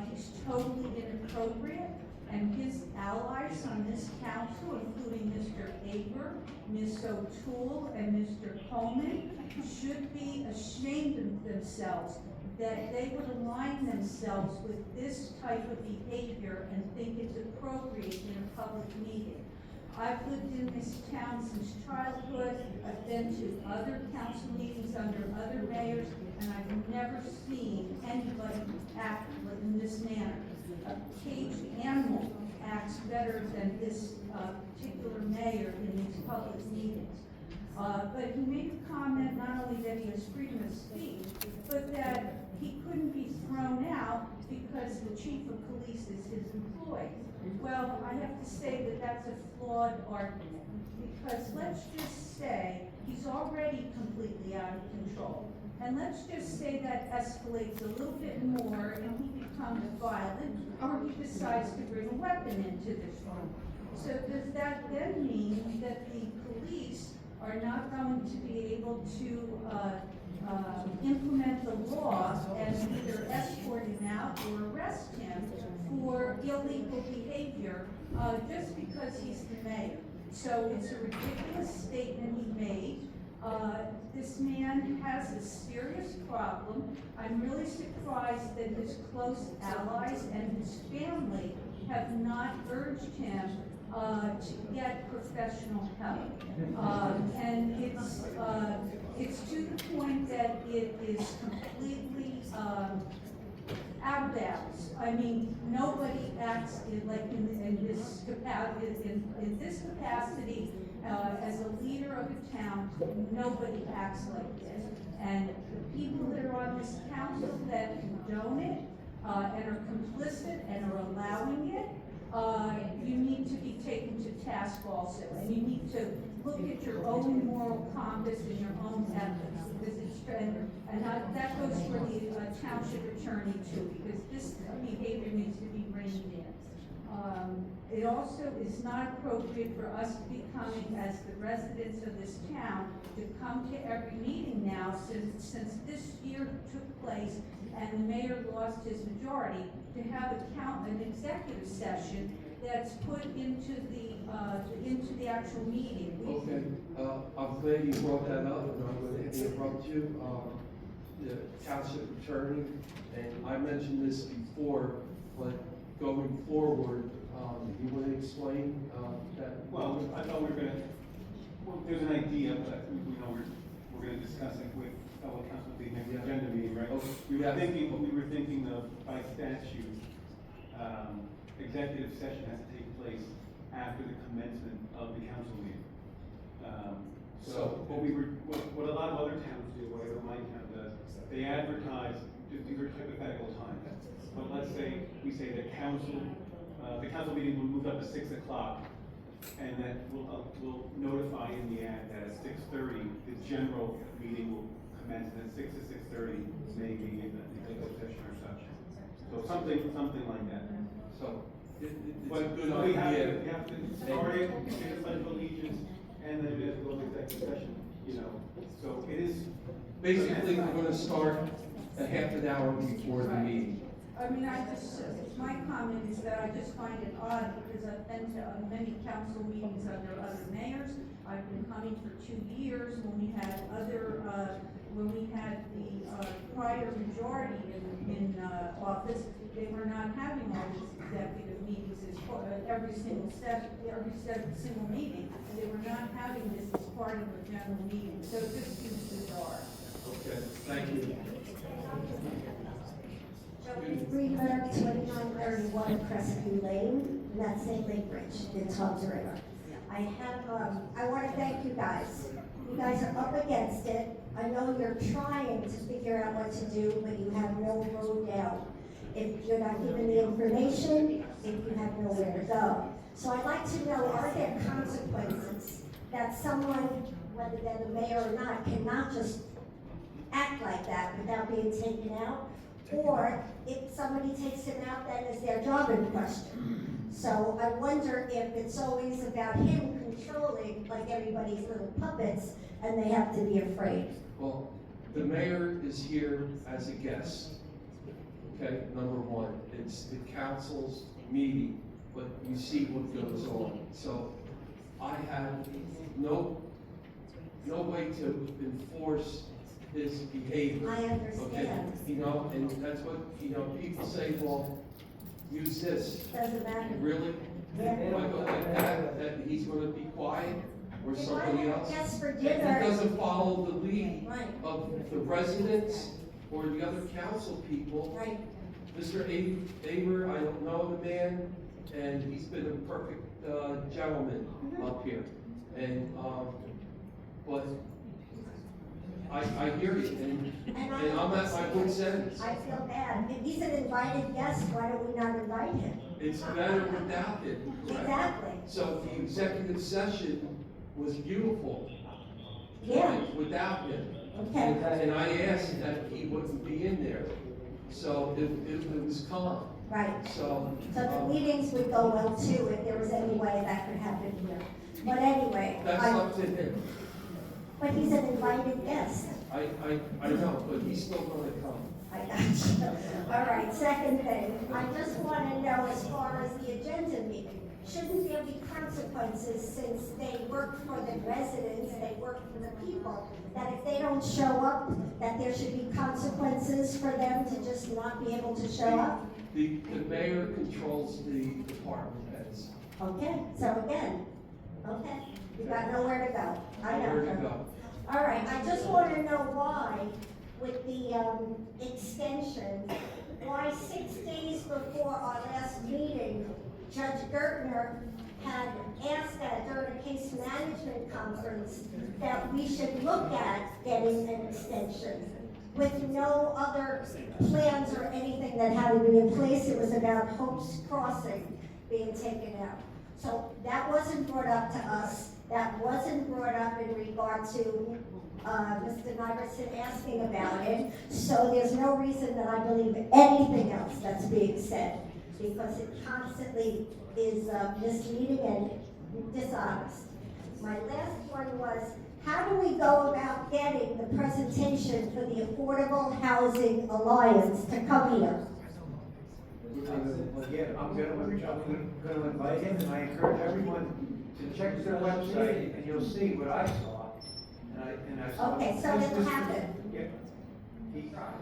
He's totally inappropriate. And his allies on this council, including Mr. Aber, Ms. O'Toole, and Mr. Coleman, should be ashamed of themselves that they would align themselves with this type of behavior and think it's appropriate in a public meeting. I've lived in this town since childhood. I've been to other council meetings under other mayors, and I've never seen anybody act in this manner. A caged animal acts better than this particular mayor in these public meetings. But he made a comment not only that he has freedom of speech, but that he couldn't be thrown out because the chief of police is his employee. Well, I have to say that that's a flawed argument, because let's just say he's already completely out of control. And let's just say that escalates a little bit more and he becomes violent, or he decides to bring a weapon into this room. So does that then mean that the police are not going to be able to implement the law and either escort him out or arrest him for illegal behavior just because he's the mayor? So it's a ridiculous statement he made. This man has a serious problem. I'm really surprised that his close allies and his family have not urged him to get professional help. And it's to the point that it is completely out of bounds. I mean, nobody acts in this capacity as a leader of a town. Nobody acts like this. And the people that are on this council that condone it and are complicit and are allowing it, you need to be taken to task also, and you need to look at your own moral compass and your own ethics, because it's, and that goes for the township attorney too, because this behavior needs to be reined in. It also is not appropriate for us to be coming as the residents of this town to come to every meeting now since this year took place and the mayor lost his majority, to have an executive session that's put into the actual meeting. Okay, I'm glad you brought that up, and I'm going to interrupt you. The township attorney, and I mentioned this before, but going forward, you want to explain that? Well, I thought we were gonna, well, there's an idea, but we're gonna discuss it with fellow council at the next agenda meeting, right? Okay. We were thinking of, by statute, executive session has to take place after the commencement of the council meeting. So what a lot of other towns do, whatever my town does, they advertise, these are hypothetical times. But let's say, we say the council meeting will move up to 6 o'clock, and that will notify in the ad that at 6:30, the general meeting will commence, and at 6 to 6:30, maybe an executive session or such. So something like that. So, it's a But good we idea. have to start it, get a pledge of allegiance, and then it is go to executive session, So it is. Basically, we're going to start a half an hour before the meeting. I mean, my comment is that I just find it odd, because I've been to many council meetings under other mayors. I've been coming for 2 years when we had the prior majority in office. They were not having all these executive meetings every single meeting. They were not having this as part of a general meeting, so it just seems bizarre. Okay, thank you. Greenberg, 2931 Crestview Lane, and that's in Lake Ridge, in Tubbs River. I want to thank you guys. You guys are up against it. I know you're trying to figure out what to do, but you have no road out. If you're not given the information, if you have nowhere to go. So I'd like to know, are there consequences that someone, whether they're the mayor or not, cannot just act like that without being taken out? Or if somebody takes him out, then is their job in question? So I wonder if it's always about him controlling, like everybody's little puppets, and they have to be afraid. Well, the mayor is here as a guest. Okay, number one, it's the council's meeting, but you see what goes on. So I have no way to enforce his behavior. I understand. Okay? And that's what, people say, well, use this. Doesn't matter. Really? Yeah. Am I going to that he's going to be quiet, or If somebody I else? guess for If dinner. he doesn't follow the lead Right. of the residents or the other council people. Right. Mr. Aber, I don't know the man, and he's been a perfect, gentleman up here. And, but I hear you, and I'm at my wit's end. I feel bad. If he's an invited guest, why don't we not invite him? It's better without him. Correct? Exactly. So the executive session was beautiful. Yeah. Without him. Okay. And I asked that he wouldn't be in there. So it was calm. Right. So. So the meetings would go well too if there was any way that could happen here. But anyway. That's up to him. But he's an invited guest. I know, but he's still gonna come. I got you. All right, second thing, I just want to know as far as the agenda meeting, shouldn't there be consequences since they work for the residents, they work for the people, that if they don't show up, that there should be consequences for them to just not be able to show up? The mayor controls the department heads. Okay, so again, okay, you got nowhere to go. I know. Nowhere to go. All right, I just want to know why, with the extension, why 6 days before our last meeting, Judge Gertner had asked that during a case management conference that we should look at getting an extension with no other plans or anything that had to be in place. It was about Hope's Crossing being taken out. So that wasn't brought up to us. That wasn't brought up in regard to Mr. Niverson asking about it. So there's no reason that I believe anything else that's being said, because it constantly is misleading and dishonest. My last one was, how do we go about getting the presentation for the Affordable Housing Alliance to come here? Yeah, I'm gonna invite him, and I encourage everyone to check their website, and you'll see what I saw. And I saw. Okay, so it'll happen. Yeah.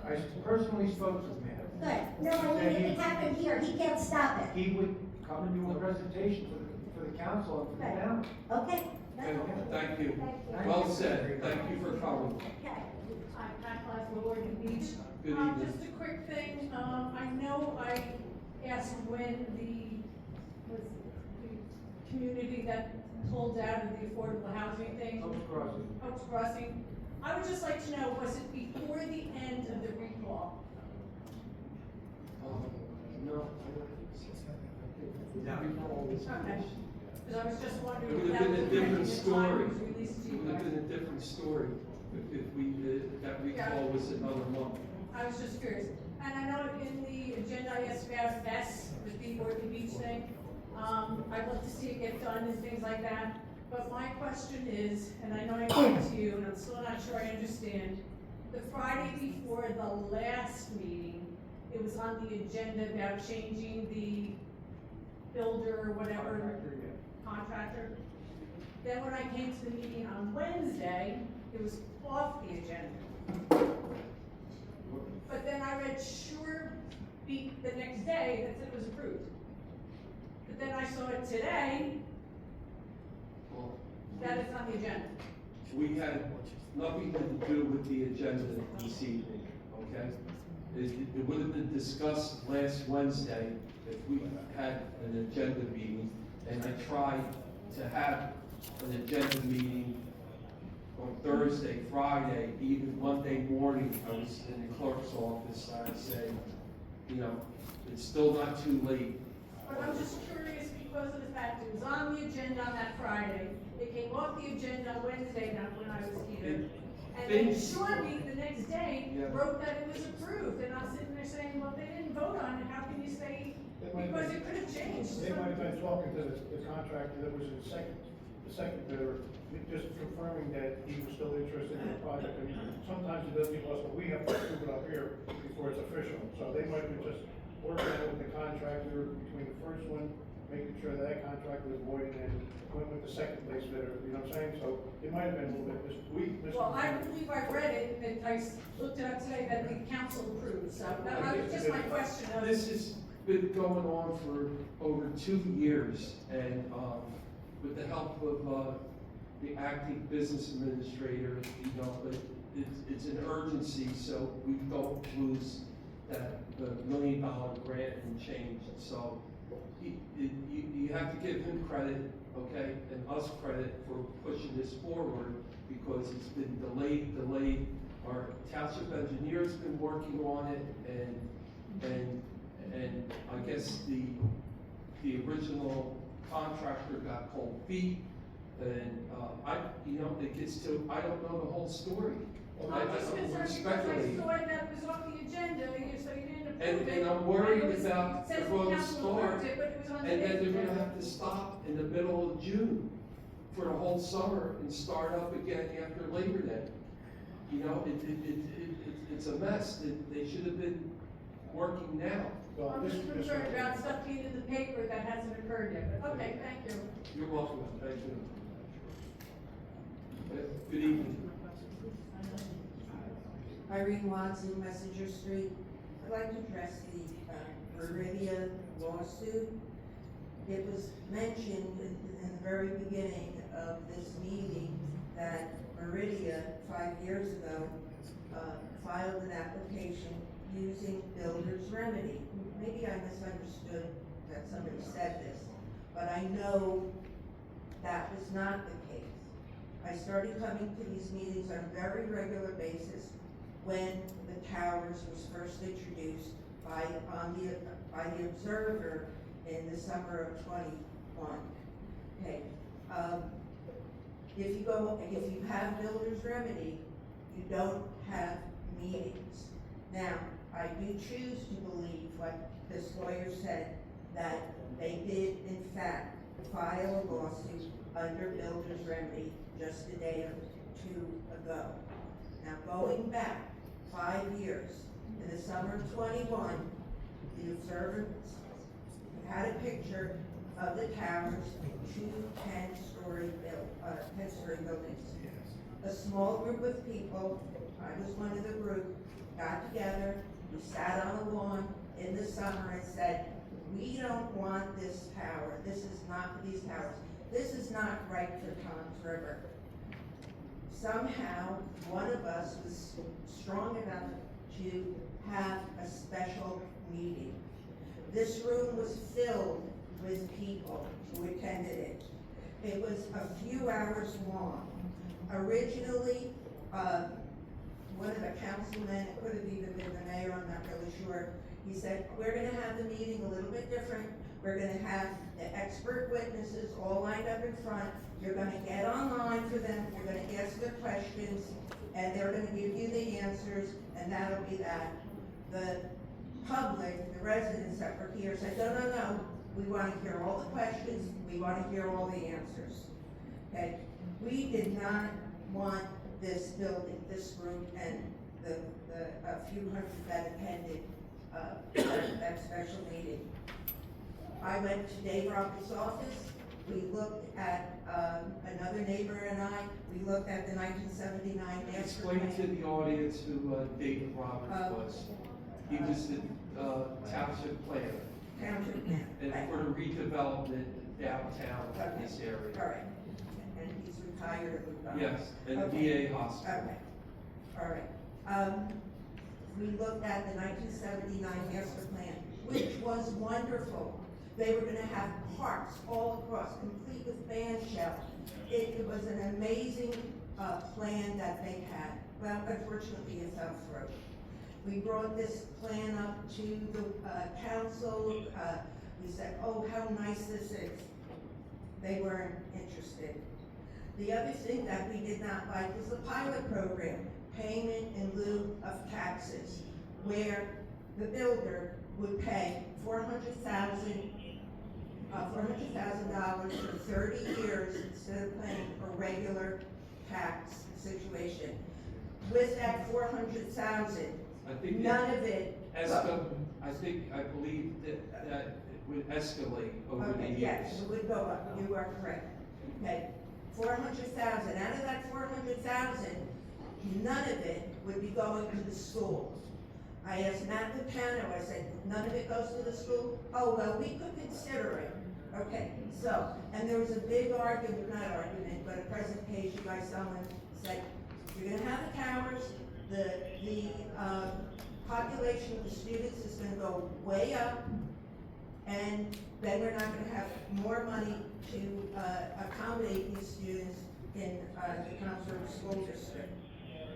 I personally spoke to him. Good. No, I mean, if it happened here, he can't stop it. He would come and do a presentation for the council and for the town. Okay. Thank you. Well said. Thank you for coming. Okay. I'm Pat Glass, Oregon Beach. Good evening. Just a quick thing, I know I asked when the community that pulled out of the affordable housing thing. Hope's Crossing. I would just like to know, was it before the end of the recall? No. Okay. Because I was just wondering. It would if have that been a was different the time story. it was released to It you would have guys. been a different story if that recall was another month. I was just curious. And I know in the agenda I asked about VES, the Big Oregon Beach thing. I'd love to see it get done and things like that. But my question is, and I know I came to you, and I'm still not sure I understand, the Friday before the last meeting, it was on the agenda about changing the builder or whatever, contractor. Then when I came to the meeting on Wednesday, it was off the agenda. But then I read Sure Beat the next day that said it was approved. But then I saw it today that it's on the agenda. We had nothing to do with the agenda this evening, okay? It would have been discussed last Wednesday if we had an agenda meeting, and I tried to have an agenda meeting on Thursday, Friday, even Monday morning. I was in the clerk's office, I said, you know, it's still not too late. But I'm just curious because of the fact it was on the agenda on that Friday. It came off the agenda on Wednesday, not when I was here. And then Sure Beat the next day wrote that it was approved. And I'm sitting there saying, well, they didn't vote on it. How can you say, because it could have changed? They might have been talking to the contractor that was the second bidder, just confirming that he was still interested in the project. And sometimes it doesn't get lost, but we have to prove it up here before it's official. So they might be just working out with the contractor between the first one, making sure that contractor was voided, and went with the second place bidder, you know what I'm saying? So it might have been a little bit Well, I believe I read it, and I looked it up today that the council approved. So that was just my question. This has been going on for over 2 years, and with the help of the acting business administrator, you know, but it's an urgency, so we don't lose that the $1 million grant and change. So you have to give him credit, okay, and us credit for pushing this forward, because it's been delayed. Our township engineer's been working on it, and I guess the original contractor got cold feet, and, it gets to, I don't know the whole story. I'm just we're concerned because I speculating. saw that was on the agenda, so you didn't approve it. And I'm worried And it was- about says the the road council start, approved it, but it was on and then today's they're gonna agenda. have to stop in the middle of June for the whole summer and start up again after Labor Day. It's a mess. They should have been working now. Well, I'm this, just this. concerned about stuff being in the paper that hasn't occurred yet, but okay, thank you. You're welcome. Thank you. Good evening. Irene Watson, Messenger Street. I'd like to address the Meridia lawsuit. It was mentioned in the very beginning of this meeting that Meridia, 5 years ago, filed an application using builder's remedy. Maybe I misunderstood that somebody said this, but I know that was not the case. I started coming to these meetings on a very regular basis when the towers was first introduced by the Observer in the summer of '21. Okay, if you have builder's remedy, you don't have meetings. Now, I do choose to believe what this lawyer said, that they did in fact file a lawsuit under builder's remedy just a day or two ago. Now, going back 5 years, in the summer of '21, the Observer had a picture of the towers, two 10-story buildings. A small group of people, I was one of the group, got together, we sat on a lawn in the summer and said, we don't want this tower, this is not for these towers, this is not right for Tom's River. Somehow, one of us was strong enough to have a special meeting. This room was filled with people who attended it. It was a few hours long. Originally, one of the councilmen, it could have even been the mayor, I'm not really sure, he said, we're gonna have the meeting a little bit different. We're gonna have the expert witnesses all lined up in front. You're gonna get online for them, you're gonna ask their questions, and they're gonna give you the answers, and that'll be that. The public, the residents that were here said, no, we wanna hear all the questions, we wanna hear all the answers. Okay, we did not want this building, this group, and a few hundred that attended that special meeting. I went to Dave Roberts' office, we looked at, another neighbor and I, we looked at the 1979 master plan. Explain to the audience who David Roberts was. He was the township planner. Township plan. And for the redevelopment downtown in this area. All right, and he's retired. Yes, and the Okay. VA hospital. Okay, all right. We looked at the 1979 master plan, which was wonderful. They were gonna have parks all across, complete with band shell. It was an amazing plan that they had. Well, unfortunately, it fell through. We brought this plan up to the council. We said, oh, how nice this is. They weren't interested. The other thing that we did not like was the pilot program, payment in lieu of taxes, where the builder would pay $400,000 for 30 years instead of paying a regular tax situation. With that $400,000, none of it. I believe that it would escalate over the years. Yes, it would go up, you are correct. Okay, $400,000, out of that $400,000, none of it would be going to the school. I asked Matt Lupano, I said, none of it goes to the school? Oh, well, we could consider it. Okay, so, and there was a big argument, not argument, but a presentation by someone said, you're gonna have the towers, the population of the students is gonna go way up, and then we're not gonna have more money to, accommodate these students in, the Township School District.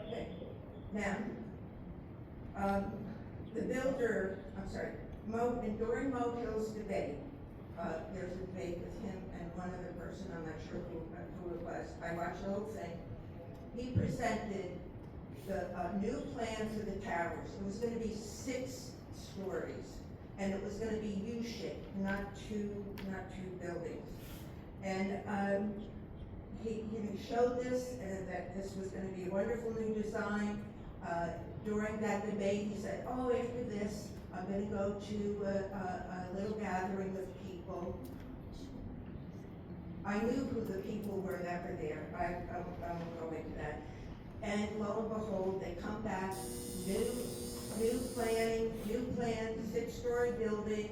Okay, now, the builder, I'm sorry, and during Mo Hill's debate, there's a debate with him and one other person, I'm not sure who it was, I watched the whole thing. He presented the, new plan for the towers. It was gonna be 6 stories, and it was gonna be U-shaped, not two buildings. And, he showed this, and that this was gonna be a wonderful new design. During that debate, he said, oh, after this, I'm gonna go to a little gathering with people. I knew who the people were that were there, I won't go into that. And lo and behold, they come back, new plan, 6-story building.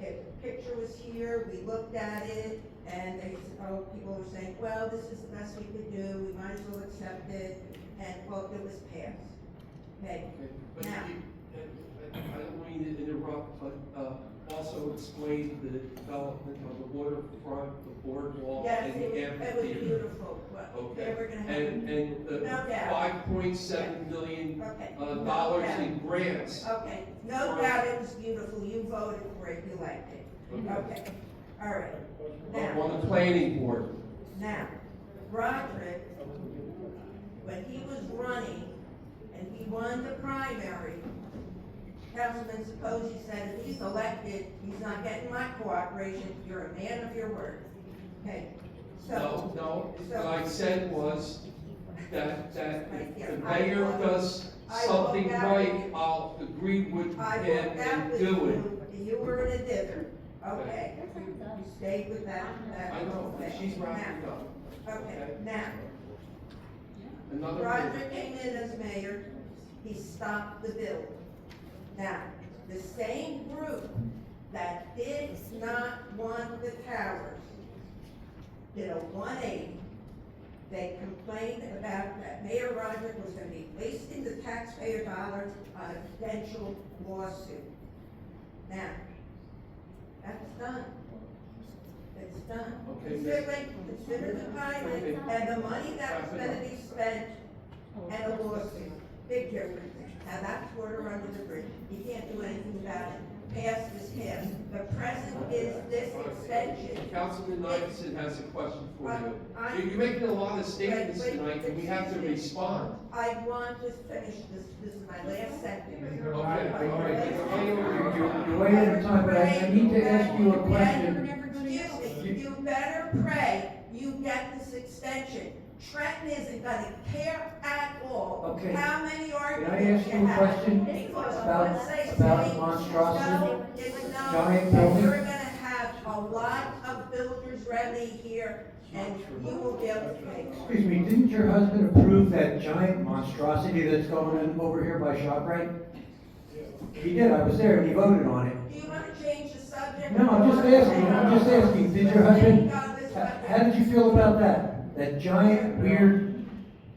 The picture was here, we looked at it, and they said, oh, people were saying, well, this is the best we could do, we might as well accept it, and, well, it was passed. Okay, But now. I don't mean to interrupt, but also explain the development of the waterfront, the boardwalk, Yes, and the it was amphitheater. beautiful. Well, Okay. they were gonna have. And the No doubt. $5.7 million Okay. dollars No in grants. Okay, no doubt it was beautiful, you voted for it, you liked it. Okay, all right. Now, On the planning board. now, Roderick, when he was running and he won the primary, Councilman Supposi said, if he's elected, he's not getting my cooperation, you're a man of your word. Okay, so. No, so- what I said was that Yeah, the I mayor will- does I will something back right, you. I'll agree with him I worked out and with do it. you, you were in a dither, okay? You stayed with that. I know, okay. she's wrapping Now, up. Okay, now, Another. Roger came in as mayor, he stopped the bill. Now, the same group that did not want the towers did a 180. They complained about that Mayor Roderick was gonna be wasting the taxpayer dollars on a potential lawsuit. Now, that's done. It's done. Okay, Consider the timing and the money that was gonna be spent and a lawsuit. Big difference. Now, that's water under the bridge. You can't do anything about it. Past is past. The present is this extension. Councilman Iverson has a question for I- you. You're making a lot of statements Wait, tonight, and we have to excuse me. respond. I want to finish this is my last sentence. Okay, all right. You're way over time, but I need to ask you a question. Excuse me, you better pray you get this extension. Trenton isn't gonna care at all. Okay. How many Can I arguments ask you a have. question Because about let's say monstrosity? no, it's no, Giant building? you're gonna have a lot of builders ready here, and you will be able to pay. Excuse me, didn't your husband approve that giant monstrosity that's going in over here by ShopRite? He did, I was there, and he voted on it. Do you wanna change the subject? No, I'm just asking, did your husband, how did you feel about that? That giant, weird,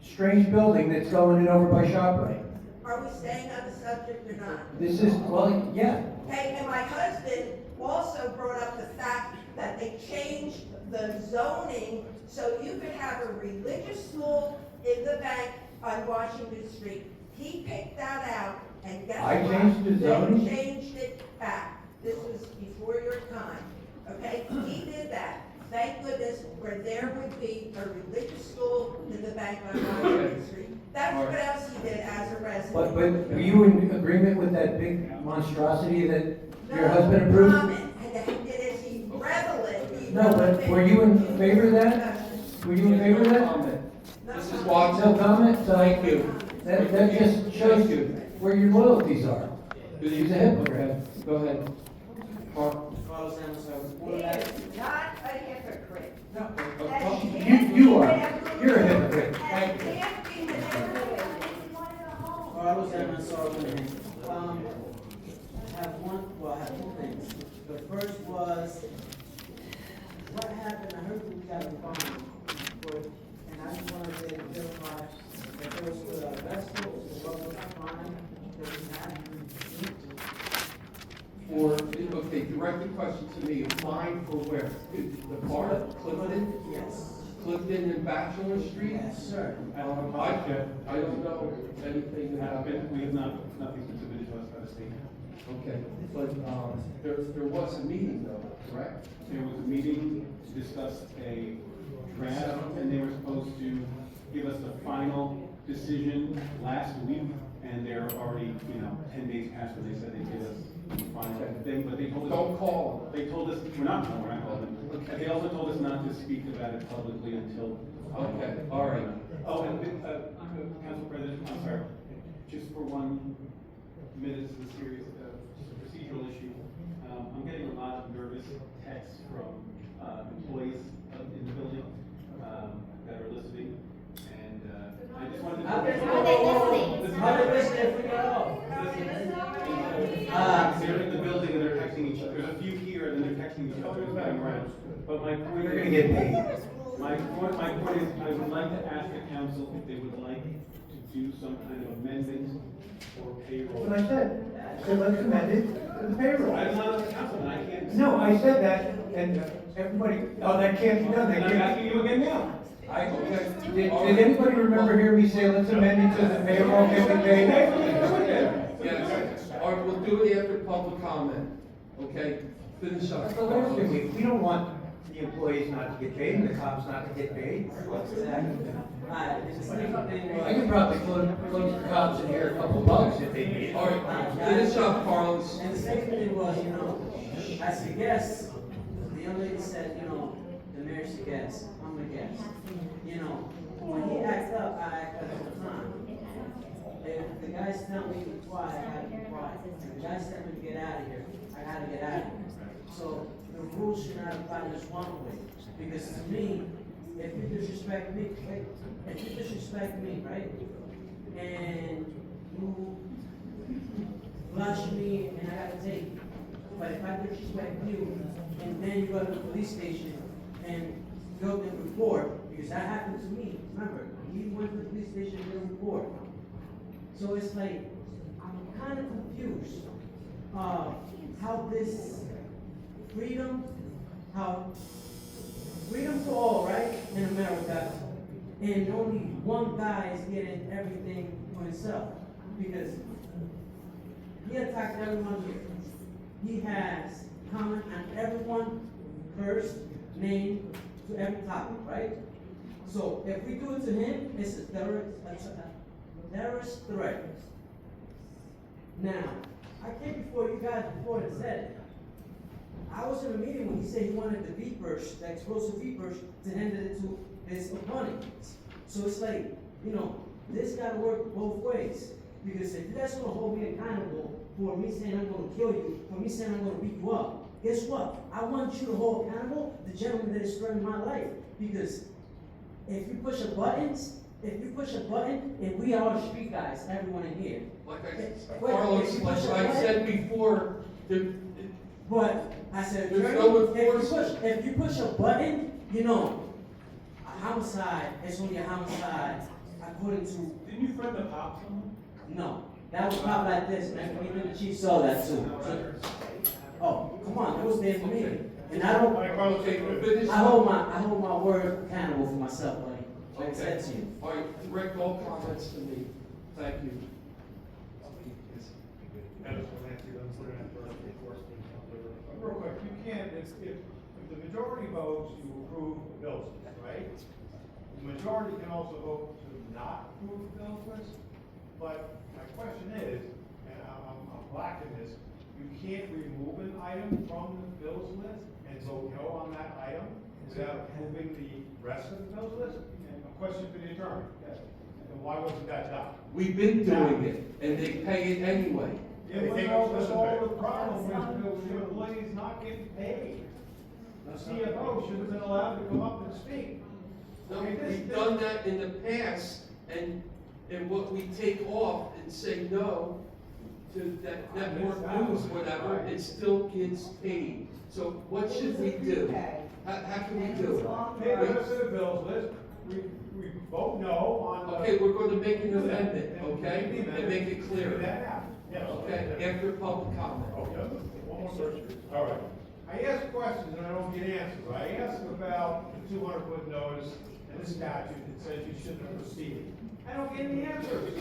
strange building that's going in over by ShopRite? Are we staying on the subject or not? This is, well, yeah. Okay, and my husband also brought up the fact that they changed the zoning so you could have a religious school in the bank on Washington Street. He picked that out, and guess what? I changed the zoning? They changed it back. This was before your time, okay? He did that. Thank goodness, where there would be a religious school in the bank on Washington Street. That's what else he did as a resident. But were you in agreement with that big monstrosity that your No husband approved? comment, and he did as he reveled. He No, but were you in favor of that? Were you in favor of that? Mrs. No Watson? comment? So Thank you. That just shows you where your loyalties are. He's a hypocrite. Go ahead. Mark. He is not a hypocrite. You are. You're a hypocrite. And can't be manipulated. Carlos Evans, Sergeant. I have I have two things. The first was, what happened, I heard we got a bond, and I just wanted to verify that there was a vessel, what was the bond that we had? For, okay, the direct the question to me, applying for where? The part of Clifton? Yes. Clifton and Bachelor Street? Yes, sir. I don't know anything about it. We have nothing been submitted to us by the state. Okay, but, there was a meeting though, correct? There was a meeting to discuss a draft, and they were supposed to give us the final decision last week, and they're already, 10 days past when they said they'd give us the final thing, but they told us. Don't call They told us, we're not calling them. Okay. They also told us not to speak about it publicly until. Okay, all right. Oh, and, Council President, I'm sorry, just for 1 minute, it's a serious, procedural issue. I'm getting a lot of nervous texts from, employees in the building, that are listening, and, I just wanted to. Are they listening? How they listening if we got off? They're in the building and they're texting each other. There's a few here and then they're texting each other and going around. But my point. They're gonna get paid. My point is, I would like to ask the council if they would like to do some kind of amendment or payroll. That's what I said. I said, let's amend it to the payroll. I'm not a councilman, I can't. No, I said that, and everybody, oh, that can't be done, that And I'm can't. asking you again now. Did anybody remember hearing me say, let's amend it to the payroll, get the pay? Yes, all right, we'll do it after public comment, okay? Finish up. That's the last thing, we don't want the employees not to get paid and the cops not to get paid. Alright, the second thing I could probably close the cops in here a couple bucks if they need it. All right, finish up, Carlos. And the second thing was, as a guest, the young lady said, the mayor's a guest, I'm a guest. When he acts up, I act up all the time. If the guys tell me to be quiet, I gotta be quiet. If the guys tell me to get out of here, I gotta get out of here. So the rules should not apply just one way. Because to me, if you disrespect me, right? And you flush me and I gotta take you. But if I disrespect you and then you go to the police station and go to report, because that happened to me, remember, he went to the police station and did a report. So it's like, I'm kind of confused, how this freedom for all, right, in America, and only one guy is getting everything for himself, because he attacked everyone here. He has comment on everyone, first name to every topic, right? So if we do it to him, it's a terrorist threat. Now, I came before you guys before and said it. I was in a meeting when he said he wanted the V-burst, the explosive V-burst, to hand it to his opponent. So it's like, this gotta work both ways. Because if you guys wanna hold me accountable for me saying I'm gonna kill you, for me saying I'm gonna beat you up, guess what? I want you to hold accountable the gentleman that is threatening my life. Because if you push a button, and we are the street guys, everyone in here. Carlos, like I said before, But I said, there's no if you push a button, a homicide is only a homicide according to. Didn't you threaten the cops? No, that was not like this, man. Even the chief saw that too. Oh, come on, it was there for me. And I don't. I hold my word accountable for myself, buddy. Like I said to you. All right, direct all comments to me. Thank you. Real quick, you can't, if the majority votes, you approve the bills list, right? The majority can also vote to not approve the bills list, but my question is, and I'm blacking this, you can't remove an item from the bills list and vote no on that item without approving the rest of the bills list? And a question for the attorney, and why wasn't that done? We've been doing it, and they pay it anyway. Yeah, but that's all the problem with the employees not getting paid. The CFO should have been allowed to come up and speak. No, we've done that in the past, and what we take off and say no to that network news, whatever, it still gets paid. So what should we do? How can we do it? Pay the rest of the bills list, we vote no on. Okay, we're going to make an amendment, okay, and make it clear. That happen. Yes. Okay, after public comment. Okay. All right. I ask questions and I don't get answers. I ask about the 200-foot notice and the statute that says you shouldn't have proceeded. I don't get any answers.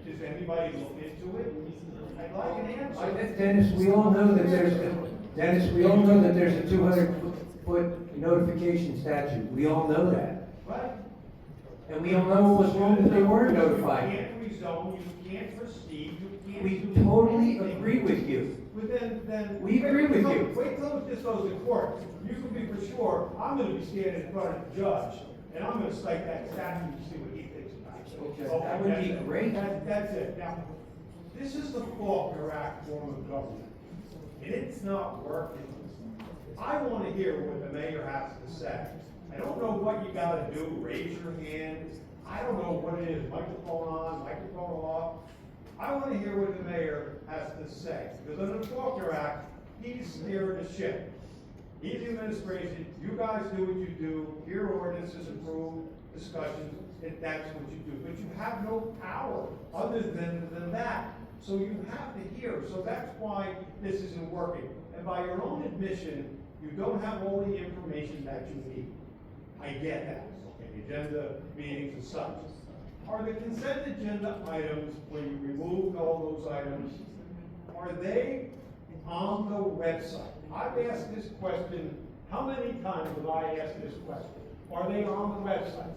Does anybody look into it? I'd like an answer. Dennis, we all know that there's a 200-foot notification statute. We all know that. Right? And we all know what was wrong that they weren't You notified. can't rezone, you can't proceed, you can't. We do totally anything. agree with you. But then. We agree with you. Wait till this goes to court. You can be for sure, I'm gonna be standing in front of the judge, and I'm gonna cite that statute and see what he thinks about it. Okay, that would be that's it. great. That's it. Now, this is the Faulkner Act form of government, and it's not working. I wanna hear what the mayor has to say. I don't know what you gotta do, raise your hand. I don't know what it is, microphone on, microphone off. I want to hear what the mayor has to say, because under the Faulkner Act, he's steering the ship. He's the administration, you guys do what you do, hear ordinances, approve, discussions, and that's what you do. But you have no power other than that, so you have to hear. So that's why this isn't working. And by your own admission, you don't have all the information that you need. I get that, okay, agenda, meetings and such. Are the consent agenda items, when you removed all those items, are they on the website? I've asked this question, how many times have I asked this question? Are they on the website?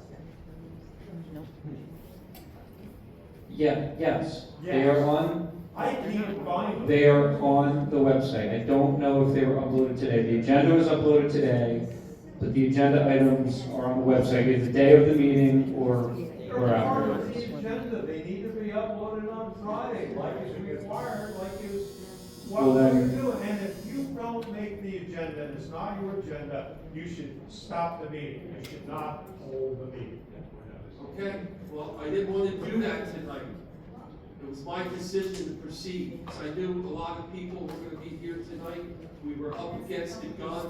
Yeah, yes, they are on, I can't find them. they are on the website. I don't know if they were uploaded today. The agenda was uploaded today, but the agenda items are on the website either the day of the meeting or They're part of afterwards. the agenda, they need to be uploaded on Friday, like is required, like is what Well, we're then- doing. And if you don't make the agenda, and it's not your agenda, you should stop the meeting, you should not hold the meeting. Okay, well, I didn't want to do that tonight. It was my decision to proceed, because I knew a lot of people were gonna be here tonight. We were up against the gun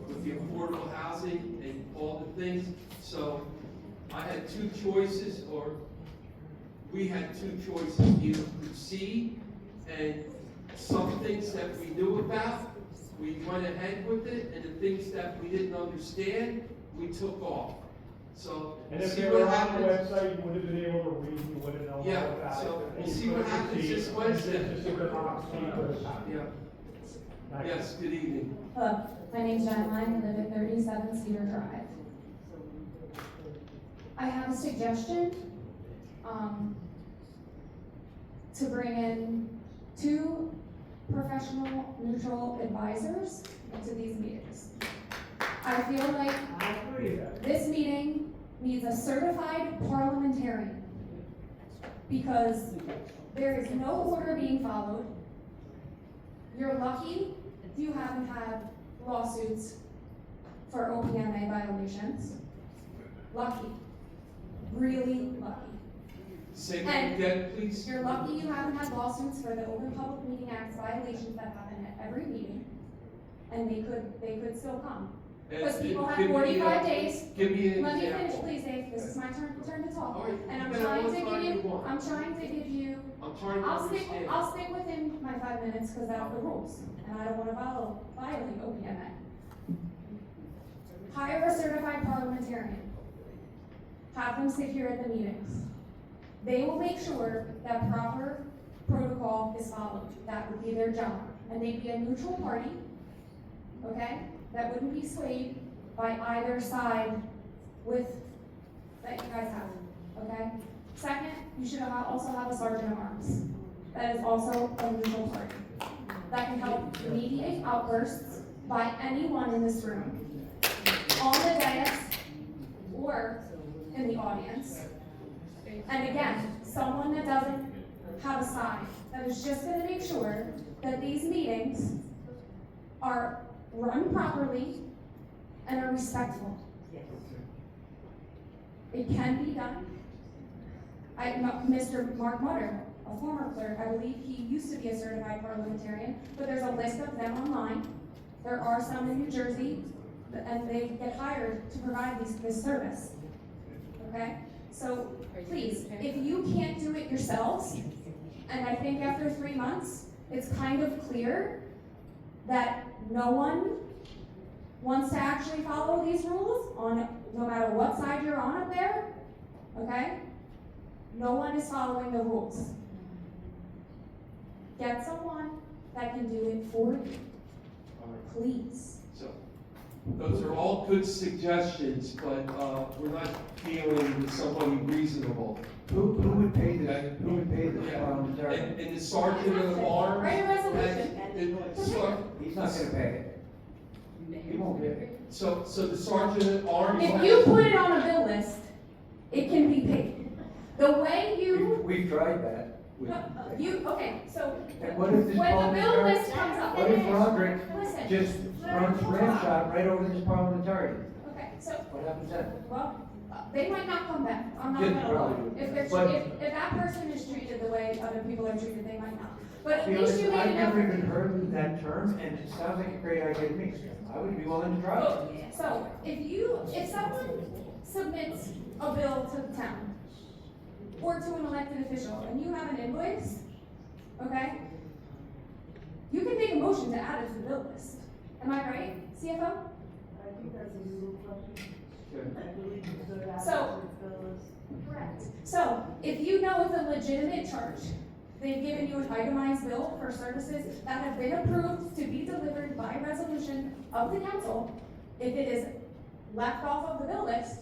with the affordable housing and all the things. So I had two choices, or we had two choices, either proceed and some things that we knew about, we went ahead with it, and the things that we didn't understand, we took off. So, And we'll if see they what were on the happens. website, you would have been able to read, you would have known all Yeah, about it. so and we'll you see could what have happens proceeded. this Wednesday. Just see what happens. Yeah. Yes, good evening. Hello, my name's Jen Lang, I live at 37 Cedar Drive. I have a suggestion, to bring in 2 professional, neutral advisors into these meetings. I feel like this meeting needs a certified parliamentarian, because there is no order being followed. You're lucky you haven't had lawsuits for OPMA violations. Lucky. Really lucky. Say that again, please. You're lucky you haven't had lawsuits for the Open Public Meeting Act violations that happen at every meeting, and they could still come. Because people have Give me, 45 days. Give me an Let me finish, example. please, Dave, this is my turn to talk. All right, And I'm you can trying have to what time give you you, want. I'm trying to give you, I'm trying to understand. I'll stick within my 5 minutes, because that's the rules, and I don't wanna violate OPMA. Hire a certified parliamentarian. Have them sit here at the meetings. They will make sure that proper protocol is followed. That would be their job. And they'd be a neutral party, okay? That wouldn't be swayed by either side that you guys have, okay? Second, you should also have a sergeant of arms. That is also a neutral party. That can help mediate outbursts by anyone in this room, on the dais, or in the audience. And again, someone that doesn't have a side, that is just gonna make sure that these meetings are run properly and are respectful. It can be done. Mr. Mark Mutter, a former clerk, I believe he used to be a certified parliamentarian, but there's a list of them online. There are some in New Jersey, and they get hired to provide this service, okay? So please, if you can't do it yourselves, and I think after 3 months, it's kind of clear that no one wants to actually follow these rules no matter what side you're on up there, okay? No one is following the rules. Get someone that can do it for you, please. So, those are all good suggestions, but, we're not dealing with somebody reasonable. Who would pay this, Okay. who would pay this Yeah. parliamentarian? And the sergeant of arms. Write a resolution. He's not gonna pay it. He won't pay it. So the sergeant at arms. If you put it on a bill list, it can be paid. The way you, We've tried that. okay, so And what if this when the bill parliamentarian, list comes up. what if Roderick Listen. just runs ramshot right over this parliamentarian? Okay, so, What happens then? well, they might not come back, I'm not Yeah, gonna lie. probably. If that person is treated the way other people are treated, they might not. But at Be least honest, you made I've an never effort. even heard that term, and it sounds like a great idea to me. I would be willing to try it. So, if someone submits a bill to the town, or to an elected official, and you have an invoice, okay? You can make a motion to add it to the bill list. Am I right, CFO? I think that's a legal question. I believe you should add So- it to the bill list. Correct. So, if you know it's a legitimate charge, they've given you an itemized bill for services that have been approved to be delivered by resolution of the council, if it is left off of the bill list,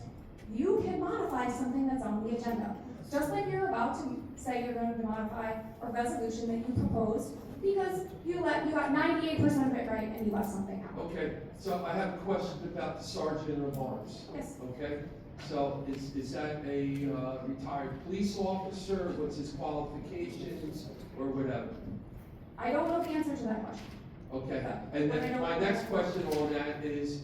you can modify something that's on the agenda. Just like you're about to say you're going to modify a resolution that you proposed, because you got 98% of it right and you left something out. Okay, so I have a question about the sergeant of arms. Yes. Okay, so is that a retired police officer? What's his qualifications or whatever? I don't know the answer to that question. Okay, But and I then don't my know. next question on that is,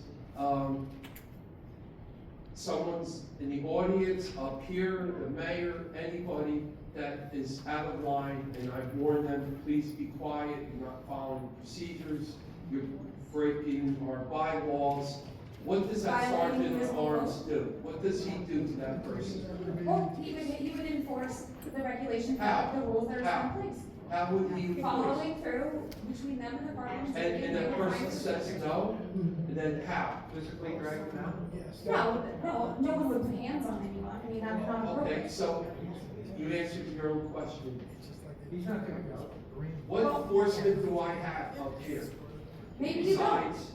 someone's in the audience, up here, the mayor, anybody that is out of line, and I've warned them, please be quiet, you're not following procedures, you're breaking our bylaws. What does that Violating sergeant of municipal arms code. do? What does he do to that person? Well, he would enforce the regulations, How? the rules that are How? in place. How would he enforce? Following through between them and the parliamentarian. And that person says no, and then how? Physically drag him out? No one would put hands on anyone, I mean, that's not Okay, appropriate. so you answered your own question. He's not gonna go. What enforcement do I have up here? Maybe you don't. Besides,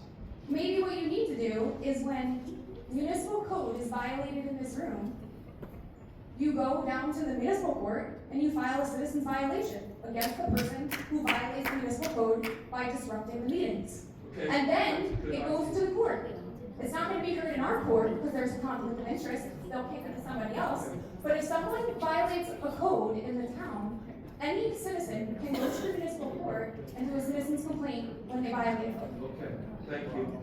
Maybe what you need to do is when municipal code is violated in this room, you go down to the municipal court and you file a citizen's violation against the person who violates the municipal code by disrupting the meetings. okay. And then Good it idea. goes to the court. It's not gonna be heard in our court because there's a conflict of interest, they'll kick it to somebody else. But if someone violates a code in the town, any citizen can go to the municipal court and do a citizen's complaint when they violate a code. Okay, thank you.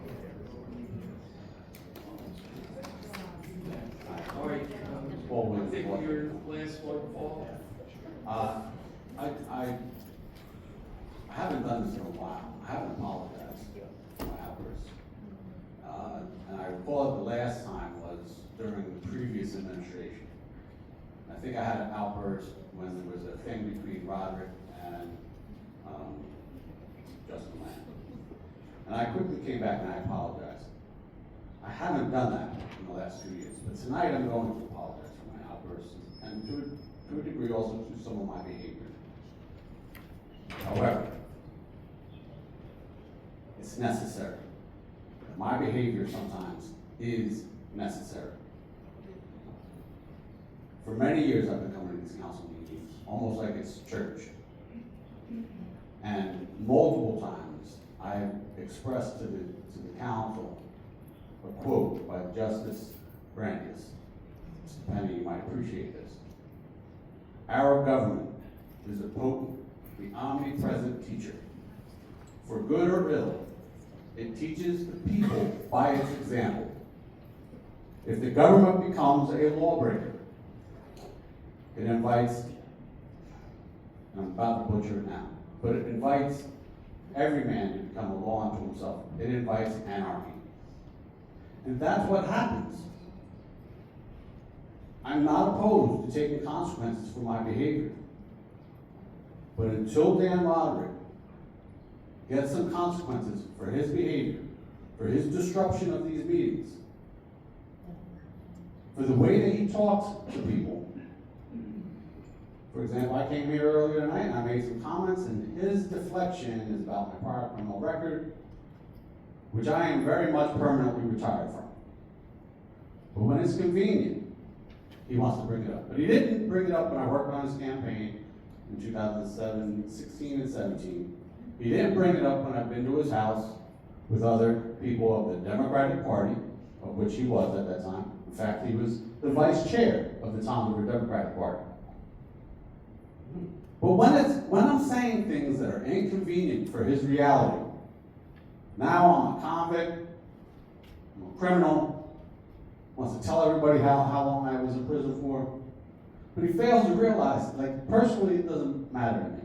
All right, I think your last one, Paul. I haven't done this in a while. I haven't apologized for my outbursts. And I recall the last time was during the previous administration. I think I had an outburst when there was a thing between Roderick and Justin Land. And I quickly came back and I apologized. I haven't done that in the last 2 years, but tonight I'm going to apologize for my outbursts and to a degree also to some of my behavior. However, it's necessary. My behavior sometimes is necessary. For many years I've been coming to these council meetings, almost like it's church. And multiple times I've expressed to the council a quote by Justice Brandeis. Mr. Penny, you might appreciate this. Our government is a potent, the omnipresent teacher. For good or ill, it teaches the people by its example. If the government becomes a lawbreaker, it invites, and I'm about to butcher it now, but it invites every man to become a law unto himself. It invites anarchy. And that's what happens. I'm not opposed to taking consequences for my behavior. But until Dan Roderick gets some consequences for his behavior, for his disruption of these meetings, for the way that he talks to people. For example, I came here earlier tonight and I made some comments, and his deflection is about my prior criminal record, which I am very much permanently retired from. But when it's convenient, he wants to bring it up. But he didn't bring it up when I worked on his campaign in 2007, 16 and 17. He didn't bring it up when I've been to his house with other people of the Democratic Party, of which he was at that time. In fact, he was the vice chair of the Township Democratic Party. But when I'm saying things that are inconvenient for his reality, now I'm a convict, I'm a criminal, wants to tell everybody how long I was in prison for, but he fails to realize, like, personally, it doesn't matter to me.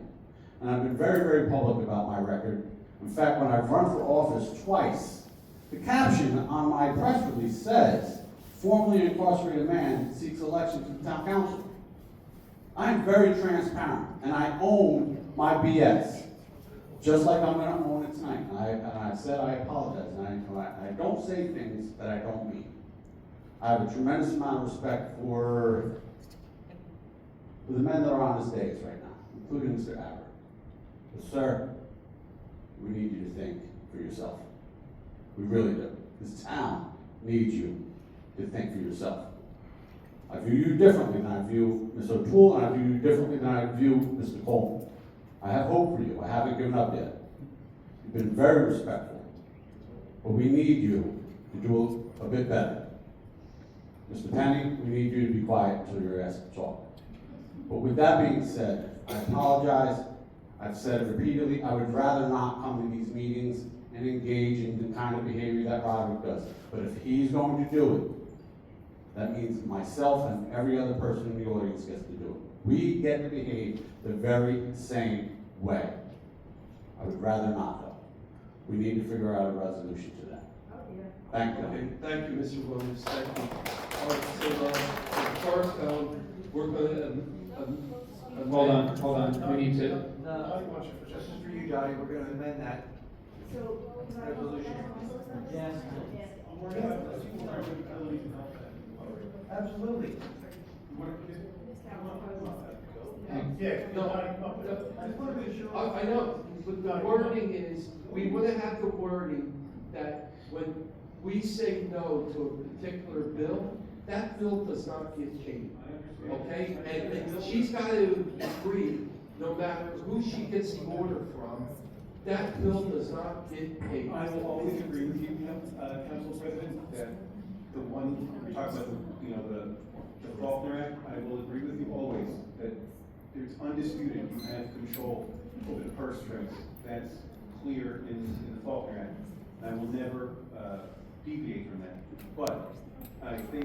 And I've been very, very public about my record. In fact, when I've run for office twice, the caption on my press release says, "Formerly incarcerated man seeks election to the town council." I'm very transparent, and I own my BS, just like I'm going to own it tonight. And I said I apologize, and I don't say things that I don't mean. I have a tremendous amount of respect for the men that are on this dais right now, including Mr. Abbott. But sir, we need you to think for yourself. We really do. This town needs you to think for yourself. I view you differently than I view Ms. O'Toole, and I view you differently than I view Mr. Coleman. I have hope for you. I haven't given up yet. You've been very respectful. But we need you to do a bit better. Mr. Penny, we need you to be quiet until you're asked to talk. But with that being said, I apologize. I've said it repeatedly, I would rather not come to these meetings and engage in the kind of behavior that Roderick does. But if he's going to do it, that means myself and every other person in the audience gets to do it. We get to behave the very same way. I would rather not, though. We need to figure out a resolution to that. Thank you. Okay, thank you, Mr. Williams, thank you. All right, so, first, we're gonna, Hold on, we need to, This is for you, Johnny, we're gonna amend that resolution. Yes. Absolutely. Yeah, no, I know, but the wording is, we want to have the wording that when we say no to a particular bill, that bill does not get paid, okay? And she's got to agree, no matter who she gets the order from, that bill does not get paid. I will always agree with you, Council President, that the one, you're talking about, the Faulkner Act, I will agree with you always, that it's undisputed, you have control over the purse strings. That's clear in the Faulkner Act. I will never deviate from that. But I think